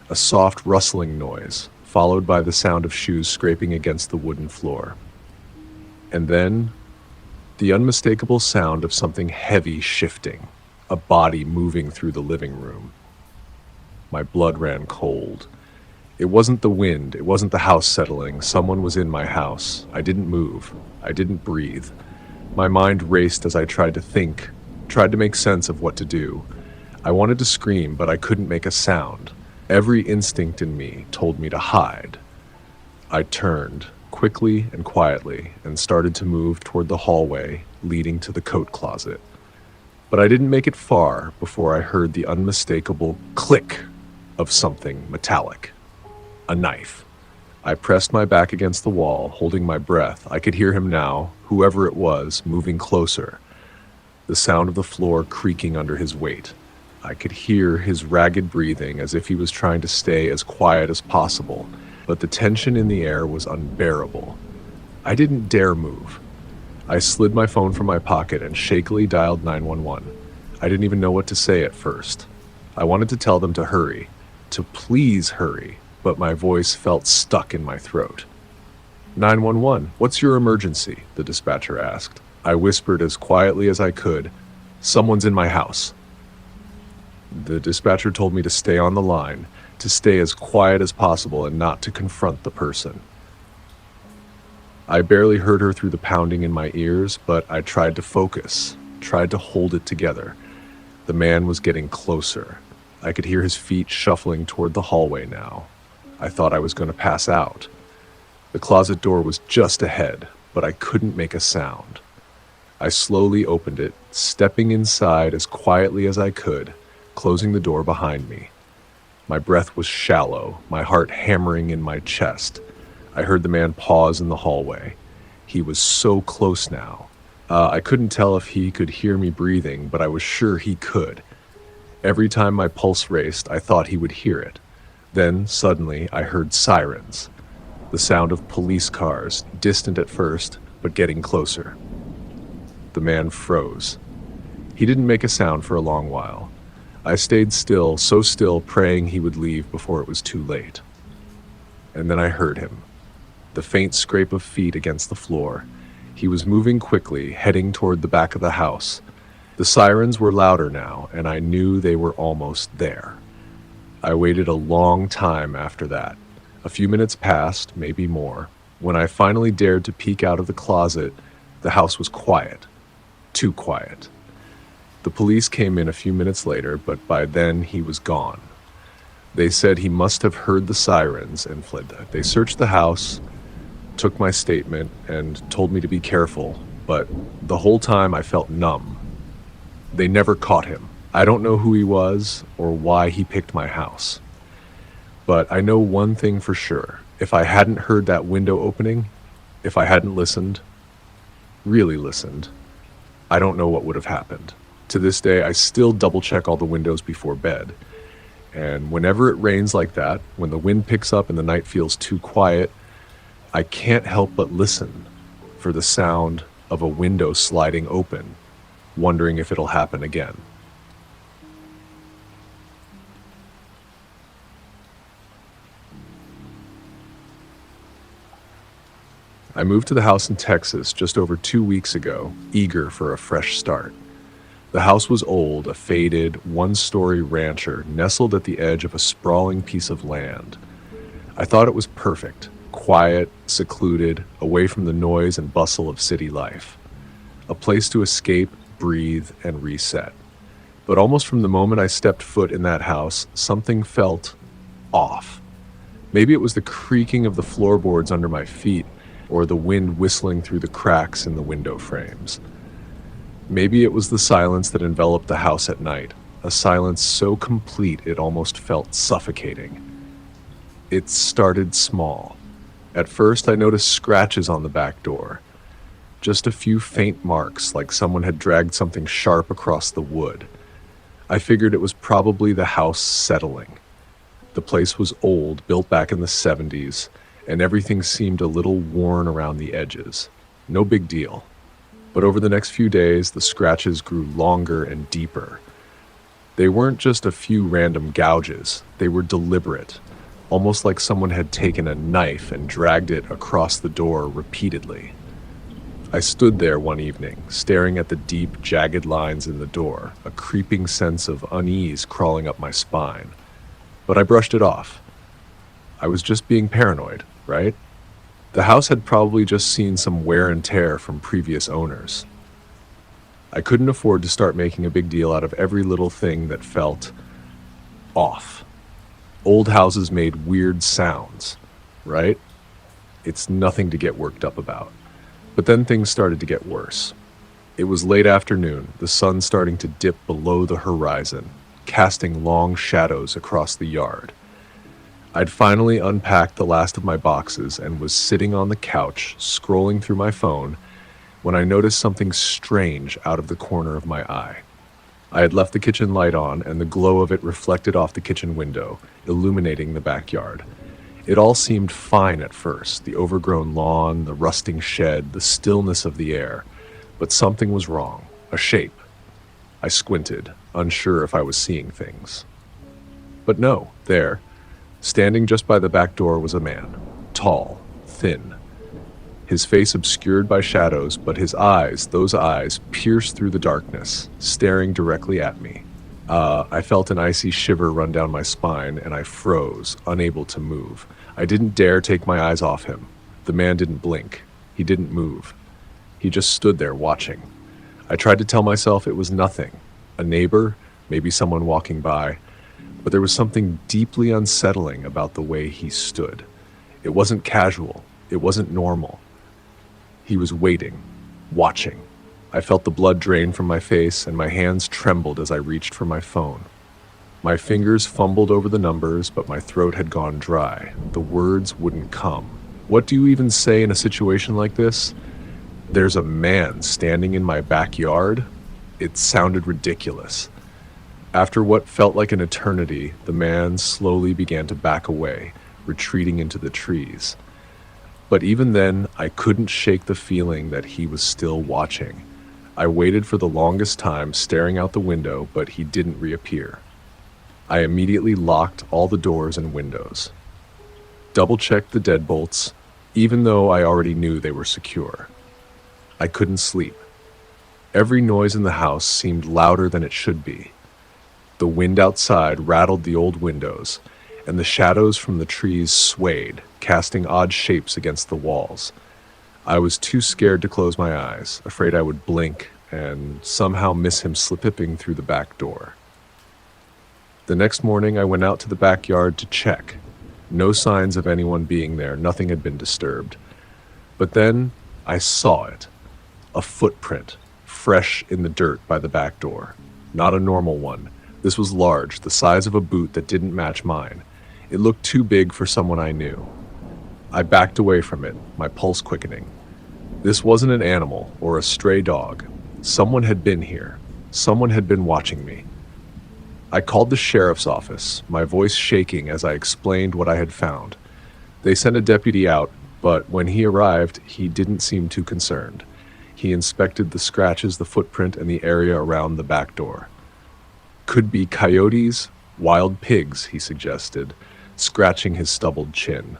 a soft rustling noise, followed by the sound of shoes scraping against the wooden floor. And then, the unmistakable sound of something heavy shifting, a body moving through the living room. My blood ran cold. It wasn't the wind, it wasn't the house settling. Someone was in my house. I didn't move. I didn't breathe. My mind raced as I tried to think, tried to make sense of what to do. I wanted to scream, but I couldn't make a sound. Every instinct in me told me to hide. I turned, quickly and quietly, and started to move toward the hallway leading to the coat closet. But I didn't make it far before I heard the unmistakable click of something metallic. A knife. I pressed my back against the wall, holding my breath. I could hear him now, whoever it was, moving closer. The sound of the floor creaking under his weight. I could hear his ragged breathing as if he was trying to stay as quiet as possible, but the tension in the air was unbearable. I didn't dare move. I slid my phone from my pocket and shakily dialed 911. I didn't even know what to say at first. I wanted to tell them to hurry, to please hurry, but my voice felt stuck in my throat. 911, what's your emergency? The dispatcher asked. I whispered as quietly as I could, someone's in my house. The dispatcher told me to stay on the line, to stay as quiet as possible and not to confront the person. I barely heard her through the pounding in my ears, but I tried to focus, tried to hold it together. The man was getting closer. I could hear his feet shuffling toward the hallway now. I thought I was going to pass out. The closet door was just ahead, but I couldn't make a sound. I slowly opened it, stepping inside as quietly as I could, closing the door behind me. My breath was shallow, my heart hammering in my chest. I heard the man pause in the hallway. He was so close now. I couldn't tell if he could hear me breathing, but I was sure he could. Every time my pulse raced, I thought he would hear it. Then, suddenly, I heard sirens. The sound of police cars, distant at first, but getting closer. The man froze. He didn't make a sound for a long while. I stayed still, so still, praying he would leave before it was too late. And then I heard him. The faint scrape of feet against the floor. He was moving quickly, heading toward the back of the house. The sirens were louder now, and I knew they were almost there. I waited a long time after that. A few minutes passed, maybe more. When I finally dared to peek out of the closet, the house was quiet. Too quiet. The police came in a few minutes later, but by then he was gone. They said he must have heard the sirens and fled. They searched the house, took my statement, and told me to be careful, but the whole time I felt numb. They never caught him. I don't know who he was or why he picked my house. But I know one thing for sure. If I hadn't heard that window opening, if I hadn't listened, really listened, I don't know what would have happened. To this day, I still double-check all the windows before bed. And whenever it rains like that, when the wind picks up and the night feels too quiet, I can't help but listen for the sound of a window sliding open, wondering if it'll happen again. I moved to the house in Texas just over 2 weeks ago, eager for a fresh start. The house was old, a faded, one-story rancher nestled at the edge of a sprawling piece of land. I thought it was perfect, quiet, secluded, away from the noise and bustle of city life. A place to escape, breathe, and reset. But almost from the moment I stepped foot in that house, something felt off. Maybe it was the creaking of the floorboards under my feet, or the wind whistling through the cracks in the window frames. Maybe it was the silence that enveloped the house at night, a silence so complete it almost felt suffocating. It started small. At first, I noticed scratches on the back door. Just a few faint marks, like someone had dragged something sharp across the wood. I figured it was probably the house settling. The place was old, built back in the 70s, and everything seemed a little worn around the edges. No big deal. But over the next few days, the scratches grew longer and deeper. They weren't just a few random gouges. They were deliberate, almost like someone had taken a knife and dragged it across the door repeatedly. I stood there one evening, staring at the deep, jagged lines in the door, a creeping sense of unease crawling up my spine. But I brushed it off. I was just being paranoid, right? The house had probably just seen some wear and tear from previous owners. I couldn't afford to start making a big deal out of every little thing that felt off. Old houses made weird sounds, right? It's nothing to get worked up about. But then things started to get worse. It was late afternoon, the sun starting to dip below the horizon, casting long shadows across the yard. I'd finally unpacked the last of my boxes and was sitting on the couch, scrolling through my phone, when I noticed something strange out of the corner of my eye. I had left the kitchen light on, and the glow of it reflected off the kitchen window, illuminating the backyard. It all seemed fine at first, the overgrown lawn, the rusting shed, the stillness of the air. But something was wrong, a shape. I squinted, unsure if I was seeing things. But no, there, standing just by the back door, was a man, tall, thin. His face obscured by shadows, but his eyes, those eyes, pierced through the darkness, staring directly at me. I felt an icy shiver run down my spine, and I froze, unable to move. I didn't dare take my eyes off him. The man didn't blink. He didn't move. He just stood there watching. I tried to tell myself it was nothing. A neighbor, maybe someone walking by, but there was something deeply unsettling about the way he stood. It wasn't casual. It wasn't normal. He was waiting, watching. I felt the blood drain from my face, and my hands trembled as I reached for my phone. My fingers fumbled over the numbers, but my throat had gone dry. The words wouldn't come. What do you even say in a situation like this? There's a man standing in my backyard? It sounded ridiculous. After what felt like an eternity, the man slowly began to back away, retreating into the trees. But even then, I couldn't shake the feeling that he was still watching. I waited for the longest time, staring out the window, but he didn't reappear. I immediately locked all the doors and windows. Double-checked the deadbolts, even though I already knew they were secure. I couldn't sleep. Every noise in the house seemed louder than it should be. The wind outside rattled the old windows, and the shadows from the trees swayed, casting odd shapes against the walls. I was too scared to close my eyes, afraid I would blink and somehow miss him slipping through the back door. The next morning, I went out to the backyard to check. No signs of anyone being there, nothing had been disturbed. But then I saw it. A footprint, fresh in the dirt by the back door. Not a normal one. This was large, the size of a boot that didn't match mine. It looked too big for someone I knew. I backed away from it, my pulse quickening. This wasn't an animal or a stray dog. Someone had been here. Someone had been watching me. I called the sheriff's office, my voice shaking as I explained what I had found. They sent a deputy out, but when he arrived, he didn't seem too concerned. He inspected the scratches, the footprint, and the area around the back door. Could be coyotes, wild pigs, he suggested, scratching his stubbled chin.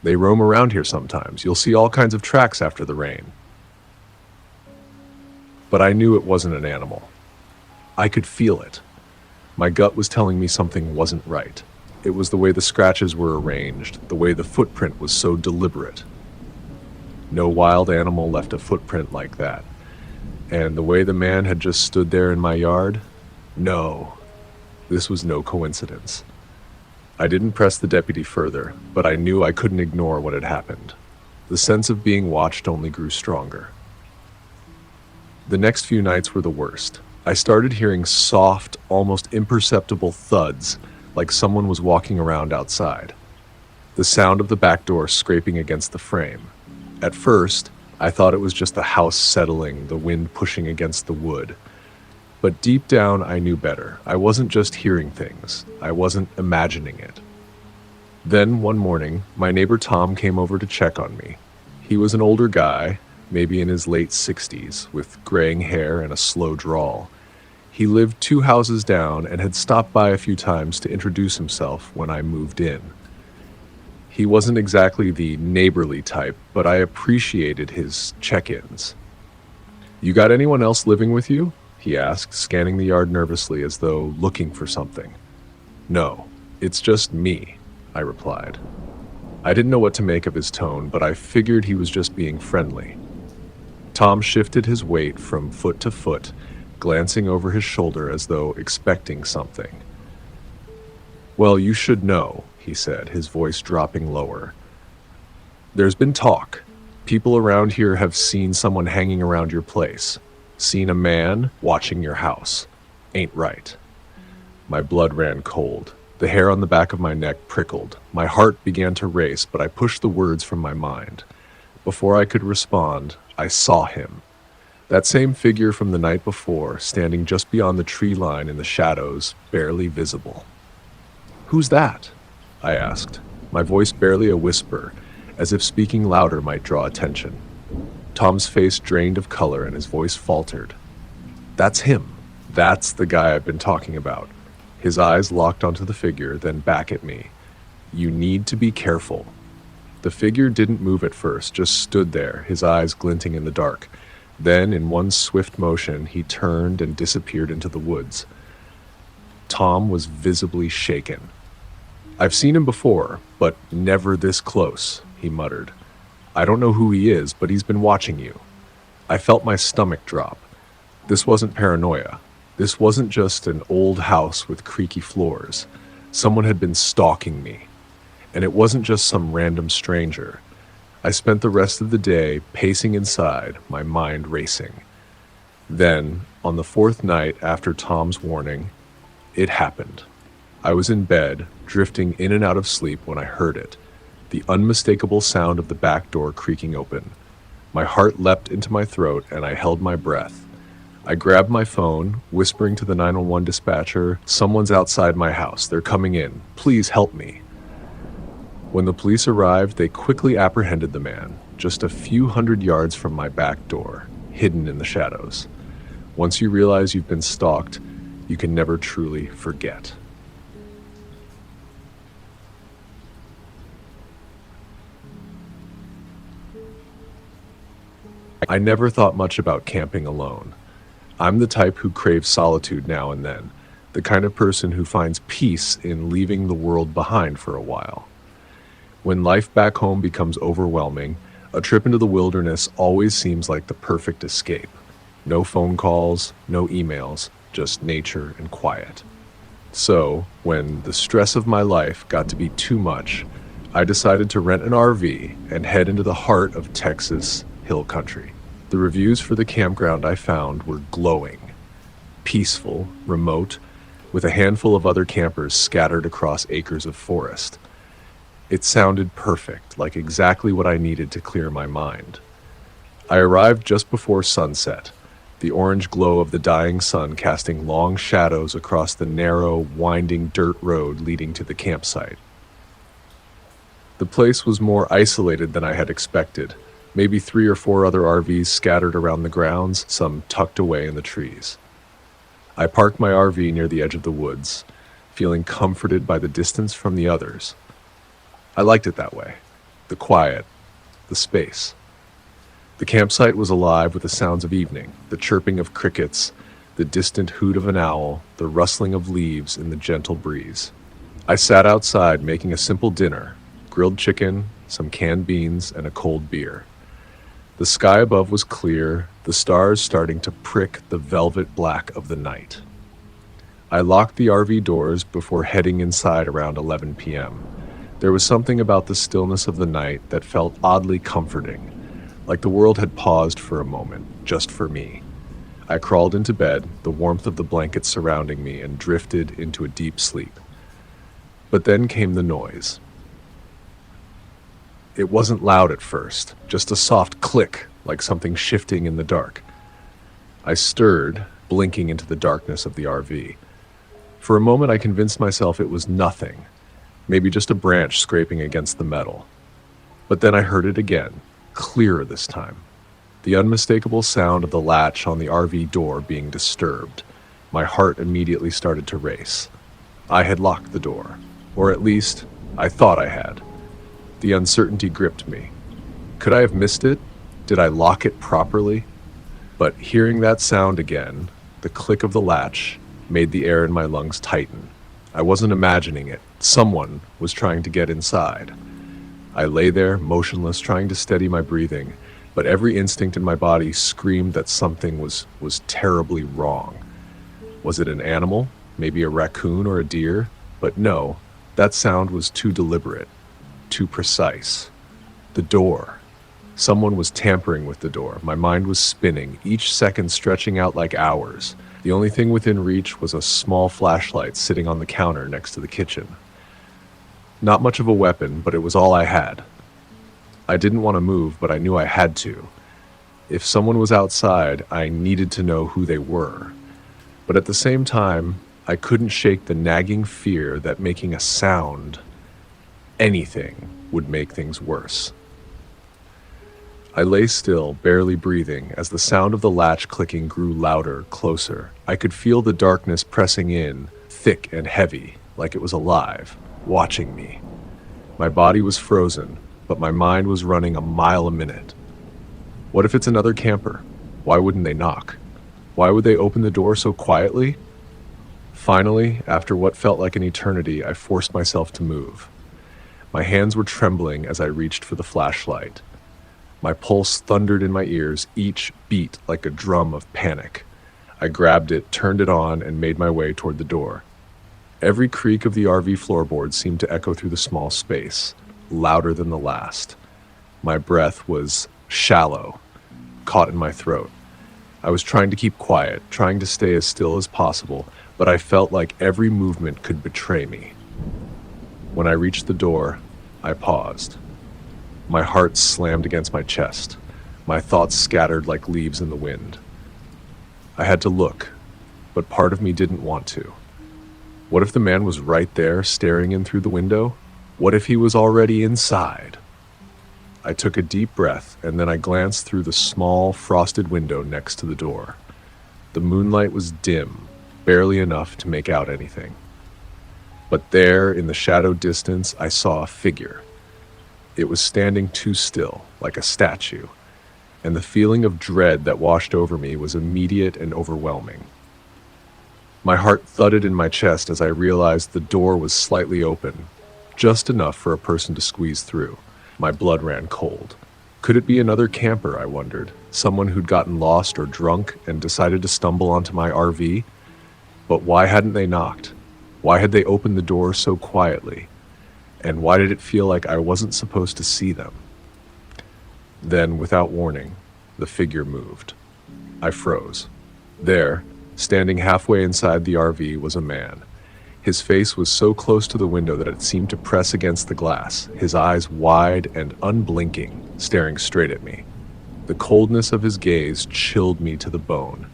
They roam around here sometimes. You'll see all kinds of tracks after the rain. But I knew it wasn't an animal. I could feel it. My gut was telling me something wasn't right. It was the way the scratches were arranged, the way the footprint was so deliberate. No wild animal left a footprint like that. And the way the man had just stood there in my yard? No, this was no coincidence. I didn't press the deputy further, but I knew I couldn't ignore what had happened. The sense of being watched only grew stronger. The next few nights were the worst. I started hearing soft, almost imperceptible thuds, like someone was walking around outside. The sound of the back door scraping against the frame. At first, I thought it was just the house settling, the wind pushing against the wood. But deep down, I knew better. I wasn't just hearing things. I wasn't imagining it. Then, one morning, my neighbor Tom came over to check on me. He was an older guy, maybe in his late 60s, with graying hair and a slow drawl. He lived 2 houses down and had stopped by a few times to introduce himself when I moved in. He wasn't exactly the neighborly type, but I appreciated his check-ins. "You got anyone else living with you?" he asked, scanning the yard nervously as though looking for something. "No, it's just me," I replied. I didn't know what to make of his tone, but I figured he was just being friendly. Tom shifted his weight from foot to foot, glancing over his shoulder as though expecting something. "Well, you should know," he said, his voice dropping lower. "There's been talk. People around here have seen someone hanging around your place. Seen a man watching your house. Ain't right." My blood ran cold. The hair on the back of my neck prickled. My heart began to race, but I pushed the words from my mind. Before I could respond, I saw him. That same figure from the night before, standing just beyond the tree line in the shadows, barely visible. "Who's that?" I asked, my voice barely a whisper, as if speaking louder might draw attention. Tom's face drained of color and his voice faltered. "That's him. That's the guy I've been talking about." His eyes locked onto the figure, then back at me. "You need to be careful." The figure didn't move at first, just stood there, his eyes glinting in the dark. Then, in one swift motion, he turned and disappeared into the woods. Tom was visibly shaken. "I've seen him before, but never this close," he muttered. "I don't know who he is, but he's been watching you." I felt my stomach drop. This wasn't paranoia. This wasn't just an old house with creaky floors. Someone had been stalking me. And it wasn't just some random stranger. I spent the rest of the day pacing inside, my mind racing. Then, on the 4th night after Tom's warning, it happened. I was in bed, drifting in and out of sleep when I heard it, the unmistakable sound of the back door creaking open. My heart leapt into my throat and I held my breath. I grabbed my phone, whispering to the 911 dispatcher, "Someone's outside my house. They're coming in. Please help me." When the police arrived, they quickly apprehended the man, just a few hundred yards from my back door, hidden in the shadows. Once you realize you've been stalked, you can never truly forget. I never thought much about camping alone. I'm the type who craves solitude now and then, the kind of person who finds peace in leaving the world behind for a while. When life back home becomes overwhelming, a trip into the wilderness always seems like the perfect escape. No phone calls, no emails, just nature and quiet. So, when the stress of my life got to be too much, I decided to rent an RV and head into the heart of Texas hill country. The reviews for the campground I found were glowing. Peaceful, remote, with a handful of other campers scattered across acres of forest. It sounded perfect, like exactly what I needed to clear my mind. I arrived just before sunset, the orange glow of the dying sun casting long shadows across the narrow, winding dirt road leading to the campsite. The place was more isolated than I had expected, maybe 3 or 4 other RVs scattered around the grounds, some tucked away in the trees. I parked my RV near the edge of the woods, feeling comforted by the distance from the others. I liked it that way. The quiet, the space. The campsite was alive with the sounds of evening, the chirping of crickets, the distant hoot of an owl, the rustling of leaves in the gentle breeze. I sat outside making a simple dinner: grilled chicken, some canned beans, and a cold beer. The sky above was clear, the stars starting to prick the velvet black of the night. I locked the RV doors before heading inside around 11 p.m. There was something about the stillness of the night that felt oddly comforting, like the world had paused for a moment, just for me. I crawled into bed, the warmth of the blankets surrounding me, and drifted into a deep sleep. But then came the noise. It wasn't loud at first, just a soft click, like something shifting in the dark. I stirred, blinking into the darkness of the RV. For a moment I convinced myself it was nothing, maybe just a branch scraping against the metal. But then I heard it again, clearer this time. The unmistakable sound of the latch on the RV door being disturbed. My heart immediately started to race. I had locked the door, or at least, I thought I had. The uncertainty gripped me. Could I have missed it? Did I lock it properly? But hearing that sound again, the click of the latch, made the air in my lungs tighten. I wasn't imagining it. Someone was trying to get inside. I lay there, motionless, trying to steady my breathing, but every instinct in my body screamed that something was terribly wrong. Was it an animal? Maybe a raccoon or a deer? But no, that sound was too deliberate, too precise. The door. Someone was tampering with the door. My mind was spinning, each second stretching out like hours. The only thing within reach was a small flashlight sitting on the counter next to the kitchen. Not much of a weapon, but it was all I had. I didn't want to move, but I knew I had to. If someone was outside, I needed to know who they were. But at the same time, I couldn't shake the nagging fear that making a sound, anything, would make things worse. I lay still, barely breathing, as the sound of the latch clicking grew louder, closer. I could feel the darkness pressing in, thick and heavy, like it was alive, watching me. My body was frozen, but my mind was running a mile a minute. What if it's another camper? Why wouldn't they knock? Why would they open the door so quietly? Finally, after what felt like an eternity, I forced myself to move. My hands were trembling as I reached for the flashlight. My pulse thundered in my ears, each beat like a drum of panic. I grabbed it, turned it on, and made my way toward the door. Every creak of the RV floorboard seemed to echo through the small space, louder than the last. My breath was shallow, caught in my throat. I was trying to keep quiet, trying to stay as still as possible, but I felt like every movement could betray me. When I reached the door, I paused. My heart slammed against my chest. My thoughts scattered like leaves in the wind. I had to look, but part of me didn't want to. What if the man was right there, staring in through the window? What if he was already inside? I took a deep breath, and then I glanced through the small, frosted window next to the door. The moonlight was dim, barely enough to make out anything. But there, in the shadow distance, I saw a figure. It was standing too still, like a statue, and the feeling of dread that washed over me was immediate and overwhelming. My heart thudded in my chest as I realized the door was slightly open, just enough for a person to squeeze through. My blood ran cold. Could it be another camper, I wondered, someone who'd gotten lost or drunk and decided to stumble onto my RV? But why hadn't they knocked? Why had they opened the door so quietly? And why did it feel like I wasn't supposed to see them? Then, without warning, the figure moved. I froze. There, standing halfway inside the RV, was a man. His face was so close to the window that it seemed to press against the glass, his eyes wide and unblinking, staring straight at me. The coldness of his gaze chilled me to the bone.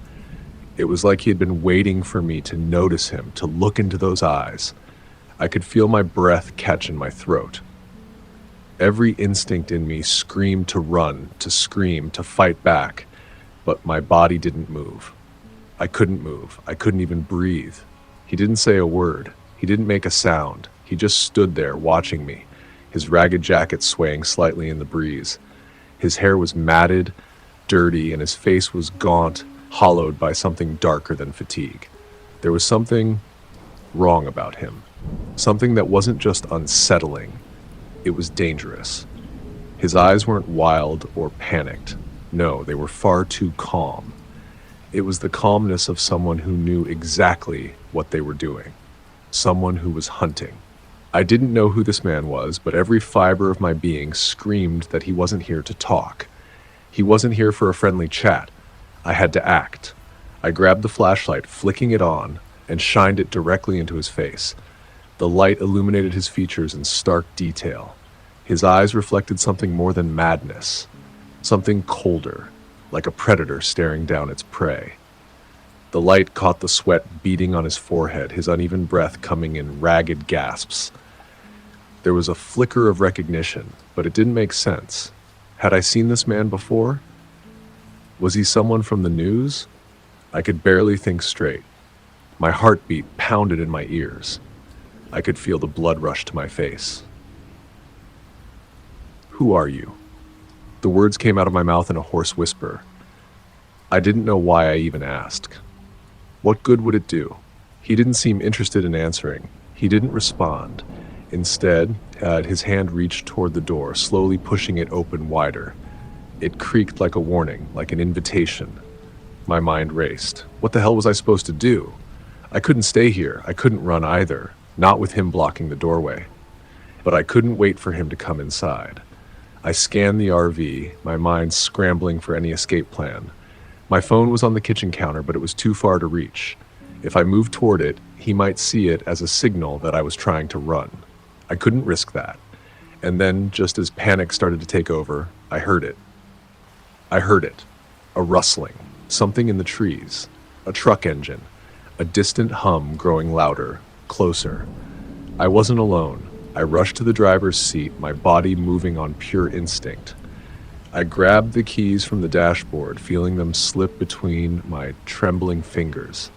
It was like he had been waiting for me to notice him, to look into those eyes. I could feel my breath catch in my throat. Every instinct in me screamed to run, to scream, to fight back, but my body didn't move. I couldn't move. I couldn't even breathe. He didn't say a word. He didn't make a sound. He just stood there watching me, his ragged jacket swaying slightly in the breeze. His hair was matted, dirty, and his face was gaunt, hollowed by something darker than fatigue. There was something wrong about him, something that wasn't just unsettling, it was dangerous. His eyes weren't wild or panicked. No, they were far too calm. It was the calmness of someone who knew exactly what they were doing, someone who was hunting. I didn't know who this man was, but every fiber of my being screamed that he wasn't here to talk. He wasn't here for a friendly chat. I had to act. I grabbed the flashlight, flicking it on, and shined it directly into his face. The light illuminated his features in stark detail. His eyes reflected something more than madness, something colder, like a predator staring down its prey. The light caught the sweat beading on his forehead, his uneven breath coming in ragged gasps. There was a flicker of recognition, but it didn't make sense. Had I seen this man before? Was he someone from the news? I could barely think straight. My heartbeat pounded in my ears. I could feel the blood rush to my face. "Who are you?" The words came out of my mouth in a hoarse whisper. I didn't know why I even asked. What good would it do? He didn't seem interested in answering. He didn't respond. Instead, his hand reached toward the door, slowly pushing it open wider. It creaked like a warning, like an invitation. My mind raced. What the hell was I supposed to do? I couldn't stay here. I couldn't run either, not with him blocking the doorway. But I couldn't wait for him to come inside. I scanned the RV, my mind scrambling for any escape plan. My phone was on the kitchen counter, but it was too far to reach. If I moved toward it, he might see it as a signal that I was trying to run. I couldn't risk that. And then, just as panic started to take over, I heard it. A rustling, something in the trees, a truck engine, a distant hum growing louder, closer. I wasn't alone. I rushed to the driver's seat, my body moving on pure instinct. I grabbed the keys from the dashboard, feeling them slip between my trembling fingers.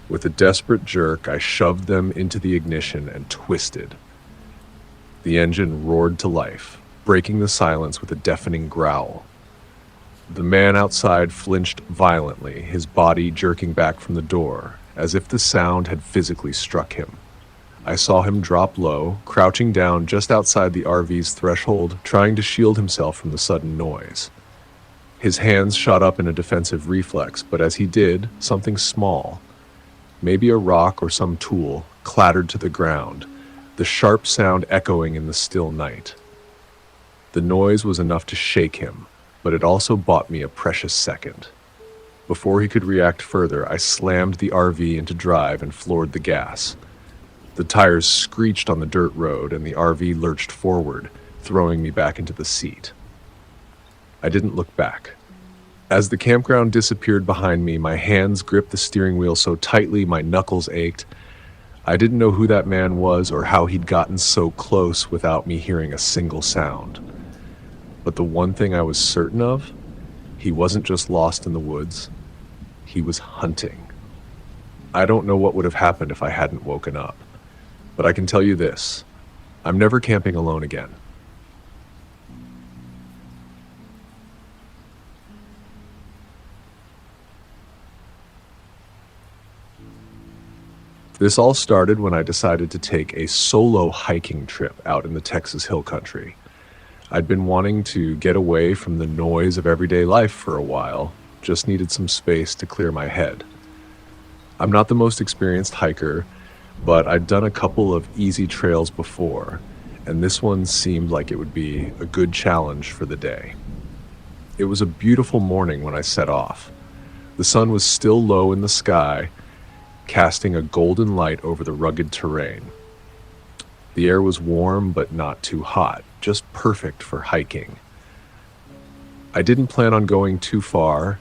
With a desperate jerk, I shoved them into the ignition and twisted. The engine roared to life, breaking the silence with a deafening growl. The man outside flinched violently, his body jerking back from the door, as if the sound had physically struck him. I saw him drop low, crouching down just outside the RV's threshold, trying to shield himself from the sudden noise. His hands shot up in a defensive reflex, but as he did, something small, maybe a rock or some tool, clattered to the ground, the sharp sound echoing in the still night. The noise was enough to shake him, but it also bought me a precious second. Before he could react further, I slammed the RV into drive and floored the gas. The tires screeched on the dirt road, and the RV lurched forward, throwing me back into the seat. I didn't look back. As the campground disappeared behind me, my hands gripped the steering wheel so tightly my knuckles ached. I didn't know who that man was or how he'd gotten so close without me hearing a single sound. But the one thing I was certain of, he wasn't just lost in the woods. He was hunting. I don't know what would have happened if I hadn't woken up. But I can tell you this, I'm never camping alone again. This all started when I decided to take a solo hiking trip out in the Texas Hill Country. I'd been wanting to get away from the noise of everyday life for a while, just needed some space to clear my head. I'm not the most experienced hiker, but I'd done a couple of easy trails before, and this one seemed like it would be a good challenge for the day. It was a beautiful morning when I set off. The sun was still low in the sky, casting a golden light over the rugged terrain. The air was warm but not too hot, just perfect for hiking. I didn't plan on going too far,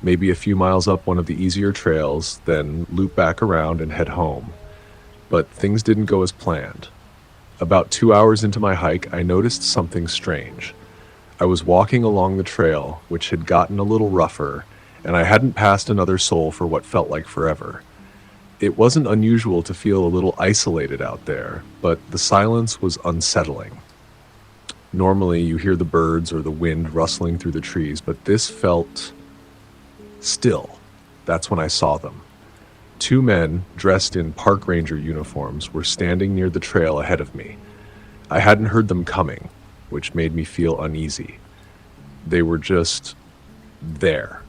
maybe a few miles up one of the easier trails, then loop back around and head home. But things didn't go as planned. About 2 hours into my hike, I noticed something strange. I was walking along the trail, which had gotten a little rougher, and I hadn't passed another soul for what felt like forever. It wasn't unusual to feel a little isolated out there, but the silence was unsettling. Normally, you hear the birds or the wind rustling through the trees, but this felt still. That's when I saw them. Two men, dressed in park ranger uniforms, were standing near the trail ahead of me. I hadn't heard them coming, which made me feel uneasy. They were just there.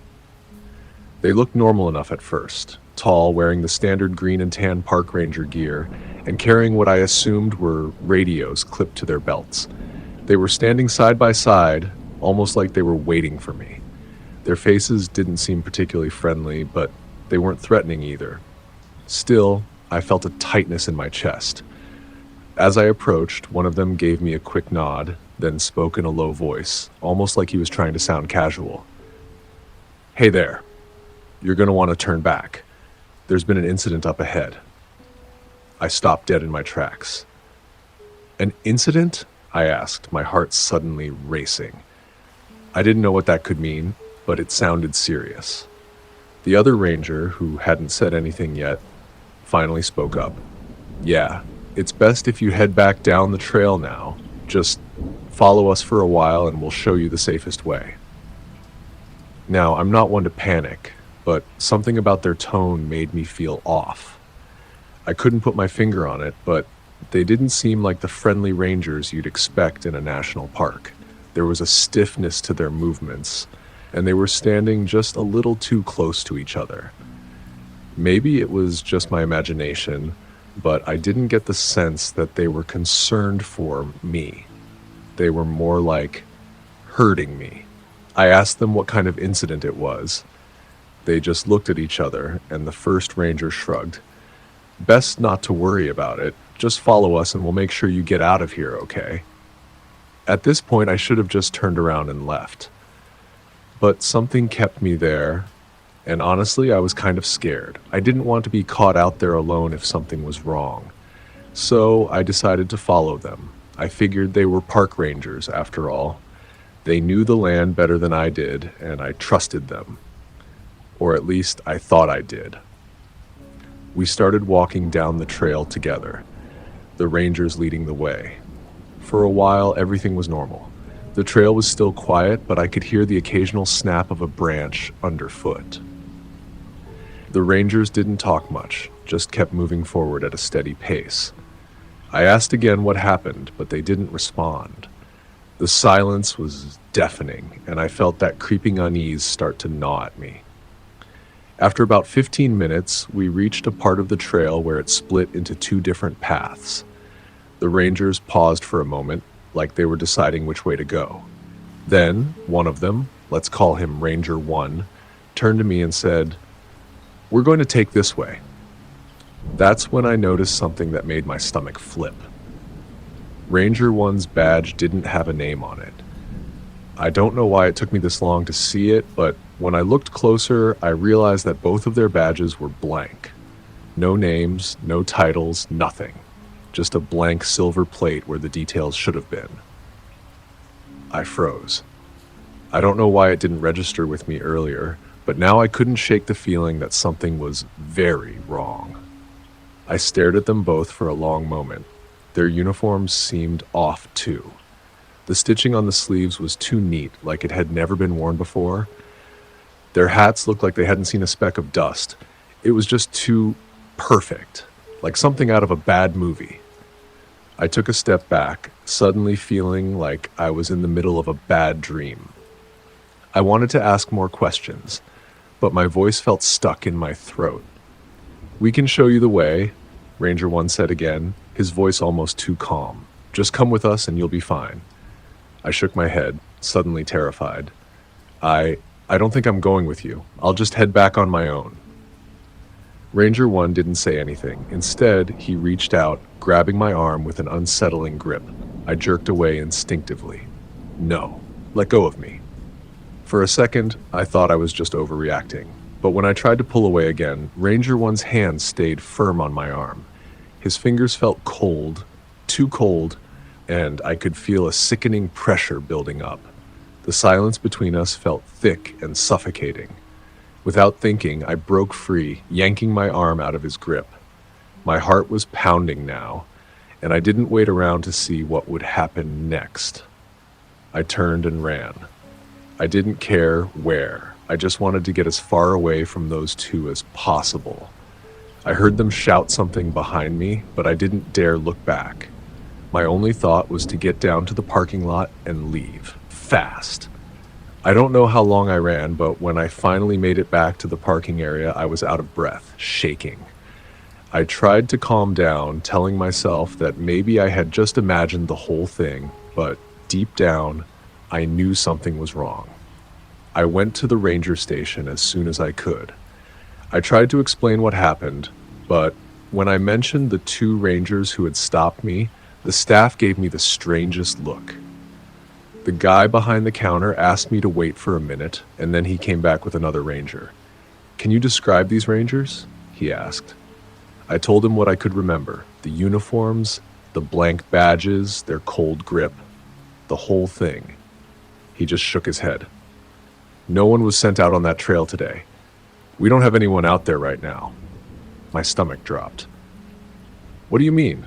They looked normal enough at first, tall, wearing the standard green and tan park ranger gear, and carrying what I assumed were radios clipped to their belts. They were standing side by side, almost like they were waiting for me. Their faces didn't seem particularly friendly, but they weren't threatening either. Still, I felt a tightness in my chest. As I approached, one of them gave me a quick nod, then spoke in a low voice, almost like he was trying to sound casual. "Hey there. You're going to want to turn back. There's been an incident up ahead." I stopped dead in my tracks. "An incident?" I asked, my heart suddenly racing. I didn't know what that could mean, but it sounded serious. The other ranger, who hadn't said anything yet, finally spoke up. "Yeah, it's best if you head back down the trail now. Just follow us for a while and we'll show you the safest way." Now, I'm not one to panic, but something about their tone made me feel off. I couldn't put my finger on it, but they didn't seem like the friendly rangers you'd expect in a national park. There was a stiffness to their movements, and they were standing just a little too close to each other. Maybe it was just my imagination, but I didn't get the sense that they were concerned for me. They were more like hurting me. I asked them what kind of incident it was. They just looked at each other, and the first ranger shrugged. "Best not to worry about it. Just follow us and we'll make sure you get out of here, okay?" At this point, I should have just turned around and left. But something kept me there, and honestly, I was kind of scared. I didn't want to be caught out there alone if something was wrong. So I decided to follow them. I figured they were park rangers, after all. They knew the land better than I did, and I trusted them. Or at least I thought I did. We started walking down the trail together, the rangers leading the way. For a while, everything was normal. The trail was still quiet, but I could hear the occasional snap of a branch underfoot. The rangers didn't talk much, just kept moving forward at a steady pace. I asked again what happened, but they didn't respond. The silence was deafening, and I felt that creeping unease start to gnaw at me. After about 15 minutes, we reached a part of the trail where it split into two different paths. The rangers paused for a moment, like they were deciding which way to go. Then, one of them, let's call him Ranger 1, turned to me and said, "We're going to take this way." That's when I noticed something that made my stomach flip. Ranger 1's badge didn't have a name on it. I don't know why it took me this long to see it, but when I looked closer, I realized that both of their badges were blank. No names, no titles, nothing. Just a blank silver plate where the details should have been. I froze. I don't know why it didn't register with me earlier, but now I couldn't shake the feeling that something was very wrong. I stared at them both for a long moment. Their uniforms seemed off too. The stitching on the sleeves was too neat, like it had never been worn before. Their hats looked like they hadn't seen a speck of dust. It was just too perfect, like something out of a bad movie. I took a step back, suddenly feeling like I was in the middle of a bad dream. I wanted to ask more questions, but my voice felt stuck in my throat. "We can show you the way," Ranger 1 said again, his voice almost too calm. "Just come with us and you'll be fine." I shook my head, suddenly terrified. I don't think I'm going with you. I'll just head back on my own." Ranger 1 didn't say anything. Instead, he reached out, grabbing my arm with an unsettling grip. I jerked away instinctively. "No, let go of me." For a second, I thought I was just overreacting. But when I tried to pull away again, Ranger 1's hand stayed firm on my arm. His fingers felt cold, too cold, and I could feel a sickening pressure building up. The silence between us felt thick and suffocating. Without thinking, I broke free, yanking my arm out of his grip. My heart was pounding now, and I didn't wait around to see what would happen next. I turned and ran. I didn't care where. I just wanted to get as far away from those two as possible. I heard them shout something behind me, but I didn't dare look back. My only thought was to get down to the parking lot and leave, fast. I don't know how long I ran, but when I finally made it back to the parking area, I was out of breath, shaking. I tried to calm down, telling myself that maybe I had just imagined the whole thing, but deep down, I knew something was wrong. I went to the ranger station as soon as I could. I tried to explain what happened, but when I mentioned the two rangers who had stopped me, the staff gave me the strangest look. The guy behind the counter asked me to wait for a minute, and then he came back with another ranger. "Can you describe these rangers?" he asked. I told him what I could remember: the uniforms, the blank badges, their cold grip, the whole thing. He just shook his head. "No one was sent out on that trail today. We don't have anyone out there right now." My stomach dropped. "What do you mean?"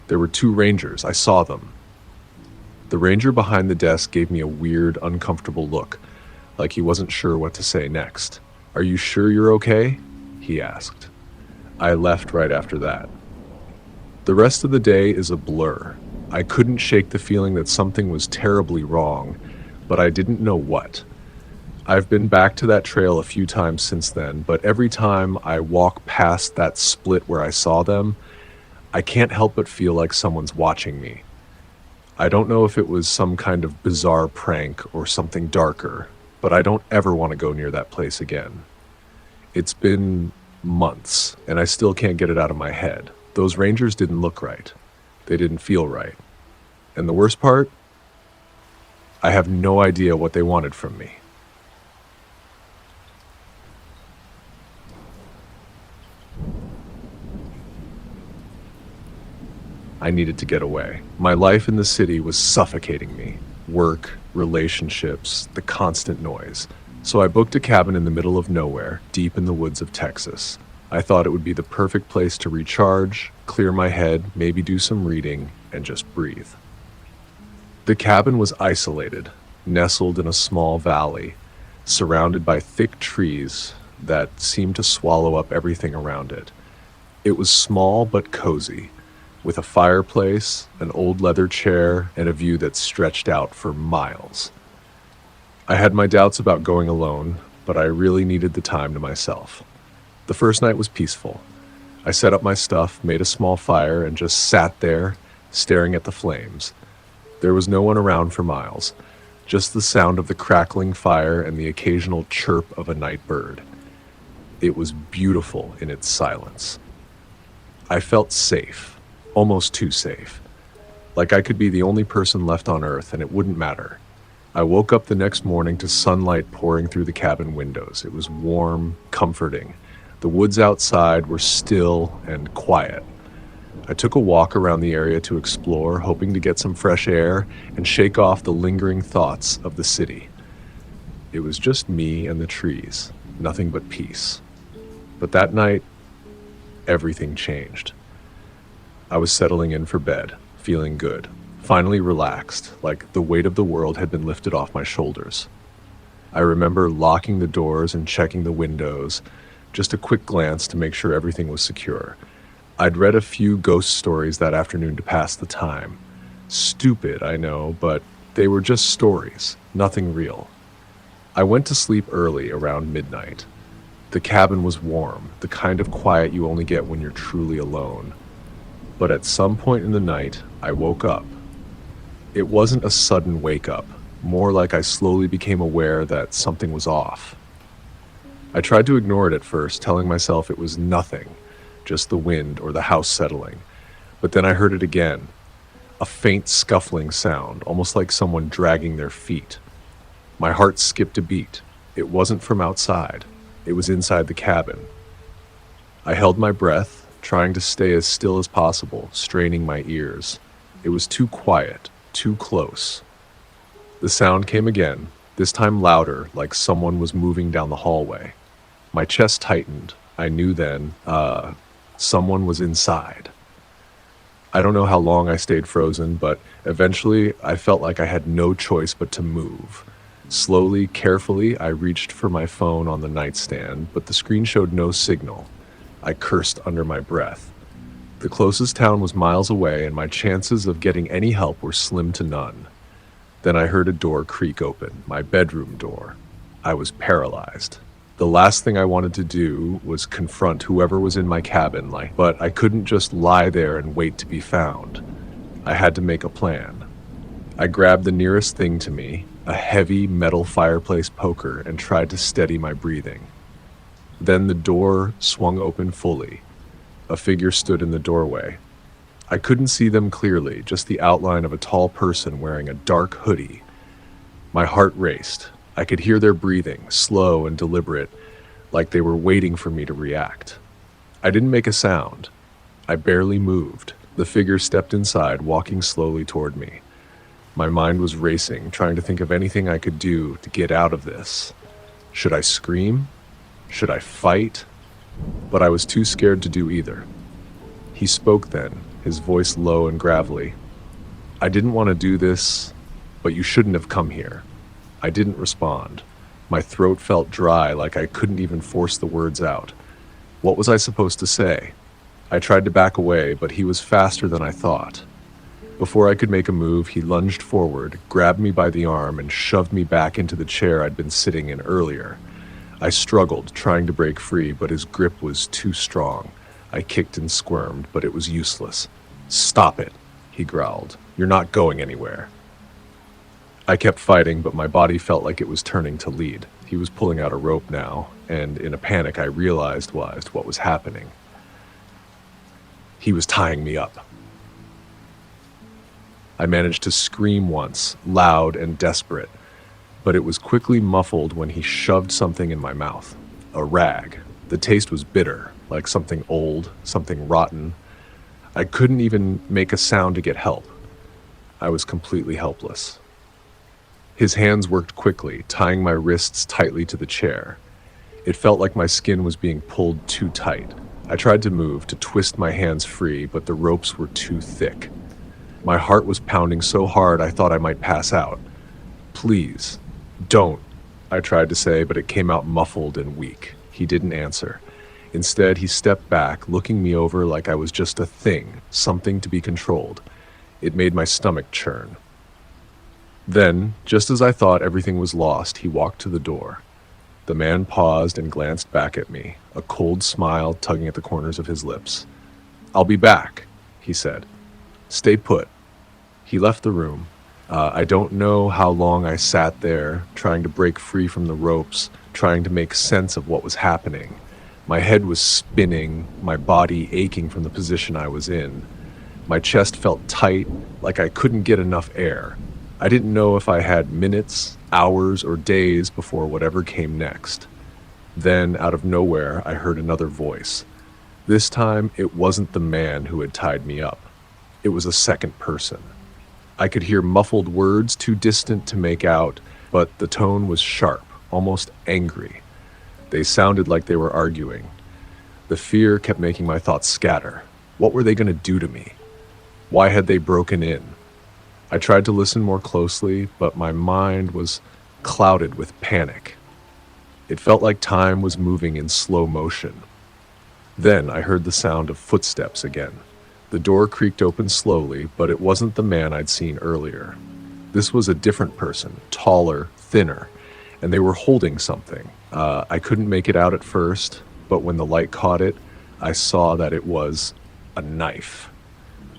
"There were two rangers. I saw them." The ranger behind the desk gave me a weird, uncomfortable look, like he wasn't sure what to say next. "Are you sure you're okay?" he asked. I left right after that. The rest of the day is a blur. I couldn't shake the feeling that something was terribly wrong, but I didn't know what. I've been back to that trail a few times since then, but every time I walk past that split where I saw them, I can't help but feel like someone's watching me. I don't know if it was some kind of bizarre prank or something darker, but I don't ever want to go near that place again. It's been months, and I still can't get it out of my head. Those rangers didn't look right. They didn't feel right. And the worst part? I have no idea what they wanted from me. I needed to get away. My life in the city was suffocating me. Work, relationships, the constant noise. So I booked a cabin in the middle of nowhere, deep in the woods of Texas. I thought it would be the perfect place to recharge, clear my head, maybe do some reading, and just breathe. The cabin was isolated, nestled in a small valley, surrounded by thick trees that seemed to swallow up everything around it. It was small but cozy, with a fireplace, an old leather chair, and a view that stretched out for miles. I had my doubts about going alone, but I really needed the time to myself. The first night was peaceful. I set up my stuff, made a small fire, and just sat there, staring at the flames. There was no one around for miles, just the sound of the crackling fire and the occasional chirp of a night bird. It was beautiful in its silence. I felt safe. Almost too safe. Like I could be the only person left on Earth and it wouldn't matter. I woke up the next morning to sunlight pouring through the cabin windows. It was warm, comforting. The woods outside were still and quiet. I took a walk around the area to explore, hoping to get some fresh air and shake off the lingering thoughts of the city. It was just me and the trees, nothing but peace. But that night, everything changed. I was settling in for bed, feeling good, finally relaxed, like the weight of the world had been lifted off my shoulders. I remember locking the doors and checking the windows, just a quick glance to make sure everything was secure. I'd read a few ghost stories that afternoon to pass the time. Stupid, I know, but they were just stories, nothing real. I went to sleep early, around midnight. The cabin was warm, the kind of quiet you only get when you're truly alone. But at some point in the night, I woke up. It wasn't a sudden wake up, more like I slowly became aware that something was off. I tried to ignore it at first, telling myself it was nothing, just the wind or the house settling. But then I heard it again, a faint scuffling sound, almost like someone dragging their feet. My heart skipped a beat. It wasn't from outside. It was inside the cabin. I held my breath, trying to stay as still as possible, straining my ears. It was too quiet, too close. The sound came again, this time louder, like someone was moving down the hallway. My chest tightened. I knew then, someone was inside. I don't know how long I stayed frozen, but eventually I felt like I had no choice but to move. Slowly, carefully, I reached for my phone on the nightstand, but the screen showed no signal. I cursed under my breath. The closest town was miles away, and my chances of getting any help were slim to none. Then I heard a door creak open, my bedroom door. I was paralyzed. The last thing I wanted to do was confront whoever was in my cabin, but I couldn't just lie there and wait to be found. I had to make a plan. I grabbed the nearest thing to me, a heavy metal fireplace poker, and tried to steady my breathing. Then the door swung open fully. A figure stood in the doorway. I couldn't see them clearly, just the outline of a tall person wearing a dark hoodie. My heart raced. I could hear their breathing, slow and deliberate, like they were waiting for me to react. I didn't make a sound. I barely moved. The figure stepped inside, walking slowly toward me. My mind was racing, trying to think of anything I could do to get out of this. Should I scream? Should I fight? But I was too scared to do either. He spoke then, his voice low and gravelly. I didn't want to do this, but you shouldn't have come here. I didn't respond. My throat felt dry, like I couldn't even force the words out. What was I supposed to say? I tried to back away, but he was faster than I thought. Before I could make a move, he lunged forward, grabbed me by the arm, and shoved me back into the chair I'd been sitting in earlier. I struggled, trying to break free, but his grip was too strong. I kicked and squirmed, but it was useless. "Stop it," he growled. "You're not going anywhere." I kept fighting, but my body felt like it was turning to lead. He was pulling out a rope now, and in a panic I realized what was happening. He was tying me up. I managed to scream once, loud and desperate, but it was quickly muffled when he shoved something in my mouth. A rag. The taste was bitter, like something old, something rotten. I couldn't even make a sound to get help. I was completely helpless. His hands worked quickly, tying my wrists tightly to the chair. It felt like my skin was being pulled too tight. I tried to move, to twist my hands free, but the ropes were too thick. My heart was pounding so hard I thought I might pass out. "Please, don't," I tried to say, but it came out muffled and weak. He didn't answer. Instead, he stepped back, looking me over like I was just a thing, something to be controlled. It made my stomach churn. Then, just as I thought everything was lost, he walked to the door. The man paused and glanced back at me, a cold smile tugging at the corners of his lips. "I'll be back," he said. "Stay put." He left the room. I don't know how long I sat there, trying to break free from the ropes, trying to make sense of what was happening. My head was spinning, my body aching from the position I was in. My chest felt tight, like I couldn't get enough air. I didn't know if I had minutes, hours, or days before whatever came next. Then, out of nowhere, I heard another voice. This time, it wasn't the man who had tied me up. It was a second person. I could hear muffled words too distant to make out, but the tone was sharp, almost angry. They sounded like they were arguing. The fear kept making my thoughts scatter. What were they going to do to me? Why had they broken in? I tried to listen more closely, but my mind was clouded with panic. It felt like time was moving in slow motion. Then I heard the sound of footsteps again. The door creaked open slowly, but it wasn't the man I'd seen earlier. This was a different person, taller, thinner, and they were holding something. I couldn't make it out at first, but when the light caught it, I saw that it was a knife.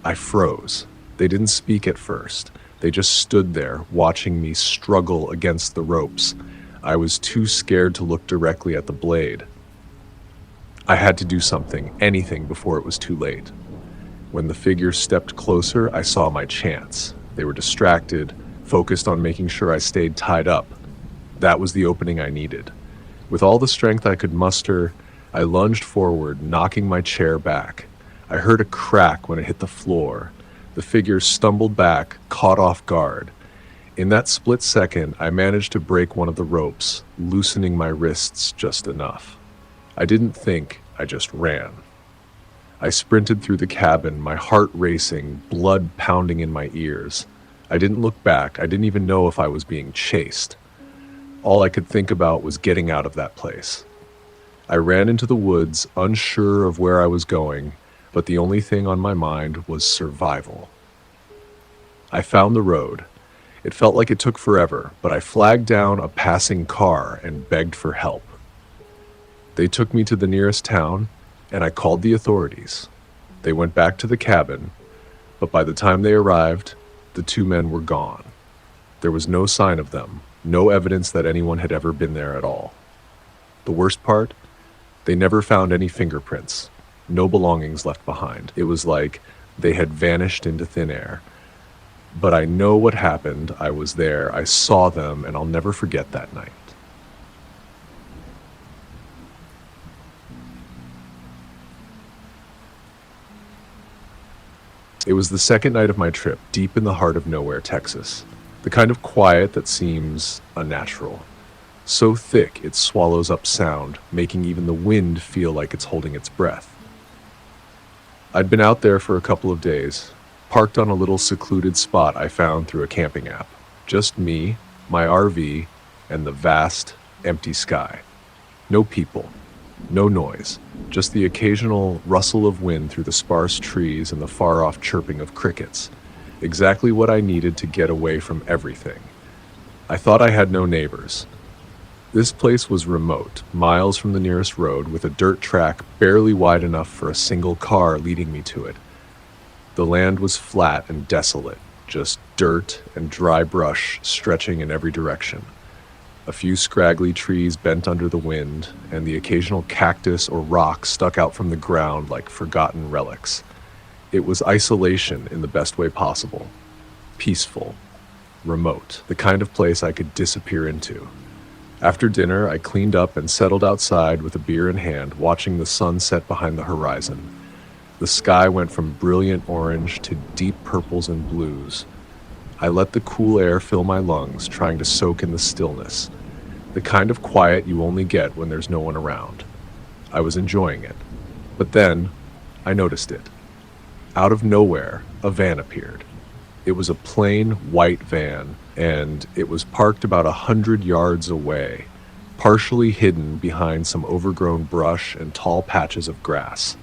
I froze. They didn't speak at first. They just stood there, watching me struggle against the ropes. I was too scared to look directly at the blade. I had to do something, anything, before it was too late. When the figure stepped closer, I saw my chance. They were distracted, focused on making sure I stayed tied up. That was the opening I needed. With all the strength I could muster, I lunged forward, knocking my chair back. I heard a crack when it hit the floor. The figure stumbled back, caught off guard. In that split second, I managed to break one of the ropes, loosening my wrists just enough. I didn't think, I just ran. I sprinted through the cabin, my heart racing, blood pounding in my ears. I didn't look back. I didn't even know if I was being chased. All I could think about was getting out of that place. I ran into the woods, unsure of where I was going, but the only thing on my mind was survival. I found the road. It felt like it took forever, but I flagged down a passing car and begged for help. They took me to the nearest town, and I called the authorities. They went back to the cabin, but by the time they arrived, the two men were gone. There was no sign of them, no evidence that anyone had ever been there at all. The worst part? They never found any fingerprints, no belongings left behind. It was like they had vanished into thin air. But I know what happened. I was there, I saw them, and I'll never forget that night. It was the second night of my trip, deep in the heart of nowhere, Texas. The kind of quiet that seems unnatural. So thick it swallows up sound, making even the wind feel like it's holding its breath. I'd been out there for a couple of days, parked on a little secluded spot I found through a camping app. Just me, my RV, and the vast, empty sky. No people, no noise, just the occasional rustle of wind through the sparse trees and the far-off chirping of crickets. Exactly what I needed to get away from everything. I thought I had no neighbors. This place was remote, miles from the nearest road, with a dirt track barely wide enough for a single car leading me to it. The land was flat and desolate, just dirt and dry brush stretching in every direction. A few scraggly trees bent under the wind, and the occasional cactus or rock stuck out from the ground like forgotten relics. It was isolation in the best way possible. Peaceful, remote, the kind of place I could disappear into. After dinner, I cleaned up and settled outside with a beer in hand, watching the sun set behind the horizon. The sky went from brilliant orange to deep purples and blues. I let the cool air fill my lungs, trying to soak in the stillness, the kind of quiet you only get when there's no one around. I was enjoying it. But then, I noticed it. Out of nowhere, a van appeared. It was a plain white van, and it was parked about 100 yards away, partially hidden behind some overgrown brush and tall patches of grass.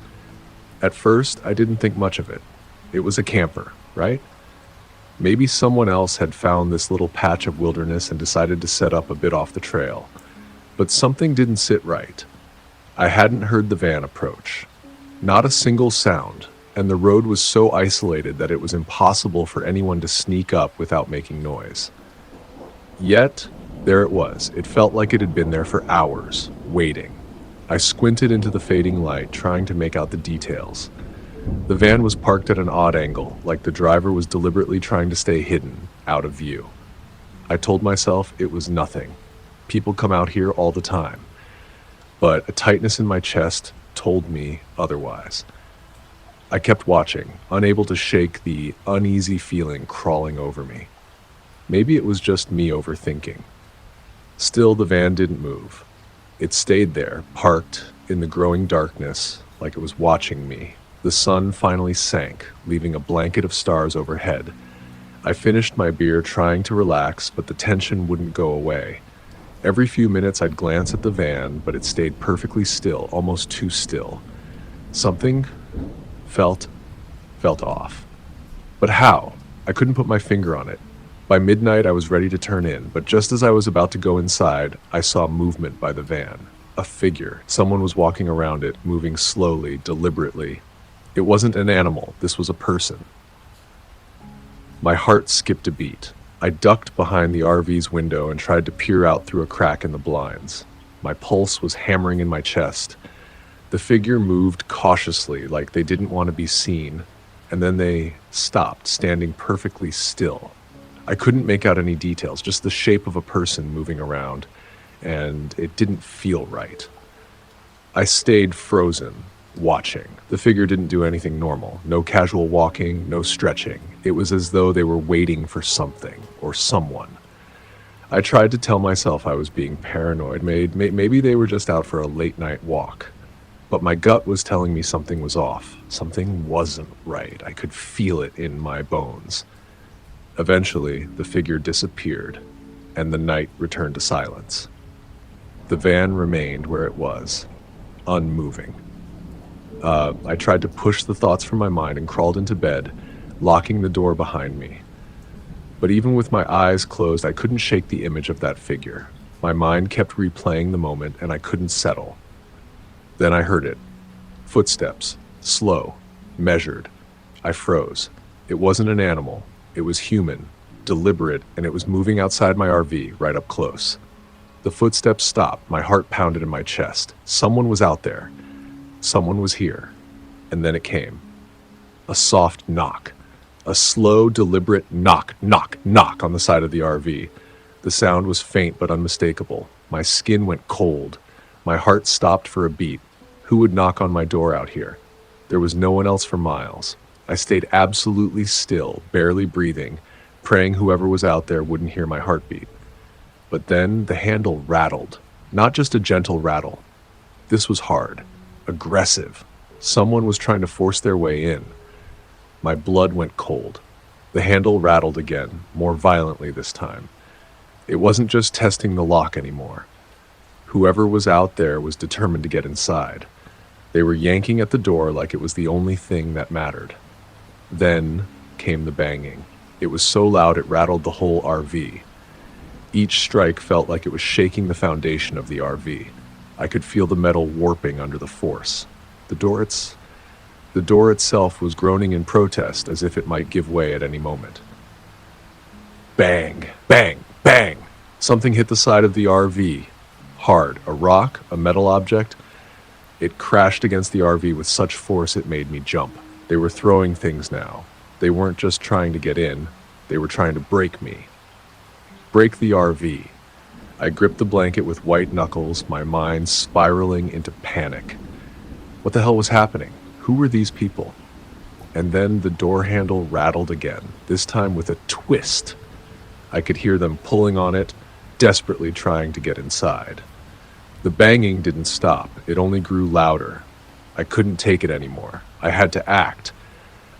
At first, I didn't think much of it. It was a camper, right? Maybe someone else had found this little patch of wilderness and decided to set up a bit off the trail. But something didn't sit right. I hadn't heard the van approach. Not a single sound, and the road was so isolated that it was impossible for anyone to sneak up without making noise. Yet, there it was. It felt like it had been there for hours, waiting. I squinted into the fading light, trying to make out the details. The van was parked at an odd angle, like the driver was deliberately trying to stay hidden, out of view. I told myself it was nothing. People come out here all the time. But a tightness in my chest told me otherwise. I kept watching, unable to shake the uneasy feeling crawling over me. Maybe it was just me overthinking. Still, the van didn't move. It stayed there, parked in the growing darkness, like it was watching me. The sun finally sank, leaving a blanket of stars overhead. I finished my beer, trying to relax, but the tension wouldn't go away. Every few minutes I'd glance at the van, but it stayed perfectly still, almost too still. Something felt off. But how? I couldn't put my finger on it. By midnight, I was ready to turn in, but just as I was about to go inside, I saw movement by the van. A figure. Someone was walking around it, moving slowly, deliberately. It wasn't an animal. This was a person. My heart skipped a beat. I ducked behind the RV's window and tried to peer out through a crack in the blinds. My pulse was hammering in my chest. The figure moved cautiously, like they didn't want to be seen, and then they stopped, standing perfectly still. I couldn't make out any details, just the shape of a person moving around, and it didn't feel right. I stayed frozen, watching. The figure didn't do anything normal. No casual walking, no stretching. It was as though they were waiting for something or someone. I tried to tell myself I was being paranoid. Maybe they were just out for a late-night walk. But my gut was telling me something was off. Something wasn't right. I could feel it in my bones. Eventually, the figure disappeared. and the night returned to silence. The van remained where it was, unmoving. I tried to push the thoughts from my mind and crawled into bed, locking the door behind me. But even with my eyes closed, I couldn't shake the image of that figure. My mind kept replaying the moment, and I couldn't settle. Then I heard it. Footsteps. Slow. Measured. I froze. It wasn't an animal. It was human. Deliberate, and it was moving outside my RV, right up close. The footsteps stopped. My heart pounded in my chest. Someone was out there. Someone was here. And then it came. A soft knock. A slow, deliberate knock, knock, knock on the side of the RV. The sound was faint but unmistakable. My skin went cold. My heart stopped for a beat. Who would knock on my door out here? There was no one else for miles. I stayed absolutely still, barely breathing, praying whoever was out there wouldn't hear my heartbeat. But then the handle rattled. Not just a gentle rattle. This was hard. Aggressive. Someone was trying to force their way in. My blood went cold. The handle rattled again, more violently this time. It wasn't just testing the lock anymore. Whoever was out there was determined to get inside. They were yanking at the door like it was the only thing that mattered. Then came the banging. It was so loud it rattled the whole RV. Each strike felt like it was shaking the foundation of the RV. I could feel the metal warping under the force. The door itself was groaning in protest as if it might give way at any moment. Bang, bang, bang! Something hit the side of the RV. Hard. A rock, a metal object. It crashed against the RV with such force it made me jump. They were throwing things now. They weren't just trying to get in. They were trying to break me. Break the RV. I gripped the blanket with white knuckles, my mind spiraling into panic. What the hell was happening? Who were these people? And then the door handle rattled again, this time with a twist. I could hear them pulling on it, desperately trying to get inside. The banging didn't stop. It only grew louder. I couldn't take it anymore. I had to act.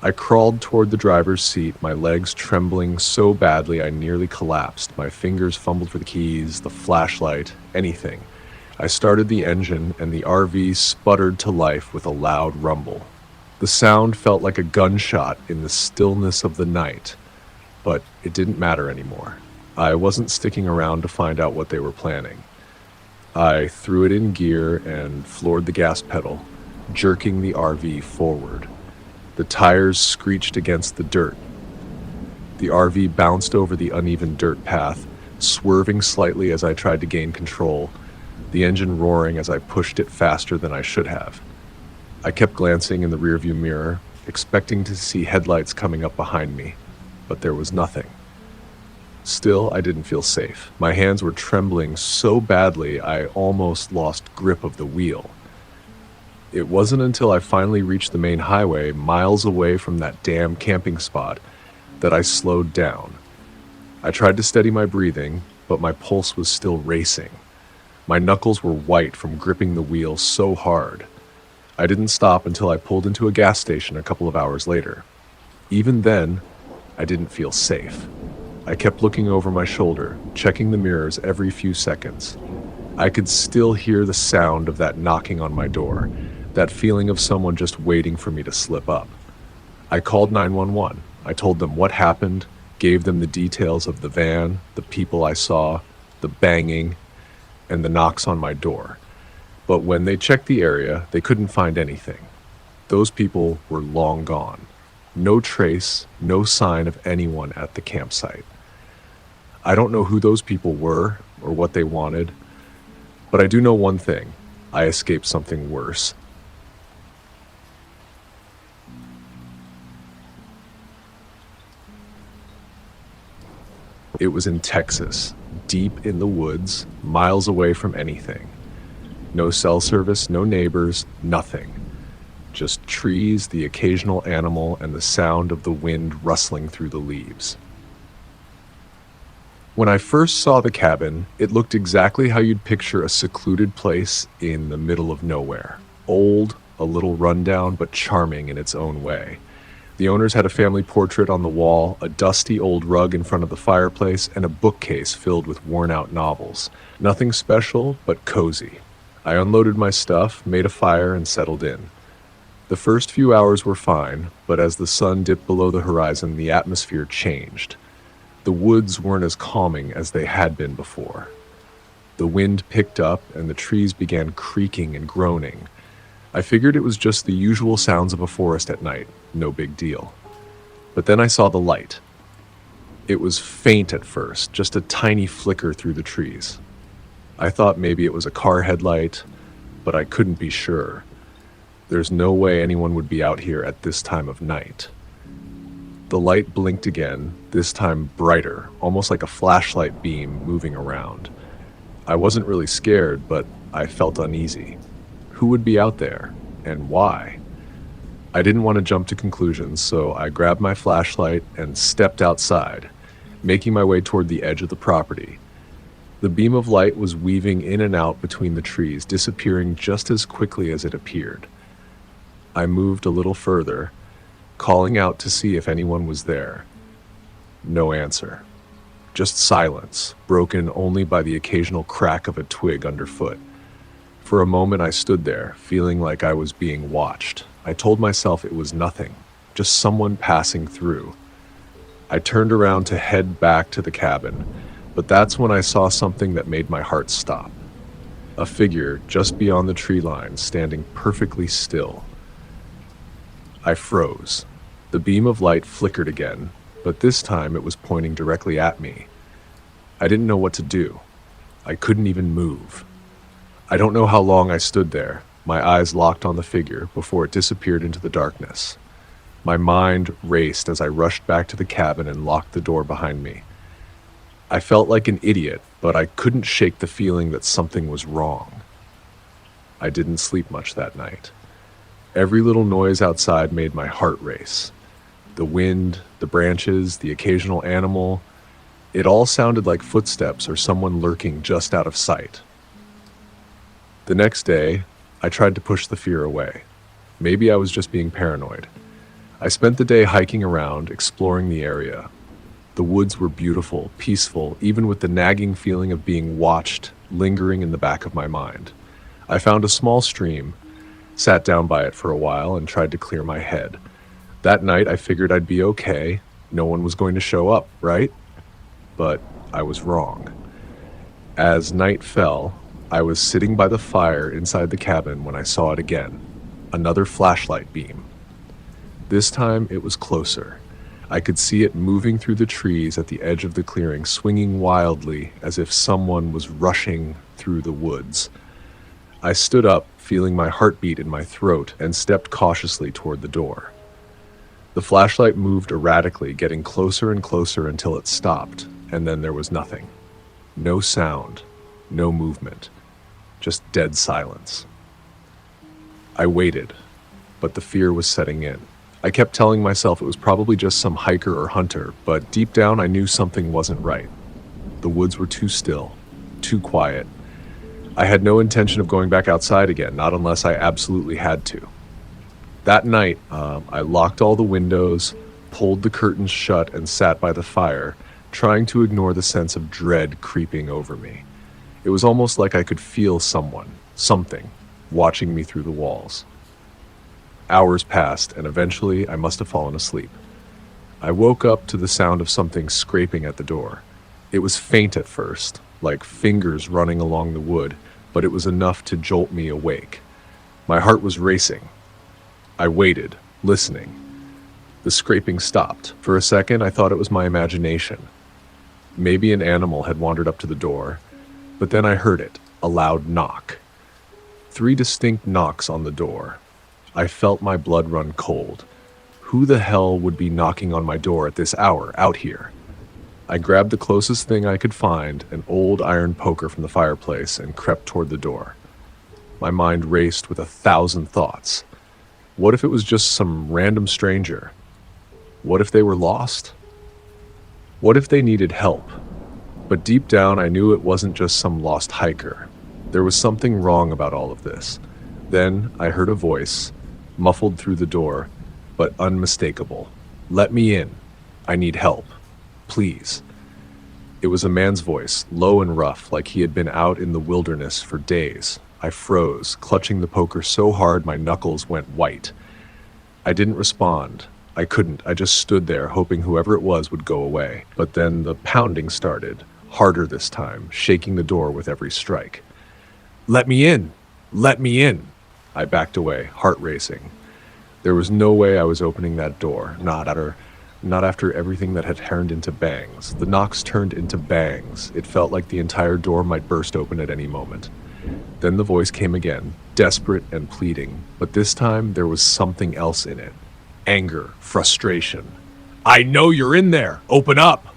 I crawled toward the driver's seat, my legs trembling so badly I nearly collapsed. My fingers fumbled for the keys, the flashlight, anything. I started the engine, and the RV sputtered to life with a loud rumble. The sound felt like a gunshot in the stillness of the night, but it didn't matter anymore. I wasn't sticking around to find out what they were planning. I threw it in gear and floored the gas pedal, jerking the RV forward. The tires screeched against the dirt. The RV bounced over the uneven dirt path, swerving slightly as I tried to gain control, the engine roaring as I pushed it faster than I should have. I kept glancing in the rearview mirror, expecting to see headlights coming up behind me, but there was nothing. Still, I didn't feel safe. My hands were trembling so badly I almost lost grip of the wheel. It wasn't until I finally reached the main highway, miles away from that damn camping spot, that I slowed down. I tried to steady my breathing, but my pulse was still racing. My knuckles were white from gripping the wheel so hard. I didn't stop until I pulled into a gas station a couple of hours later. Even then, I didn't feel safe. I kept looking over my shoulder, checking the mirrors every few seconds. I could still hear the sound of that knocking on my door, that feeling of someone just waiting for me to slip up. I called 911. I told them what happened, gave them the details of the van, the people I saw, the banging, and the knocks on my door. But when they checked the area, they couldn't find anything. Those people were long gone. No trace, no sign of anyone at the campsite. I don't know who those people were or what they wanted, but I do know one thing. I escaped something worse. It was in Texas, deep in the woods, miles away from anything. No cell service, no neighbors, nothing. Just trees, the occasional animal, and the sound of the wind rustling through the leaves. When I first saw the cabin, it looked exactly how you'd picture a secluded place in the middle of nowhere. Old, a little rundown, but charming in its own way. The owners had a family portrait on the wall, a dusty old rug in front of the fireplace, and a bookcase filled with worn-out novels. Nothing special, but cozy. I unloaded my stuff, made a fire, and settled in. The first few hours were fine, but as the sun dipped below the horizon, the atmosphere changed. The woods weren't as calming as they had been before. The wind picked up, and the trees began creaking and groaning. I figured it was just the usual sounds of a forest at night, no big deal. But then I saw the light. It was faint at first, just a tiny flicker through the trees. I thought maybe it was a car headlight, but I couldn't be sure. There's no way anyone would be out here at this time of night. The light blinked again, this time brighter, almost like a flashlight beam moving around. I wasn't really scared, but I felt uneasy. Who would be out there, and why? I didn't want to jump to conclusions, so I grabbed my flashlight and stepped outside, making my way toward the edge of the property. The beam of light was weaving in and out between the trees, disappearing just as quickly as it appeared. I moved a little further, calling out to see if anyone was there. No answer. Just silence, broken only by the occasional crack of a twig underfoot. For a moment I stood there, feeling like I was being watched. I told myself it was nothing, just someone passing through. I turned around to head back to the cabin, but that's when I saw something that made my heart stop. A figure just beyond the tree line, standing perfectly still. I froze. The beam of light flickered again, but this time it was pointing directly at me. I didn't know what to do. I couldn't even move. I don't know how long I stood there, my eyes locked on the figure before it disappeared into the darkness. My mind raced as I rushed back to the cabin and locked the door behind me. I felt like an idiot, but I couldn't shake the feeling that something was wrong. I didn't sleep much that night. Every little noise outside made my heart race. The wind, the branches, the occasional animal, it all sounded like footsteps or someone lurking just out of sight. The next day, I tried to push the fear away. Maybe I was just being paranoid. I spent the day hiking around, exploring the area. The woods were beautiful, peaceful, even with the nagging feeling of being watched lingering in the back of my mind. I found a small stream, sat down by it for a while, and tried to clear my head. That night, I figured I'd be okay. No one was going to show up, right? But I was wrong. As night fell, I was sitting by the fire inside the cabin when I saw it again. Another flashlight beam. This time it was closer. I could see it moving through the trees at the edge of the clearing, swinging wildly as if someone was rushing through the woods. I stood up, feeling my heartbeat in my throat, and stepped cautiously toward the door. The flashlight moved erratically, getting closer and closer until it stopped, and then there was nothing. No sound, no movement. Just dead silence. I waited, but the fear was setting in. I kept telling myself it was probably just some hiker or hunter, but deep down I knew something wasn't right. The woods were too still, too quiet. I had no intention of going back outside again, not unless I absolutely had to. That night, I locked all the windows, pulled the curtains shut, and sat by the fire, trying to ignore the sense of dread creeping over me. It was almost like I could feel someone, something, watching me through the walls. Hours passed, and eventually I must have fallen asleep. I woke up to the sound of something scraping at the door. It was faint at first, like fingers running along the wood, but it was enough to jolt me awake. My heart was racing. I waited, listening. The scraping stopped. For a second, I thought it was my imagination. Maybe an animal had wandered up to the door, but then I heard it, a loud knock. 3 distinct knocks on the door. I felt my blood run cold. Who the hell would be knocking on my door at this hour, out here? I grabbed the closest thing I could find, an old iron poker from the fireplace, and crept toward the door. My mind raced with 1,000 thoughts. What if it was just some random stranger? What if they were lost? What if they needed help? But deep down, I knew it wasn't just some lost hiker. There was something wrong about all of this. Then I heard a voice, muffled through the door. but unmistakable. "Let me in. I need help. Please." It was a man's voice, low and rough, like he had been out in the wilderness for days. I froze, clutching the poker so hard my knuckles went white. I didn't respond. I couldn't. I just stood there, hoping whoever it was would go away. But then the pounding started, harder this time, shaking the door with every strike. "Let me in! Let me in!" I backed away, heart racing. There was no way I was opening that door, not after everything that had turned into bangs. The knocks turned into bangs. It felt like the entire door might burst open at any moment. Then the voice came again, desperate and pleading, but this time there was something else in it. Anger, frustration. "I know you're in there! Open up!"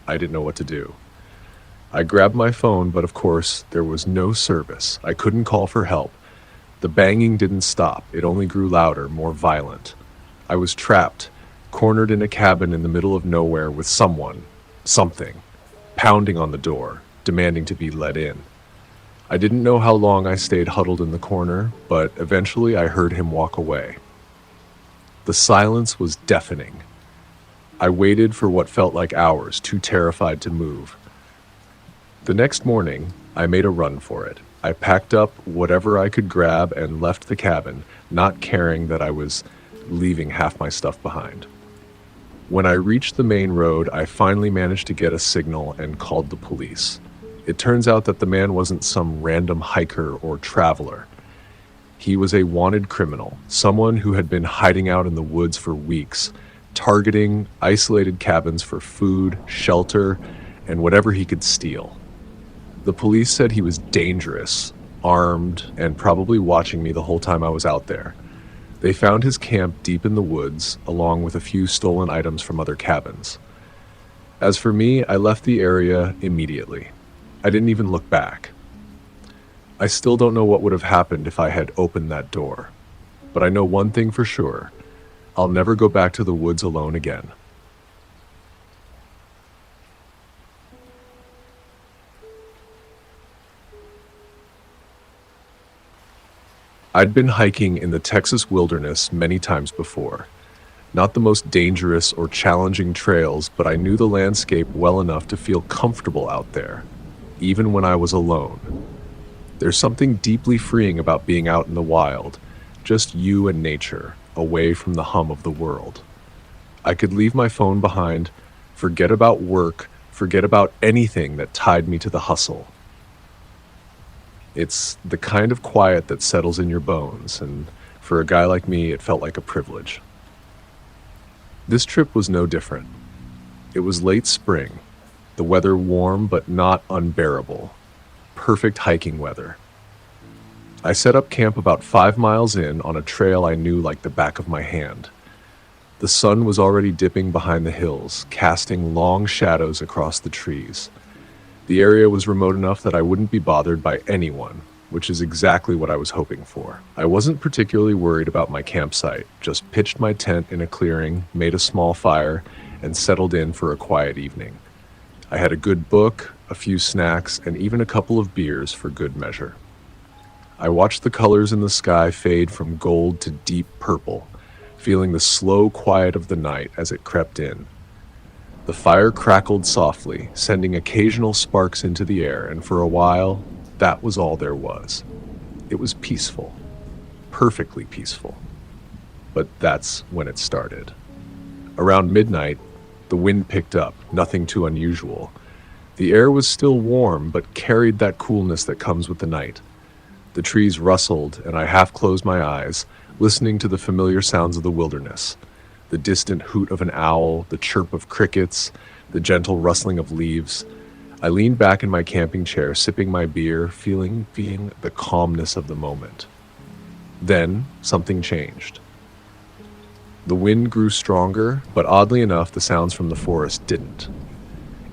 I didn't know what to do. I grabbed my phone, but of course, there was no service. I couldn't call for help. The banging didn't stop. It only grew louder, more violent. I was trapped, cornered in a cabin in the middle of nowhere with something, pounding on the door, demanding to be let in. I didn't know how long I stayed huddled in the corner, but eventually I heard him walk away. The silence was deafening. I waited for what felt like hours, too terrified to move. The next morning, I made a run for it. I packed up whatever I could grab and left the cabin, not caring that I was leaving half my stuff behind. When I reached the main road, I finally managed to get a signal and called the police. It turns out that the man wasn't some random hiker or traveler. He was a wanted criminal, someone who had been hiding out in the woods for weeks, targeting isolated cabins for food, shelter, and whatever he could steal. The police said he was dangerous, armed, and probably watching me the whole time I was out there. They found his camp deep in the woods, along with a few stolen items from other cabins. As for me, I left the area immediately. I didn't even look back. I still don't know what would have happened if I had opened that door. But I know one thing for sure. I'll never go back to the woods alone again. I'd been hiking in the Texas wilderness many times before. Not the most dangerous or challenging trails, but I knew the landscape well enough to feel comfortable out there, even when I was alone. There's something deeply freeing about being out in the wild, just you and nature, away from the hum of the world. I could leave my phone behind, forget about work, forget about anything that tied me to the hustle. It's the kind of quiet that settles in your bones, and for a guy like me, it felt like a privilege. This trip was no different. It was late spring, the weather warm but not unbearable. Perfect hiking weather. I set up camp about 5 miles in on a trail I knew like the back of my hand. The sun was already dipping behind the hills, casting long shadows across the trees. The area was remote enough that I wouldn't be bothered by anyone, which is exactly what I was hoping for. I wasn't particularly worried about my campsite, just pitched my tent in a clearing, made a small fire, and settled in for a quiet evening. I had a good book, a few snacks, and even a couple of beers for good measure. I watched the colors in the sky fade from gold to deep purple, feeling the slow quiet of the night as it crept in. The fire crackled softly, sending occasional sparks into the air, and for a while, that was all there was. It was peaceful, perfectly peaceful. But that's when it started. Around midnight, the wind picked up, nothing too unusual. The air was still warm, but carried that coolness that comes with the night. The trees rustled, and I half closed my eyes, listening to the familiar sounds of the wilderness. The distant hoot of an owl, the chirp of crickets, the gentle rustling of leaves. I leaned back in my camping chair, sipping my beer, feeling the calmness of the moment. Then, something changed. The wind grew stronger, but oddly enough, the sounds from the forest didn't.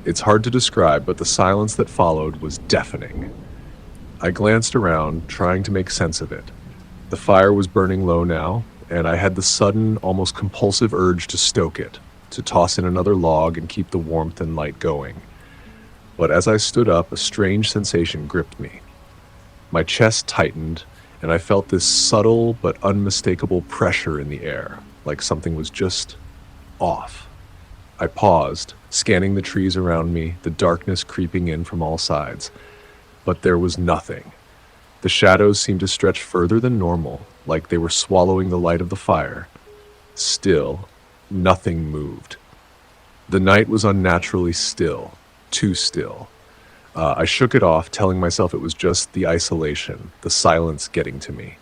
It's hard to describe, but the silence that followed was deafening. I glanced around, trying to make sense of it. The fire was burning low now, and I had the sudden, almost compulsive urge to stoke it, to toss in another log and keep the warmth and light going. But as I stood up, a strange sensation gripped me. My chest tightened, and I felt this subtle but unmistakable pressure in the air. like something was just off. I paused, scanning the trees around me, the darkness creeping in from all sides. But there was nothing. The shadows seemed to stretch further than normal, like they were swallowing the light of the fire. Still, nothing moved. The night was unnaturally still, too still. I shook it off, telling myself it was just the isolation, the silence getting to me.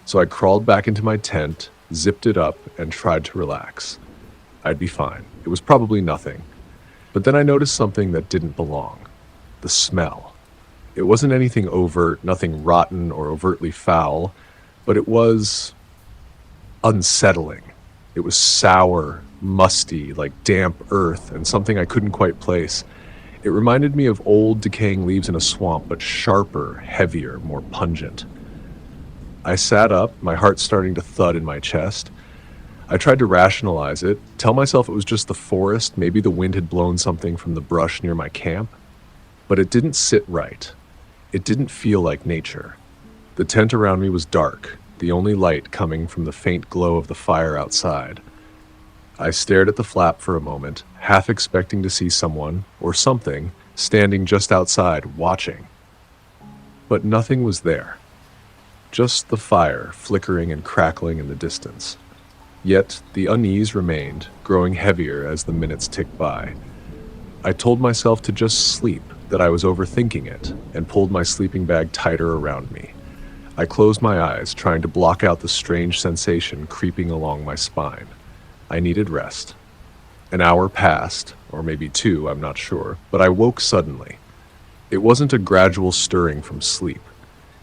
So I crawled back into my tent, zipped it up, and tried to relax. I'd be fine. It was probably nothing. But then I noticed something that didn't belong. The smell. It wasn't anything overt, nothing rotten or overtly foul, but it was unsettling. It was sour, musty, like damp earth, and something I couldn't quite place. It reminded me of old, decaying leaves in a swamp, but sharper, heavier, more pungent. I sat up, my heart starting to thud in my chest. I tried to rationalize it, tell myself it was just the forest, maybe the wind had blown something from the brush near my camp. But it didn't sit right. It didn't feel like nature. The tent around me was dark, the only light coming from the faint glow of the fire outside. I stared at the flap for a moment, half expecting to see someone, or something, standing just outside, watching. But nothing was there. Just the fire flickering and crackling in the distance. Yet the unease remained, growing heavier as the minutes ticked by. I told myself to just sleep, that I was overthinking it, and pulled my sleeping bag tighter around me. I closed my eyes, trying to block out the strange sensation creeping along my spine. I needed rest. An hour passed, or maybe 2, I'm not sure, but I woke suddenly. It wasn't a gradual stirring from sleep.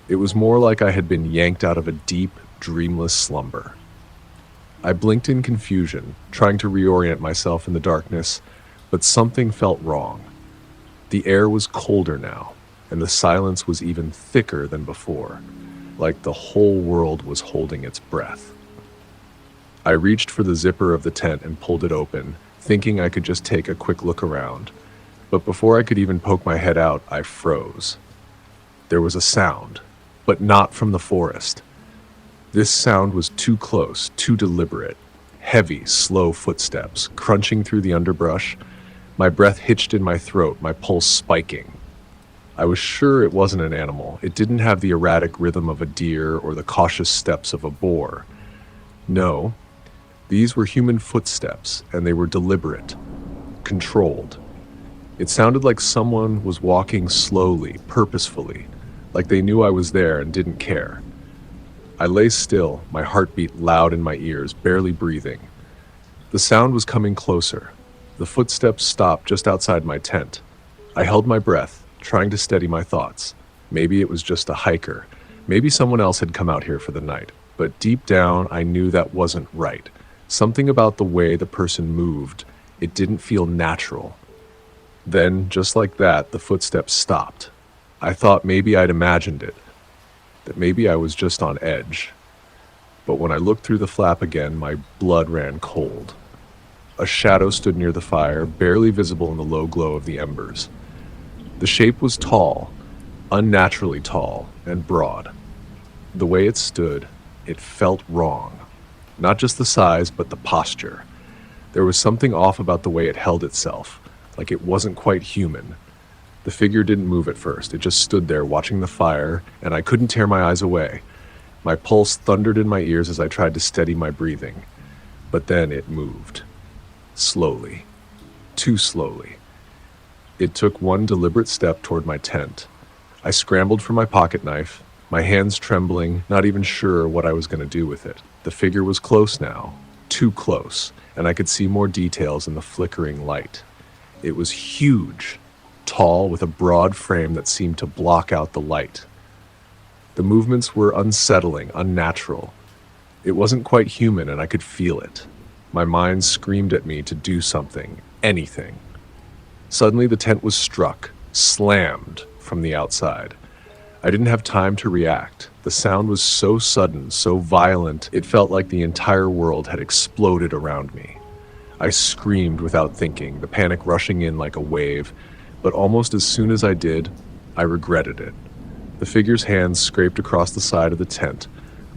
It was more like I had been yanked out of a deep, dreamless slumber. I blinked in confusion, trying to reorient myself in the darkness, but something felt wrong. The air was colder now, and the silence was even thicker than before, like the whole world was holding its breath. I reached for the zipper of the tent and pulled it open, thinking I could just take a quick look around. But before I could even poke my head out, I froze. There was a sound, but not from the forest. This sound was too close, too deliberate. Heavy, slow footsteps, crunching through the underbrush. My breath hitched in my throat, my pulse spiking. I was sure it wasn't an animal. It didn't have the erratic rhythm of a deer or the cautious steps of a boar. No, these were human footsteps, and they were deliberate, controlled. It sounded like someone was walking slowly, purposefully, like they knew I was there and didn't care. I lay still, my heartbeat loud in my ears, barely breathing. The sound was coming closer. The footsteps stopped just outside my tent. I held my breath, trying to steady my thoughts. Maybe it was just a hiker. Maybe someone else had come out here for the night. But deep down, I knew that wasn't right. Something about the way the person moved, it didn't feel natural. Then, just like that, the footsteps stopped. I thought maybe I'd imagined it, that maybe I was just on edge. But when I looked through the flap again, my blood ran cold. A shadow stood near the fire, barely visible in the low glow of the embers. The shape was tall, unnaturally tall, and broad. The way it stood, it felt wrong. Not just the size, but the posture. There was something off about the way it held itself, like it wasn't quite human. The figure didn't move at first. It just stood there watching the fire, and I couldn't tear my eyes away. My pulse thundered in my ears as I tried to steady my breathing. But then it moved. Slowly. Too slowly. It took one deliberate step toward my tent. I scrambled for my pocket knife, my hands trembling, not even sure what I was going to do with it. The figure was close now, too close, and I could see more details in the flickering light. It was huge, tall, with a broad frame that seemed to block out the light. The movements were unsettling, unnatural. It wasn't quite human, and I could feel it. My mind screamed at me to do something, anything. Suddenly the tent was struck, slammed from the outside. I didn't have time to react. The sound was so sudden, so violent, it felt like the entire world had exploded around me. I screamed without thinking, the panic rushing in like a wave, but almost as soon as I did, I regretted it. The figure's hands scraped across the side of the tent,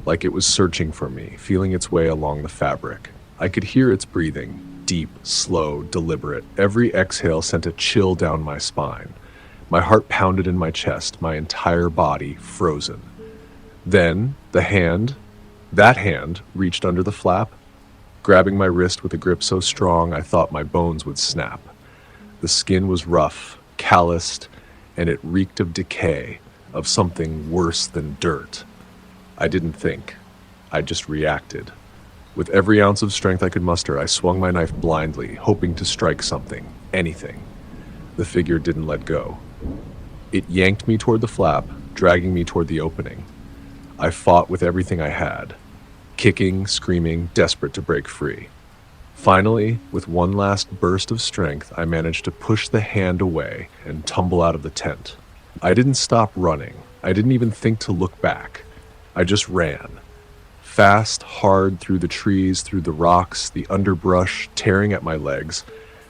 like it was searching for me, feeling its way along the fabric. I could hear its breathing, deep, slow, deliberate. Every exhale sent a chill down my spine. My heart pounded in my chest, my entire body frozen. Then, that hand reached under the flap, grabbing my wrist with a grip so strong I thought my bones would snap. The skin was rough, calloused, and it reeked of decay, of something worse than dirt. I didn't think. I just reacted. With every ounce of strength I could muster, I swung my knife blindly, hoping to strike something, anything. The figure didn't let go. It yanked me toward the flap, dragging me toward the opening. I fought with everything I had, kicking, screaming, desperate to break free. Finally, with one last burst of strength, I managed to push the hand away and tumble out of the tent. I didn't stop running. I didn't even think to look back. I just ran. Fast, hard, through the trees, through the rocks, the underbrush, tearing at my legs.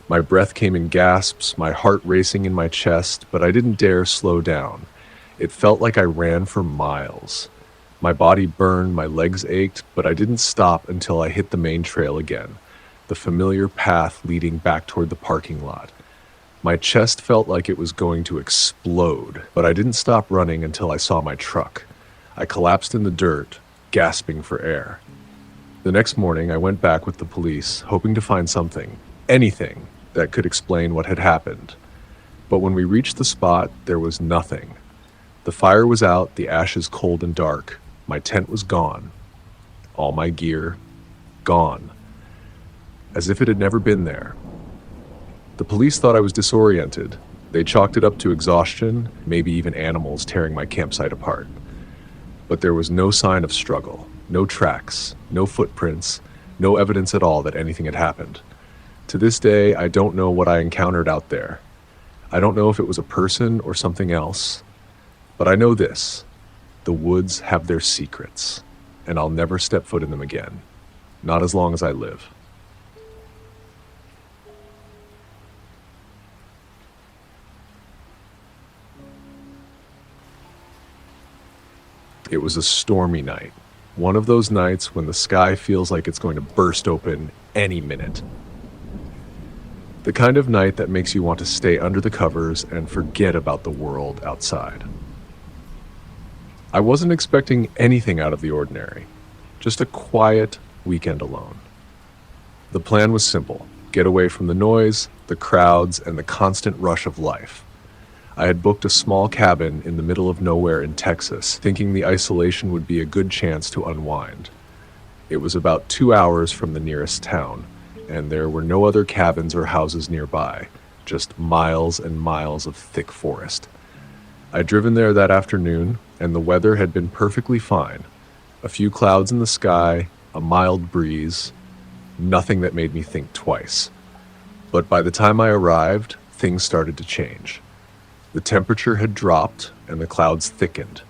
My breath came in gasps, my heart racing in my chest, but I didn't dare slow down. It felt like I ran for miles. My body burned, my legs ached, but I didn't stop until I hit the main trail again, the familiar path leading back toward the parking lot. My chest felt like it was going to explode, but I didn't stop running until I saw my truck. I collapsed in the dirt, gasping for air. The next morning, I went back with the police, hoping to find something, anything, that could explain what had happened. But when we reached the spot, there was nothing. The fire was out, the ashes cold and dark. My tent was gone. All my gear, gone. As if it had never been there. The police thought I was disoriented. They chalked it up to exhaustion, maybe even animals tearing my campsite apart. But there was no sign of struggle, no tracks, no footprints, no evidence at all that anything had happened. To this day, I don't know what I encountered out there. I don't know if it was a person or something else. But I know this. The woods have their secrets, and I'll never step foot in them again. Not as long as I live. It was a stormy night. One of those nights when the sky feels like it's going to burst open any minute. The kind of night that makes you want to stay under the covers and forget about the world outside. I wasn't expecting anything out of the ordinary, just a quiet weekend alone. The plan was simple: get away from the noise, the crowds, and the constant rush of life. I had booked a small cabin in the middle of nowhere in Texas, thinking the isolation would be a good chance to unwind. It was about 2 hours from the nearest town, and there were no other cabins or houses nearby, just miles and miles of thick forest. I'd driven there that afternoon, and the weather had been perfectly fine. A few clouds in the sky, a mild breeze, nothing that made me think twice. But by the time I arrived, things started to change. The temperature had dropped, and the clouds thickened.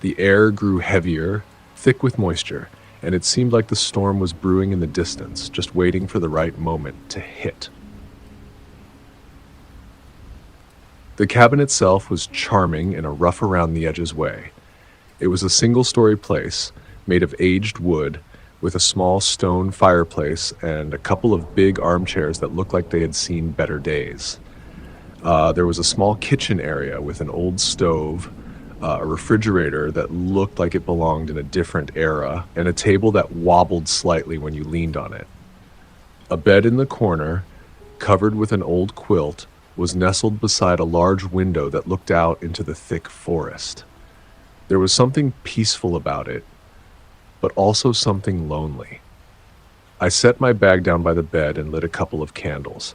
The air grew heavier, thick with moisture, and it seemed like the storm was brewing in the distance, just waiting for the right moment to hit. The cabin itself was charming in a rough-around-the-edges way. It was a single-story place, made of aged wood, with a small stone fireplace and a couple of big armchairs that looked like they had seen better days. There was a small kitchen area with an old stove, a refrigerator that looked like it belonged in a different era, and a table that wobbled slightly when you leaned on it. A bed in the corner, covered with an old quilt, was nestled beside a large window that looked out into the thick forest. There was something peaceful about it, but also something lonely. I set my bag down by the bed and lit a couple of candles.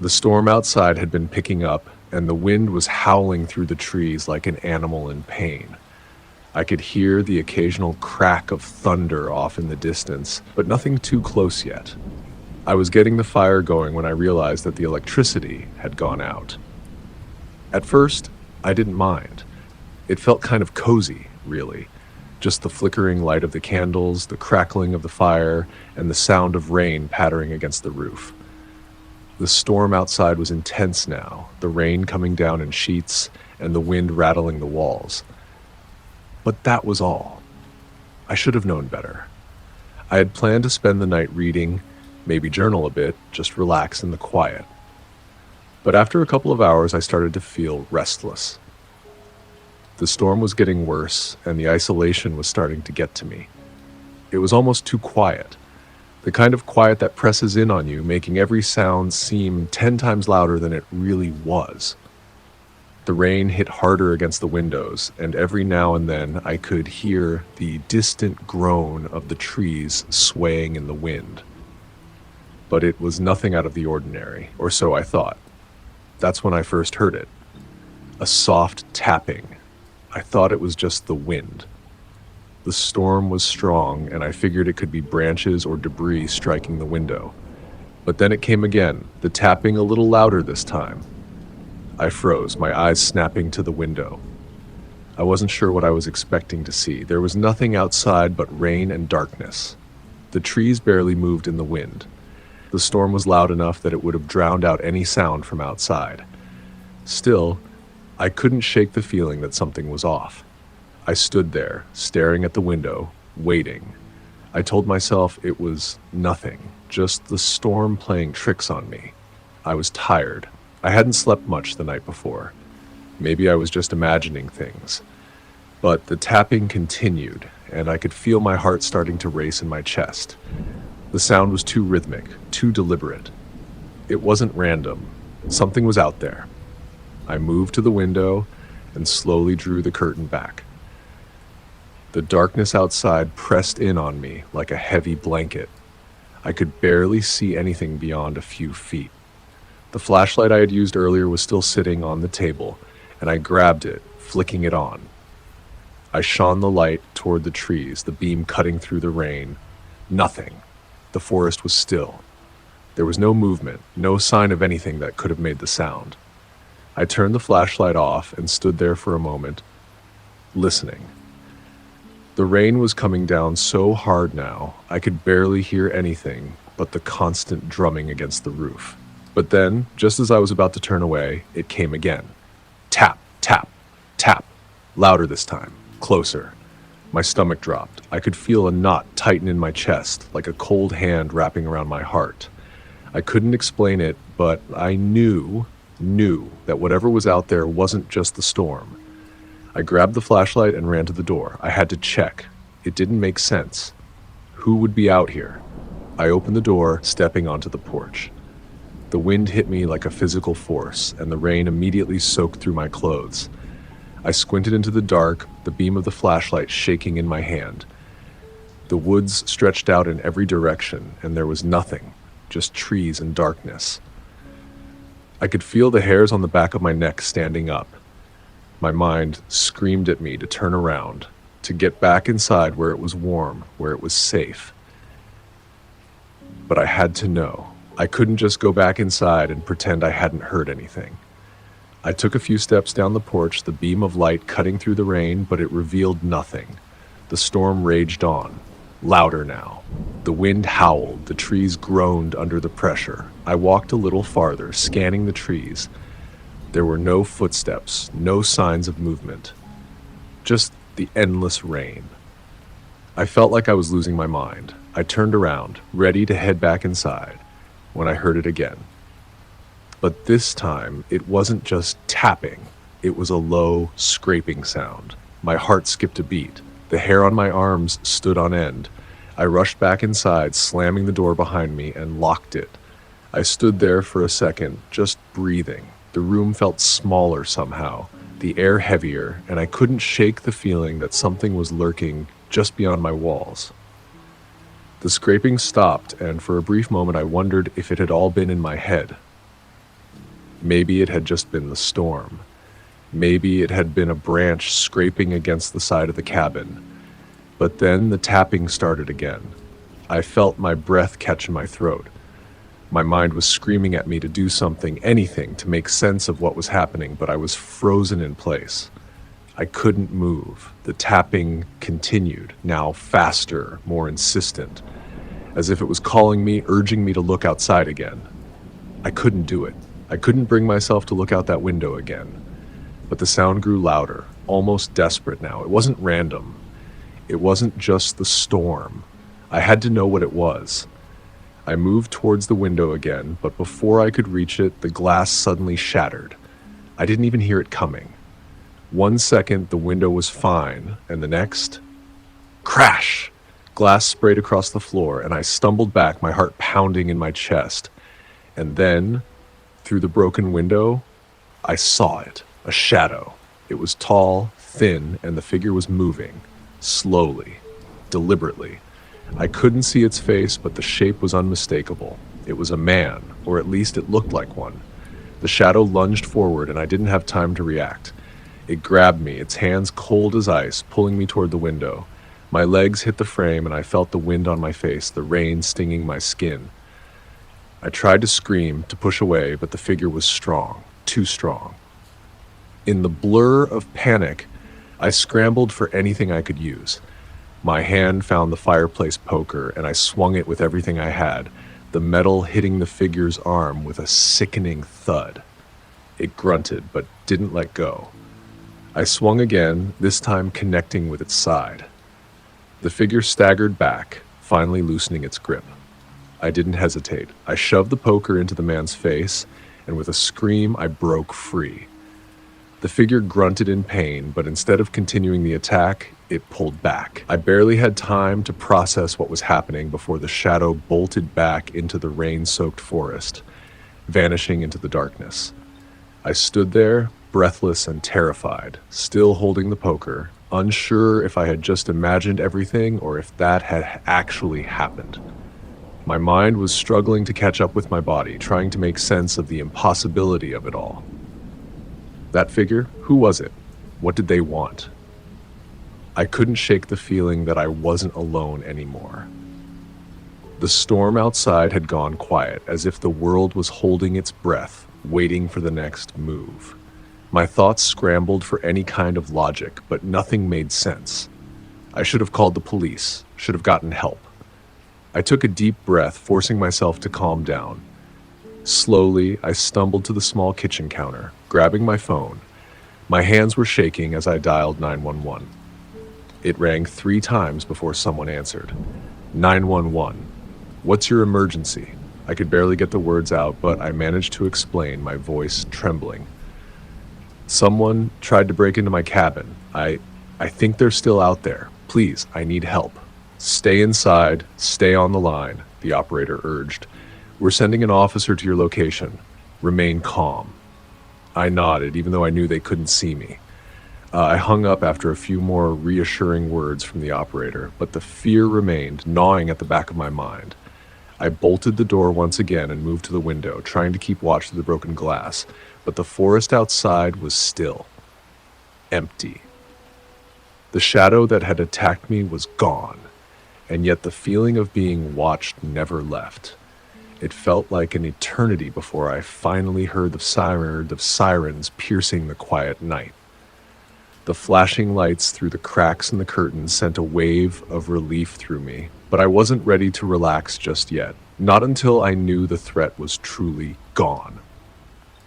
The storm outside had been picking up, and the wind was howling through the trees like an animal in pain. I could hear the occasional crack of thunder off in the distance, but nothing too close yet. I was getting the fire going when I realized that the electricity had gone out. At first, I didn't mind. It felt kind of cozy, really. Just the flickering light of the candles, the crackling of the fire, and the sound of rain pattering against the roof. The storm outside was intense now, the rain coming down in sheets, and the wind rattling the walls. But that was all. I should have known better. I had planned to spend the night reading, maybe journal a bit, just relax in the quiet. But after a couple of hours, I started to feel restless. The storm was getting worse, and the isolation was starting to get to me. It was almost too quiet. The kind of quiet that presses in on you, making every sound seem 10 times louder than it really was. The rain hit harder against the windows, and every now and then I could hear the distant groan of the trees swaying in the wind. But it was nothing out of the ordinary, or so I thought. That's when I first heard it. A soft tapping. I thought it was just the wind. The storm was strong, and I figured it could be branches or debris striking the window. But then it came again, the tapping a little louder this time. I froze, my eyes snapping to the window. I wasn't sure what I was expecting to see. There was nothing outside but rain and darkness. The trees barely moved in the wind. The storm was loud enough that it would have drowned out any sound from outside. Still, I couldn't shake the feeling that something was off. I stood there, staring at the window, waiting. I told myself it was nothing, just the storm playing tricks on me. I was tired. I hadn't slept much the night before. Maybe I was just imagining things. But the tapping continued, and I could feel my heart starting to race in my chest. The sound was too rhythmic, too deliberate. It wasn't random. Something was out there. I moved to the window and slowly drew the curtain back. The darkness outside pressed in on me like a heavy blanket. I could barely see anything beyond a few feet. The flashlight I had used earlier was still sitting on the table, and I grabbed it, flicking it on. I shone the light toward the trees, the beam cutting through the rain. Nothing. The forest was still. There was no movement, no sign of anything that could have made the sound. I turned the flashlight off and stood there for a moment, listening. The rain was coming down so hard now, I could barely hear anything but the constant drumming against the roof. But then, just as I was about to turn away, it came again. Tap, tap, tap. Louder this time, closer. My stomach dropped. I could feel a knot tighten in my chest, like a cold hand wrapping around my heart. I couldn't explain it, but I knew that whatever was out there wasn't just the storm. I grabbed the flashlight and ran to the door. I had to check. It didn't make sense. Who would be out here? I opened the door, stepping onto the porch. The wind hit me like a physical force, and the rain immediately soaked through my clothes. I squinted into the dark, the beam of the flashlight shaking in my hand. The woods stretched out in every direction, and there was nothing, just trees and darkness. I could feel the hairs on the back of my neck standing up. My mind screamed at me to turn around, to get back inside where it was warm, where it was safe. But I had to know. I couldn't just go back inside and pretend I hadn't heard anything. I took a few steps down the porch, the beam of light cutting through the rain, but it revealed nothing. The storm raged on, louder now. The wind howled, the trees groaned under the pressure. I walked a little farther, scanning the trees. There were no footsteps, no signs of movement. Just the endless rain. I felt like I was losing my mind. I turned around, ready to head back inside, when I heard it again. But this time, it wasn't just tapping. It was a low, scraping sound. My heart skipped a beat. The hair on my arms stood on end. I rushed back inside, slamming the door behind me, and locked it. I stood there for a second, just breathing. The room felt smaller somehow, the air heavier, and I couldn't shake the feeling that something was lurking just beyond my walls. The scraping stopped, and for a brief moment I wondered if it had all been in my head. Maybe it had just been the storm. Maybe it had been a branch scraping against the side of the cabin. But then the tapping started again. I felt my breath catch in my throat. My mind was screaming at me to do something, anything, to make sense of what was happening, but I was frozen in place. I couldn't move. The tapping continued, now faster, more insistent, as if it was calling me, urging me to look outside again. I couldn't do it. I couldn't bring myself to look out that window again. But the sound grew louder, almost desperate now. It wasn't random. It wasn't just the storm. I had to know what it was. I moved towards the window again, but before I could reach it, the glass suddenly shattered. I didn't even hear it coming. 1 second, the window was fine, and the next, crash! Glass sprayed across the floor, and I stumbled back, my heart pounding in my chest. And then, through the broken window, I saw it, a shadow. It was tall, thin, and the figure was moving, slowly, deliberately. I couldn't see its face, but the shape was unmistakable. It was a man, or at least it looked like one. The shadow lunged forward, and I didn't have time to react. It grabbed me, its hands cold as ice, pulling me toward the window. My legs hit the frame, and I felt the wind on my face, the rain stinging my skin. I tried to scream, to push away, but the figure was strong, too strong. In the blur of panic, I scrambled for anything I could use. My hand found the fireplace poker, and I swung it with everything I had, the metal hitting the figure's arm with a sickening thud. It grunted, but didn't let go. I swung again, this time connecting with its side. The figure staggered back, finally loosening its grip. I didn't hesitate. I shoved the poker into the man's face, and with a scream, I broke free. The figure grunted in pain, but instead of continuing the attack, it pulled back. I barely had time to process what was happening before the shadow bolted back into the rain-soaked forest, vanishing into the darkness. I stood there, breathless and terrified, still holding the poker, unsure if I had just imagined everything or if that had actually happened. My mind was struggling to catch up with my body, trying to make sense of the impossibility of it all. That figure? Who was it? What did they want? I couldn't shake the feeling that I wasn't alone anymore. The storm outside had gone quiet, as if the world was holding its breath, waiting for the next move. My thoughts scrambled for any kind of logic, but nothing made sense. I should have called the police, should have gotten help. I took a deep breath, forcing myself to calm down. Slowly, I stumbled to the small kitchen counter, grabbing my phone. My hands were shaking as I dialed 911. It rang 3 times before someone answered. 911. What's your emergency? I could barely get the words out, but I managed to explain, my voice trembling. Someone tried to break into my cabin. I think they're still out there. Please, I need help. Stay inside, stay on the line, the operator urged. We're sending an officer to your location. Remain calm. I nodded, even though I knew they couldn't see me. I hung up after a few more reassuring words from the operator, but the fear remained, gnawing at the back of my mind. I bolted the door once again and moved to the window, trying to keep watch through the broken glass, but the forest outside was still. Empty. The shadow that had attacked me was gone, and yet the feeling of being watched never left. It felt like an eternity before I finally heard the siren of sirens piercing the quiet night. The flashing lights through the cracks in the curtains sent a wave of relief through me, but I wasn't ready to relax just yet, not until I knew the threat was truly gone.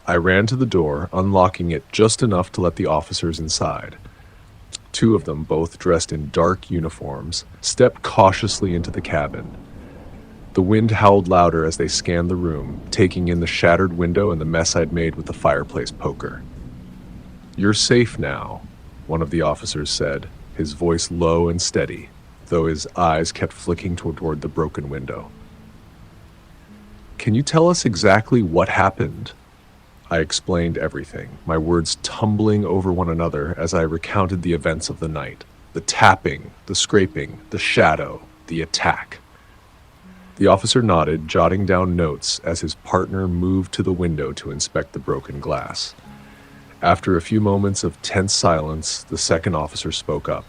I ran to the door, unlocking it just enough to let the officers inside. 2 of them, both dressed in dark uniforms, stepped cautiously into the cabin. The wind howled louder as they scanned the room, taking in the shattered window and the mess I'd made with the fireplace poker. You're safe now, one of the officers said, his voice low and steady, though his eyes kept flicking toward the broken window. Can you tell us exactly what happened? I explained everything, my words tumbling over one another as I recounted the events of the night. The tapping, the scraping, the shadow, the attack. The officer nodded, jotting down notes as his partner moved to the window to inspect the broken glass. After a few moments of tense silence, the second officer spoke up.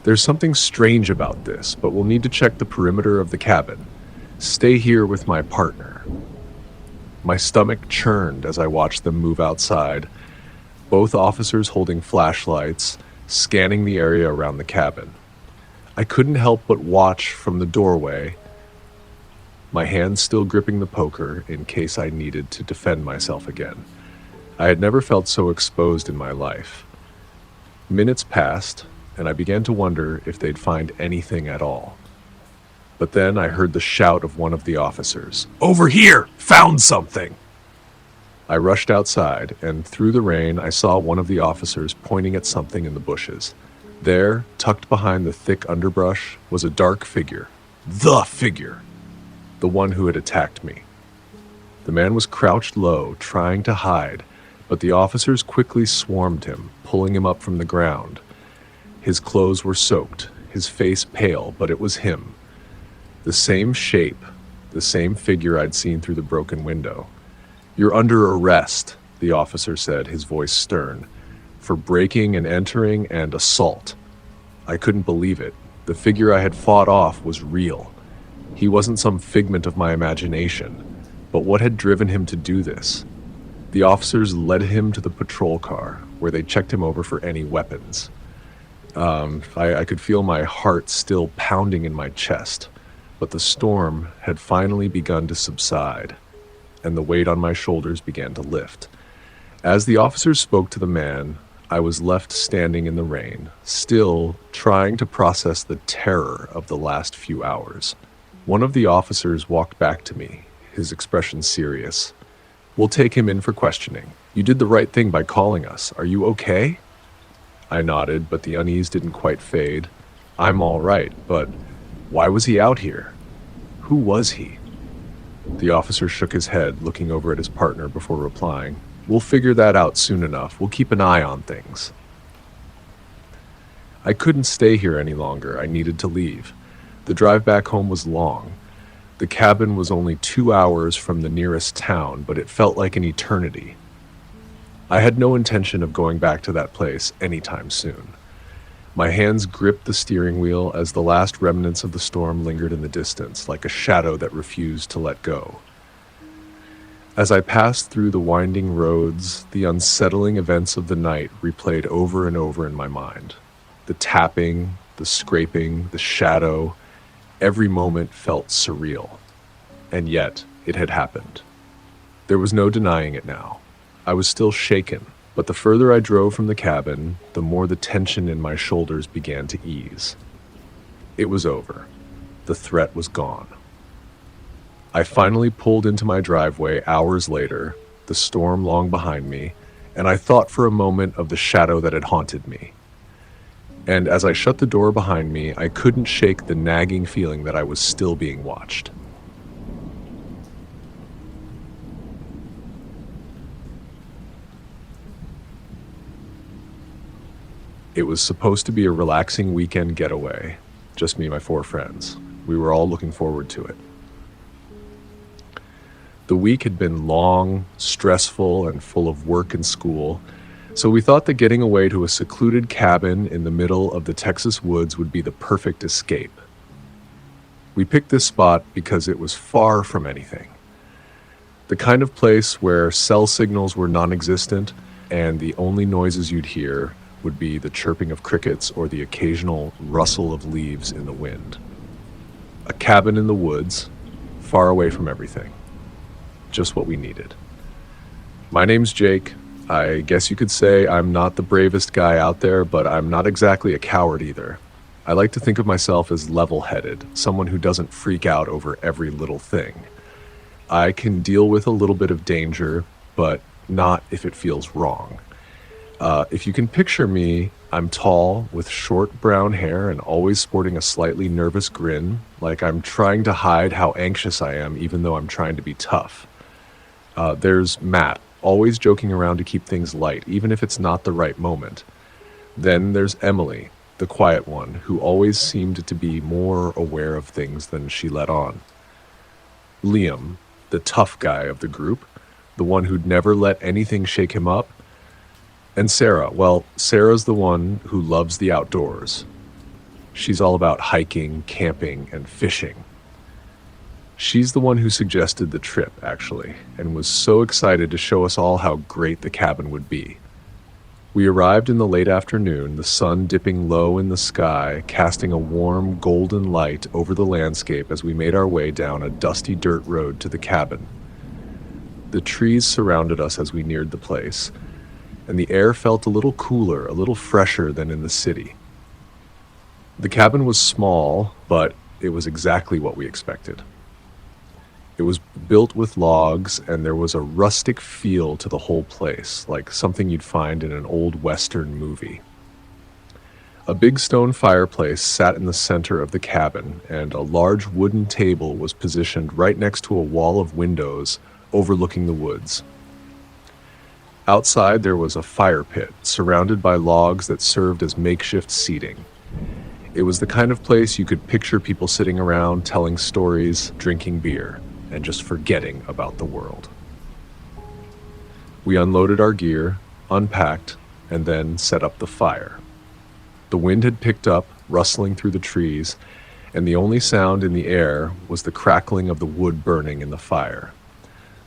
There's something strange about this, but we'll need to check the perimeter of the cabin. Stay here with my partner. My stomach churned as I watched them move outside, both officers holding flashlights, scanning the area around the cabin. I couldn't help but watch from the doorway, my hands still gripping the poker in case I needed to defend myself again. I had never felt so exposed in my life. Minutes passed, and I began to wonder if they'd find anything at all. But then I heard the shout of one of the officers. "Over here! Found something!" I rushed outside, and through the rain I saw one of the officers pointing at something in the bushes. There, tucked behind the thick underbrush, was a dark figure. The figure! The one who had attacked me. The man was crouched low, trying to hide, but the officers quickly swarmed him, pulling him up from the ground. His clothes were soaked, his face pale, but it was him. The same shape, the same figure I'd seen through the broken window. "You're under arrest," the officer said, his voice stern, "for breaking and entering and assault." I couldn't believe it. The figure I had fought off was real. He wasn't some figment of my imagination. But what had driven him to do this? The officers led him to the patrol car, where they checked him over for any weapons. I could feel my heart still pounding in my chest, but the storm had finally begun to subside, and the weight on my shoulders began to lift. As the officers spoke to the man, I was left standing in the rain, still trying to process the terror of the last few hours. One of the officers walked back to me, his expression serious. "We'll take him in for questioning. You did the right thing by calling us. Are you okay?" I nodded, but the unease didn't quite fade. "I'm all right, but why was he out here? Who was he?" The officer shook his head, looking over at his partner before replying. "We'll figure that out soon enough. We'll keep an eye on things." I couldn't stay here any longer. I needed to leave. The drive back home was long. The cabin was only 2 hours from the nearest town, but it felt like an eternity. I had no intention of going back to that place anytime soon. My hands gripped the steering wheel as the last remnants of the storm lingered in the distance, like a shadow that refused to let go. As I passed through the winding roads, the unsettling events of the night replayed over and over in my mind. The tapping, the scraping, the shadow, every moment felt surreal. And yet, it had happened. There was no denying it now. I was still shaken, but the further I drove from the cabin, the more the tension in my shoulders began to ease. It was over. The threat was gone. I finally pulled into my driveway hours later, the storm long behind me, and I thought for a moment of the shadow that had haunted me. And as I shut the door behind me, I couldn't shake the nagging feeling that I was still being watched. It was supposed to be a relaxing weekend getaway, just me and my 4 friends. We were all looking forward to it. The week had been long, stressful, and full of work and school, so we thought that getting away to a secluded cabin in the middle of the Texas woods would be the perfect escape. We picked this spot because it was far from anything. The kind of place where cell signals were non-existent and the only noises you'd hear would be the chirping of crickets or the occasional rustle of leaves in the wind. A cabin in the woods, far away from everything. Just what we needed. My name's Jake. I guess you could say I'm not the bravest guy out there, but I'm not exactly a coward either. I like to think of myself as level-headed, someone who doesn't freak out over every little thing. I can deal with a little bit of danger, but not if it feels wrong. If you can picture me, I'm tall, with short brown hair and always sporting a slightly nervous grin, like I'm trying to hide how anxious I am even though I'm trying to be tough. There's Matt, always joking around to keep things light, even if it's not the right moment. Then there's Emily, the quiet one, who always seemed to be more aware of things than she let on. Liam, the tough guy of the group, the one who'd never let anything shake him up. And Sarah, well, Sarah's the one who loves the outdoors. She's all about hiking, camping, and fishing. She's the one who suggested the trip, actually, and was so excited to show us all how great the cabin would be. We arrived in the late afternoon, the sun dipping low in the sky, casting a warm, golden light over the landscape as we made our way down a dusty dirt road to the cabin. The trees surrounded us as we neared the place, and the air felt a little cooler, a little fresher than in the city. The cabin was small, but It was exactly what we expected. It was built with logs, and there was a rustic feel to the whole place, like something you'd find in an old Western movie. A big stone fireplace sat in the center of the cabin, and a large wooden table was positioned right next to a wall of windows overlooking the woods. Outside, there was a fire pit surrounded by logs that served as makeshift seating. It was the kind of place you could picture people sitting around, telling stories, drinking beer, and just forgetting about the world. We unloaded our gear, unpacked, and then set up the fire. The wind had picked up, rustling through the trees, and the only sound in the air was the crackling of the wood burning in the fire.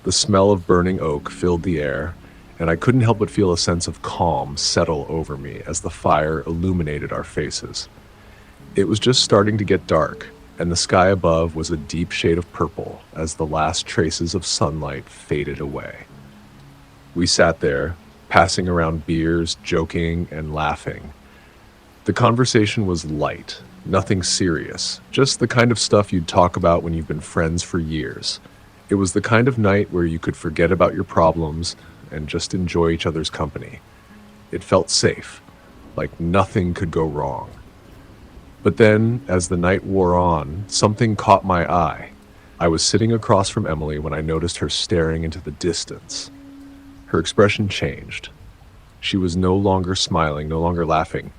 The smell of burning oak filled the air, and I couldn't help but feel a sense of calm settle over me as the fire illuminated our faces. It was just starting to get dark, and the sky above was a deep shade of purple as the last traces of sunlight faded away. We sat there, passing around beers, joking, and laughing. The conversation was light, nothing serious, just the kind of stuff you'd talk about when you've been friends for years. It was the kind of night where you could forget about your problems and just enjoy each other's company. It felt safe, like nothing could go wrong. But then, as the night wore on, something caught my eye. I was sitting across from Emily when I noticed her staring into the distance. Her expression changed. She was no longer smiling, no longer laughing.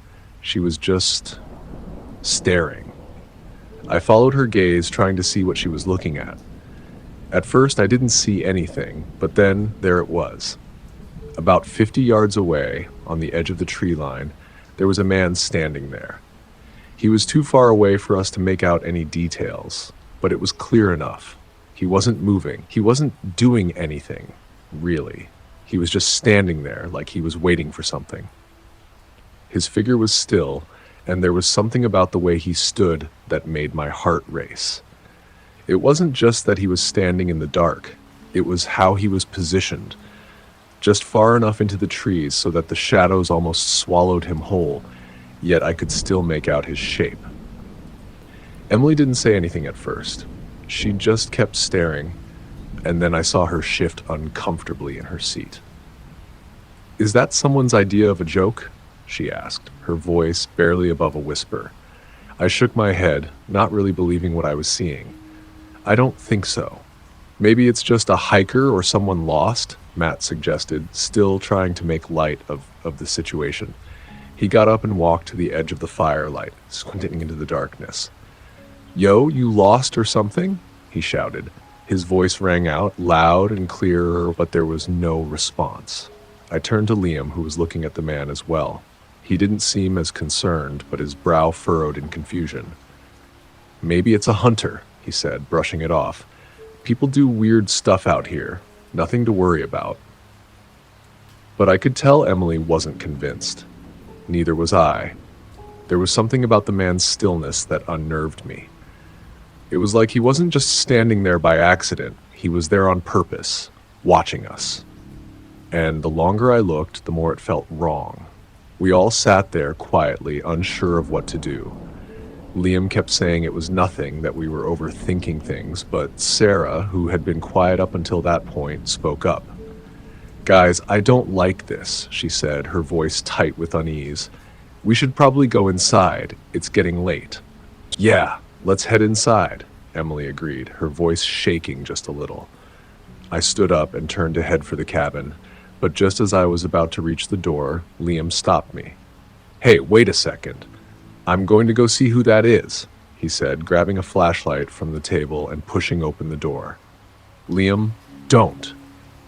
She was just staring. I followed her gaze, trying to see what she was looking at. At first, I didn't see anything, but then there it was. About 50 yards away, on the edge of the tree line, there was a man standing there. He was too far away for us to make out any details, but it was clear enough. He wasn't moving. He wasn't doing anything, really. He was just standing there like he was waiting for something. His figure was still, and there was something about the way he stood that made my heart race. It wasn't just that he was standing in the dark. It was how he was positioned, just far enough into the trees so that the shadows almost swallowed him whole, yet I could still make out his shape. Emily didn't say anything at first. She just kept staring, and then I saw her shift uncomfortably in her seat. "Is that someone's idea of a joke?" she asked, her voice barely above a whisper. I shook my head, not really believing what I was seeing. "I don't think so. Maybe it's just a hiker or someone lost," Matt suggested, still trying to make light of the situation. He got up and walked to the edge of the firelight, squinting into the darkness. "Yo, you lost or something?" he shouted. His voice rang out, loud and clearer, but there was no response. I turned to Liam, who was looking at the man as well. He didn't seem as concerned, but his brow furrowed in confusion. "Maybe it's a hunter," he said, brushing it off. "People do weird stuff out here. Nothing to worry about." But I could tell Emily wasn't convinced. Neither was I. There was something about the man's stillness that unnerved me. It was like he wasn't just standing there by accident. He was there on purpose, watching us. And the longer I looked, the more it felt wrong. We all sat there quietly, unsure of what to do. Liam kept saying it was nothing, that we were overthinking things, but Sarah, who had been quiet up until that point, spoke up. "Guys, I don't like this," she said, her voice tight with unease. "We should probably go inside. It's getting late." "Yeah, let's head inside," Emily agreed, her voice shaking just a little. I stood up and turned to head for the cabin, but just as I was about to reach the door, Liam stopped me. "Hey, wait a second. I'm going to go see who that is," he said, grabbing a flashlight from the table and pushing open the door. "Liam, don't,"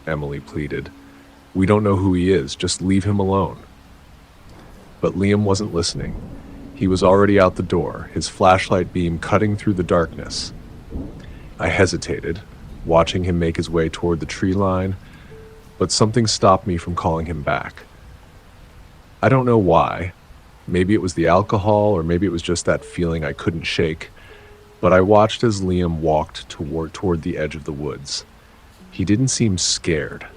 Emily pleaded. "We don't know who he is. Just leave him alone." But Liam wasn't listening. He was already out the door, his flashlight beam cutting through the darkness. I hesitated, watching him make his way toward the tree line, but something stopped me from calling him back. I don't know why. Maybe it was the alcohol, or maybe it was just that feeling I couldn't shake, but I watched as Liam walked toward the edge of the woods. He didn't seem scared.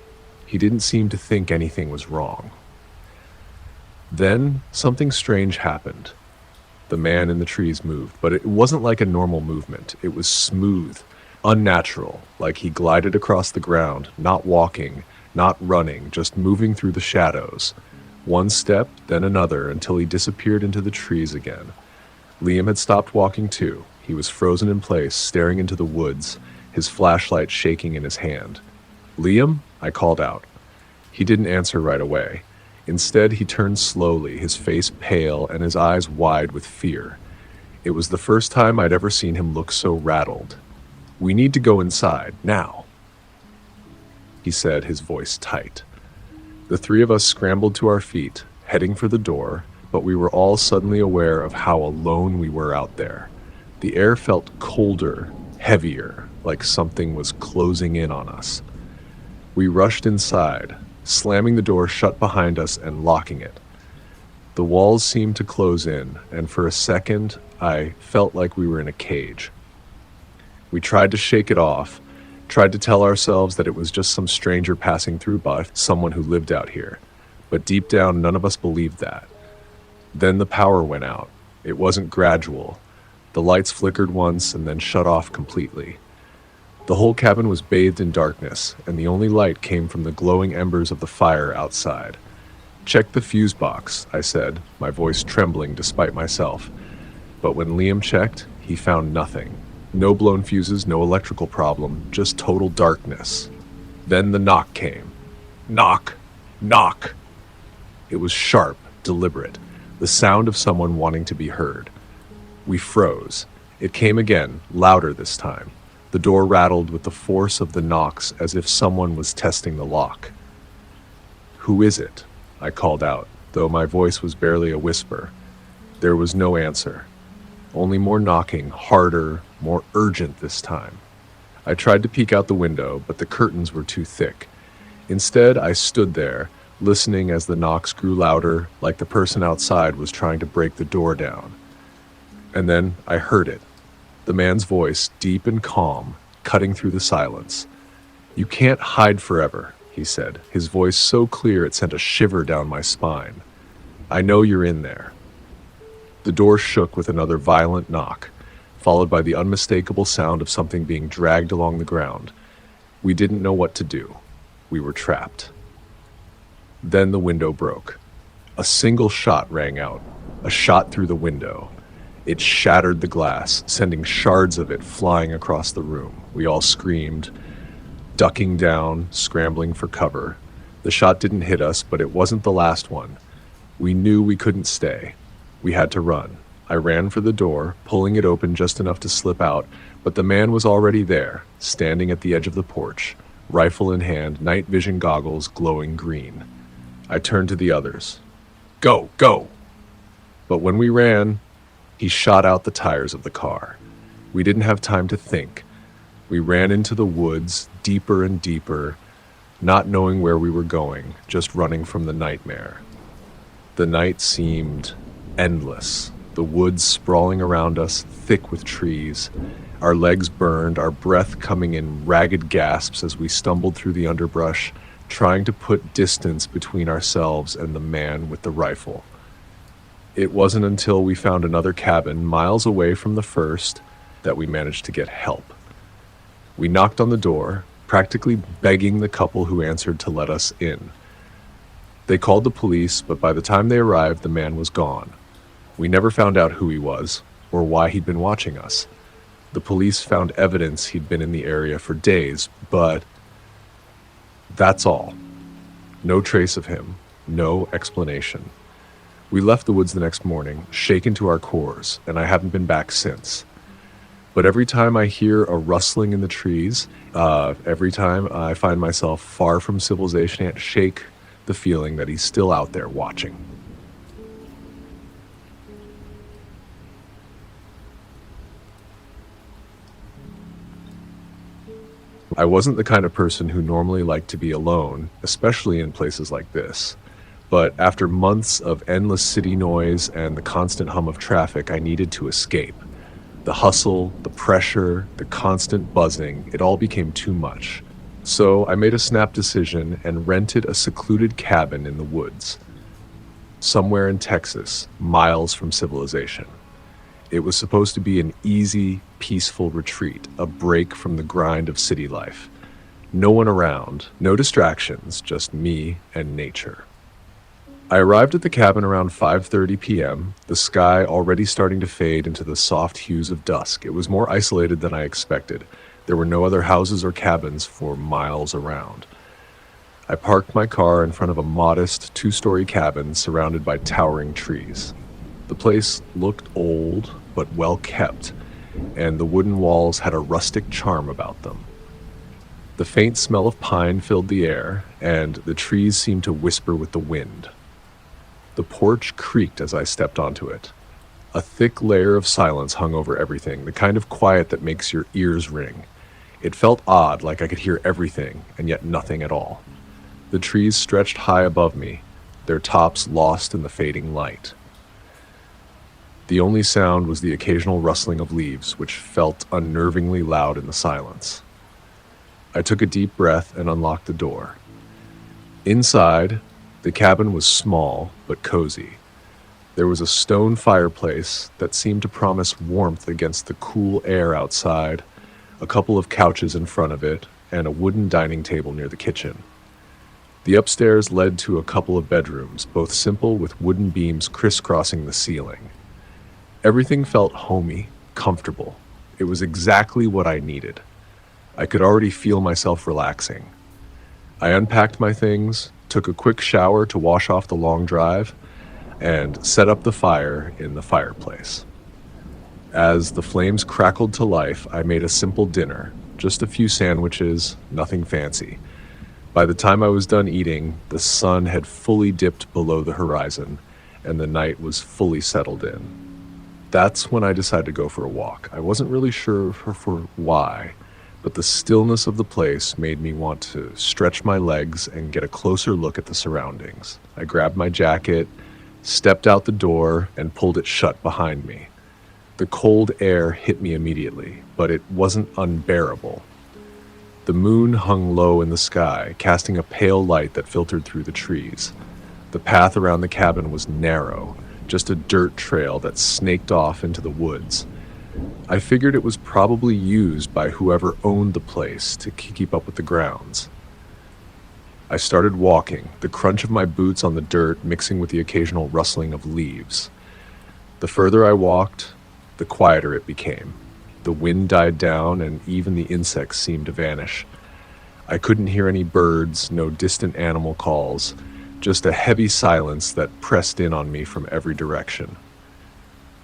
He didn't seem to think anything was wrong. Then something strange happened. The man in the trees moved, but it wasn't like a normal movement. It was smooth, unnatural, like he glided across the ground, not walking, not running, just moving through the shadows. One step, then another, until he disappeared into the trees again. Liam had stopped walking too. He was frozen in place, staring into the woods, his flashlight shaking in his hand. "Liam?" I called out. He didn't answer right away. Instead, he turned slowly, his face pale and his eyes wide with fear. It was the first time I'd ever seen him look so rattled. "We need to go inside, now," he said, his voice tight. The three of us scrambled to our feet, heading for the door, but we were all suddenly aware of how alone we were out there. The air felt colder, heavier, like something was closing in on us. We rushed inside, slamming the door shut behind us and locking it. The walls seemed to close in, and for a second, I felt like we were in a cage. We tried to shake it off, tried to tell ourselves that it was just some stranger passing through by, someone who lived out here. But deep down, none of us believed that. Then the power went out. It wasn't gradual. The lights flickered once and then shut off completely. The whole cabin was bathed in darkness, and the only light came from the glowing embers of the fire outside. "Check the fuse box," I said, my voice trembling despite myself. But when Liam checked, he found nothing. No blown fuses, no electrical problem, just total darkness. Then the knock came. Knock! Knock! It was sharp, deliberate, the sound of someone wanting to be heard. We froze. It came again, louder this time. The door rattled with the force of the knocks as if someone was testing the lock. "Who is it?" I called out, though my voice was barely a whisper. There was no answer. Only more knocking, harder, more urgent this time. I tried to peek out the window, but the curtains were too thick. Instead, I stood there, listening as the knocks grew louder, like the person outside was trying to break the door down. And then I heard it. The man's voice, deep and calm, cutting through the silence. "You can't hide forever," he said, his voice so clear it sent a shiver down my spine. "I know you're in there." The door shook with another violent knock, followed by the unmistakable sound of something being dragged along the ground. We didn't know what to do. We were trapped. Then the window broke. A single shot rang out, a shot through the window. It shattered the glass, sending shards of it flying across the room. We all screamed, ducking down, scrambling for cover. The shot didn't hit us, but it wasn't the last one. We knew we couldn't stay. We had to run. I ran for the door, pulling it open just enough to slip out, but the man was already there, standing at the edge of the porch, rifle in hand, night vision goggles glowing green. I turned to the others. "Go, go!" But when we ran, he shot out the tires of the car. We didn't have time to think. We ran into the woods, deeper and deeper, not knowing where we were going, just running from the nightmare. The night seemed endless, the woods sprawling around us, thick with trees. Our legs burned, our breath coming in ragged gasps as we stumbled through the underbrush, trying to put distance between ourselves and the man with the rifle. It wasn't until we found another cabin miles away from the first that we managed to get help. We knocked on the door, practically begging the couple who answered to let us in. They called the police, but by the time they arrived, the man was gone. We never found out who he was or why he'd been watching us. The police found evidence he'd been in the area for days, but that's all. No trace of him, no explanation. We left the woods the next morning, shaken to our cores, and I haven't been back since. But every time I hear a rustling in the trees, every time I find myself far from civilization, I shake the feeling that he's still out there watching. I wasn't the kind of person who normally liked to be alone, especially in places like this. But after months of endless city noise and the constant hum of traffic, I needed to escape. The hustle, the pressure, the constant buzzing, it all became too much. So I made a snap decision and rented a secluded cabin in the woods, somewhere in Texas, miles from civilization. It was supposed to be an easy, peaceful retreat, a break from the grind of city life. No one around, no distractions, just me and nature. I arrived at the cabin around 5:30 p.m., the sky already starting to fade into the soft hues of dusk. It was more isolated than I expected. There were no other houses or cabins for miles around. I parked my car in front of a modest two-story cabin surrounded by towering trees. The place looked old, but well kept, and the wooden walls had a rustic charm about them. The faint smell of pine filled the air, and the trees seemed to whisper with the wind. The porch creaked as I stepped onto it. A thick layer of silence hung over everything, the kind of quiet that makes your ears ring. It felt odd, like I could hear everything, and yet nothing at all. The trees stretched high above me, their tops lost in the fading light. The only sound was the occasional rustling of leaves, which felt unnervingly loud in the silence. I took a deep breath and unlocked the door. Inside, the cabin was small but cozy. There was a stone fireplace that seemed to promise warmth against the cool air outside, a couple of couches in front of it, and a wooden dining table near the kitchen. The upstairs led to a couple of bedrooms, both simple with wooden beams crisscrossing the ceiling. Everything felt homey, comfortable. It was exactly what I needed. I could already feel myself relaxing. I unpacked my things, took a quick shower to wash off the long drive, and set up the fire in the fireplace. As the flames crackled to life, I made a simple dinner, just a few sandwiches, nothing fancy. By the time I was done eating, the sun had fully dipped below the horizon, and the night was fully settled in. That's when I decided to go for a walk. I wasn't really sure for why, but the stillness of the place made me want to stretch my legs and get a closer look at the surroundings. I grabbed my jacket, stepped out the door, and pulled it shut behind me. The cold air hit me immediately, but it wasn't unbearable. The moon hung low in the sky, casting a pale light that filtered through the trees. The path around the cabin was narrow, just a dirt trail that snaked off into the woods. I figured it was probably used by whoever owned the place to keep up with the grounds. I started walking, the crunch of my boots on the dirt mixing with the occasional rustling of leaves. The further I walked, the quieter it became. The wind died down, and even the insects seemed to vanish. I couldn't hear any birds, no distant animal calls, just a heavy silence that pressed in on me from every direction.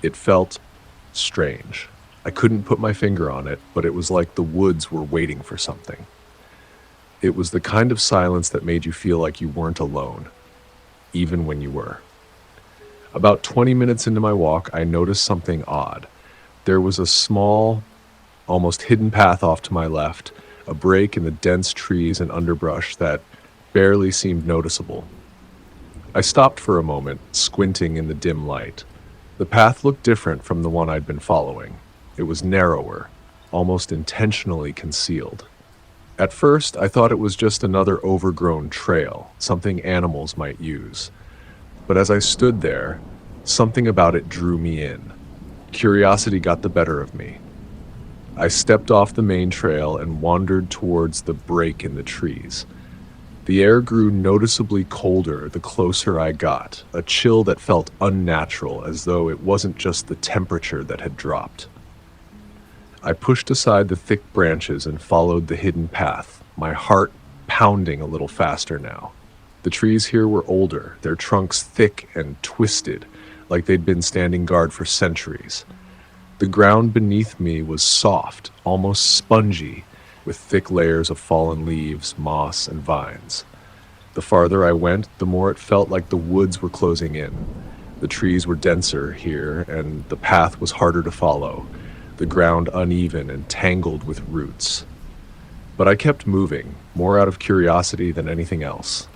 It felt strange. I couldn't put my finger on it, but it was like the woods were waiting for something. It was the kind of silence that made you feel like you weren't alone, even when you were. About 20 minutes into my walk, I noticed something odd. There was a small, almost hidden path off to my left, a break in the dense trees and underbrush that barely seemed noticeable. I stopped for a moment, squinting in the dim light. The path looked different from the one I'd been following. It was narrower, almost intentionally concealed. At first, I thought it was just another overgrown trail, something animals might use. But as I stood there, something about it drew me in. Curiosity got the better of me. I stepped off the main trail and wandered towards the break in the trees. The air grew noticeably colder the closer I got, a chill that felt unnatural, as though it wasn't just the temperature that had dropped. I pushed aside the thick branches and followed the hidden path, my heart pounding a little faster now. The trees here were older, their trunks thick and twisted, like they'd been standing guard for centuries. The ground beneath me was soft, almost spongy, with thick layers of fallen leaves, moss, and vines. The farther I went, the more it felt like the woods were closing in. The trees were denser here, and the path was harder to follow, the ground uneven and tangled with roots. But I kept moving, more out of curiosity than anything else.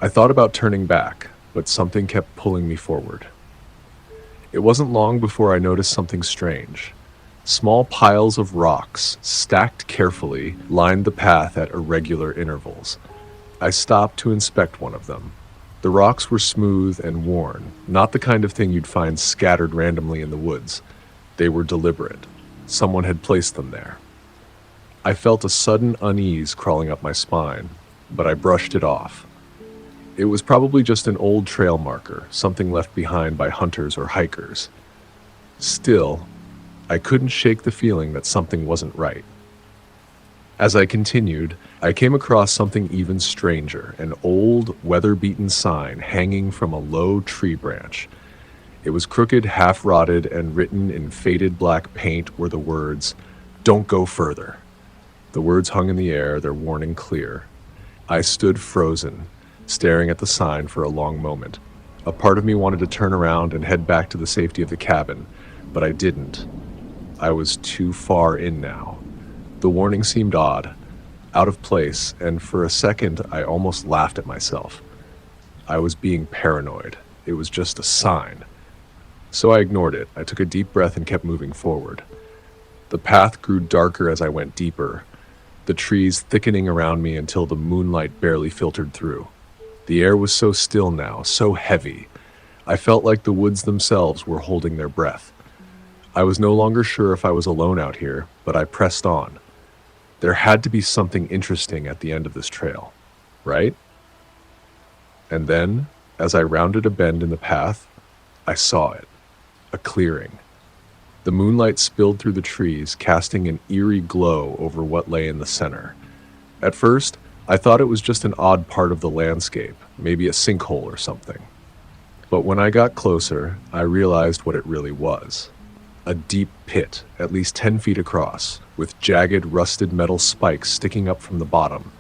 I thought about turning back, but something kept pulling me forward. It wasn't long before I noticed something strange. Small piles of rocks, stacked carefully, lined the path at irregular intervals. I stopped to inspect one of them. The rocks were smooth and worn, not the kind of thing you'd find scattered randomly in the woods. They were deliberate. Someone had placed them there. I felt a sudden unease crawling up my spine, but I brushed it off. It was probably just an old trail marker, something left behind by hunters or hikers. Still, I couldn't shake the feeling that something wasn't right. As I continued, I came across something even stranger, an old, weather-beaten sign hanging from a low tree branch. It was crooked, half-rotted, and written in faded black paint were the words, "Don't go further." The words hung in the air, their warning clear. I stood frozen, staring at the sign for a long moment. A part of me wanted to turn around and head back to the safety of the cabin, but I didn't. I was too far in now. The warning seemed odd, out of place, and for a second I almost laughed at myself. I was being paranoid. It was just a sign. So I ignored it. I took a deep breath and kept moving forward. The path grew darker as I went deeper, the trees thickening around me until the moonlight barely filtered through. The air was so still now, so heavy. I felt like the woods themselves were holding their breath. I was no longer sure if I was alone out here, but I pressed on. There had to be something interesting at the end of this trail, right? And then, as I rounded a bend in the path, I saw it. A clearing. The moonlight spilled through the trees, casting an eerie glow over what lay in the center. At first, I thought it was just an odd part of the landscape, maybe a sinkhole or something. But when I got closer, I realized what it really was. A deep pit, at least 10 feet across, with jagged, rusted metal spikes sticking up from the bottom.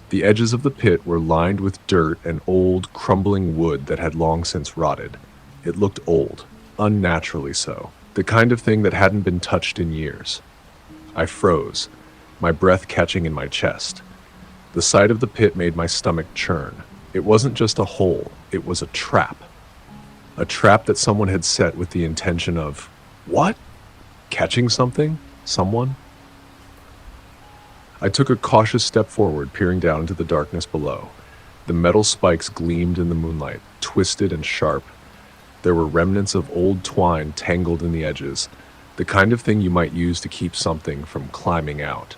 The edges of the pit were lined with dirt and old, crumbling wood that had long since rotted. It looked old, unnaturally so, the kind of thing that hadn't been touched in years. I froze, my breath catching in my chest. The sight of the pit made my stomach churn. It wasn't just a hole, it was a trap. A trap that someone had set with the intention of, what? Catching something? Someone? I took a cautious step forward, peering down into the darkness below. The metal spikes gleamed in the moonlight, twisted and sharp. There were remnants of old twine tangled in the edges, the kind of thing you might use to keep something from climbing out.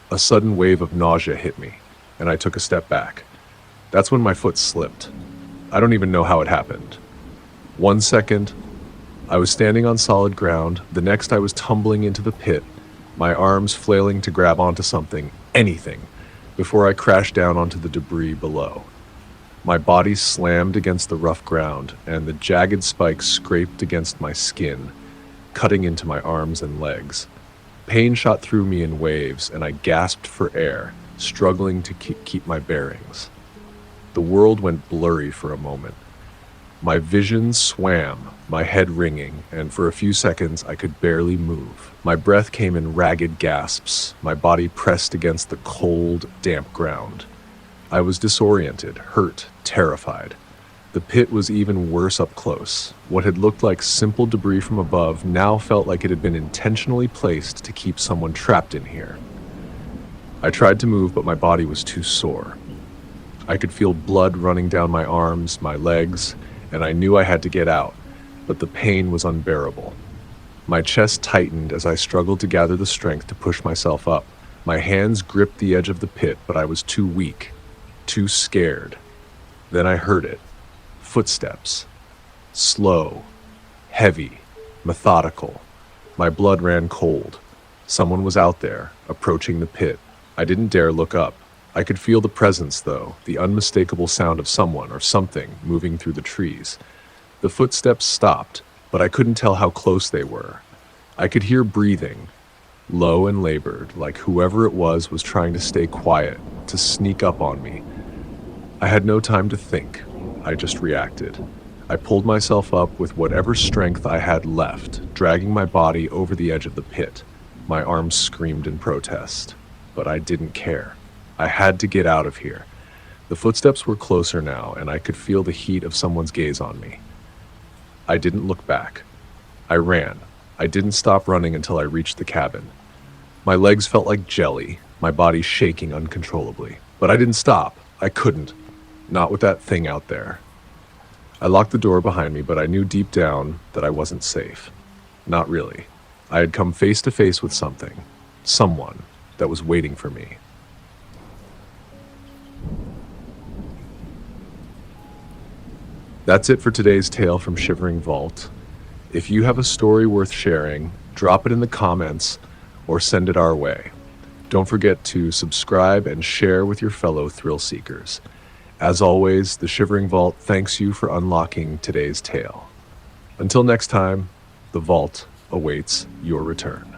A sudden wave of nausea hit me, and I took a step back. That's when my foot slipped. I don't even know how it happened. 1 second, I was standing on solid ground. The next, I was tumbling into the pit, my arms flailing to grab onto something, anything, before I crashed down onto the debris below. My body slammed against the rough ground, and the jagged spikes scraped against my skin, cutting into my arms and legs. Pain shot through me in waves, and I gasped for air, struggling to keep my bearings. The world went blurry for a moment. My vision swam, my head ringing, and for a few seconds I could barely move. My breath came in ragged gasps, my body pressed against the cold, damp ground. I was disoriented, hurt, terrified. The pit was even worse up close. What had looked like simple debris from above now felt like it had been intentionally placed to keep someone trapped in here. I tried to move, but my body was too sore. I could feel blood running down my arms, my legs, and I knew I had to get out, but the pain was unbearable. My chest tightened as I struggled to gather the strength to push myself up. My hands gripped the edge of the pit, but I was too weak, too scared. Then I heard it. Footsteps. Slow, heavy, methodical. My blood ran cold. Someone was out there, approaching the pit. I didn't dare look up. I could feel the presence, though, the unmistakable sound of someone or something moving through the trees. The footsteps stopped, but I couldn't tell how close they were. I could hear breathing, low and labored, like whoever it was trying to stay quiet, to sneak up on me. I had no time to think. I just reacted. I pulled myself up with whatever strength I had left, dragging my body over the edge of the pit. My arms screamed in protest, but I didn't care. I had to get out of here. The footsteps were closer now, and I could feel the heat of someone's gaze on me. I didn't look back. I ran. I didn't stop running until I reached the cabin. My legs felt like jelly, my body shaking uncontrollably. But I didn't stop. I couldn't. Not with that thing out there. I locked the door behind me, but I knew deep down that I wasn't safe. Not really. I had come face to face with something, someone that was waiting for me. That's it for today's tale from Shivering Vault. If you have a story worth sharing, drop it in the comments or send it our way. Don't forget to subscribe and share with your fellow thrill seekers. As always, the Shivering Vault thanks you for unlocking today's tale. Until next time, the vault awaits your return.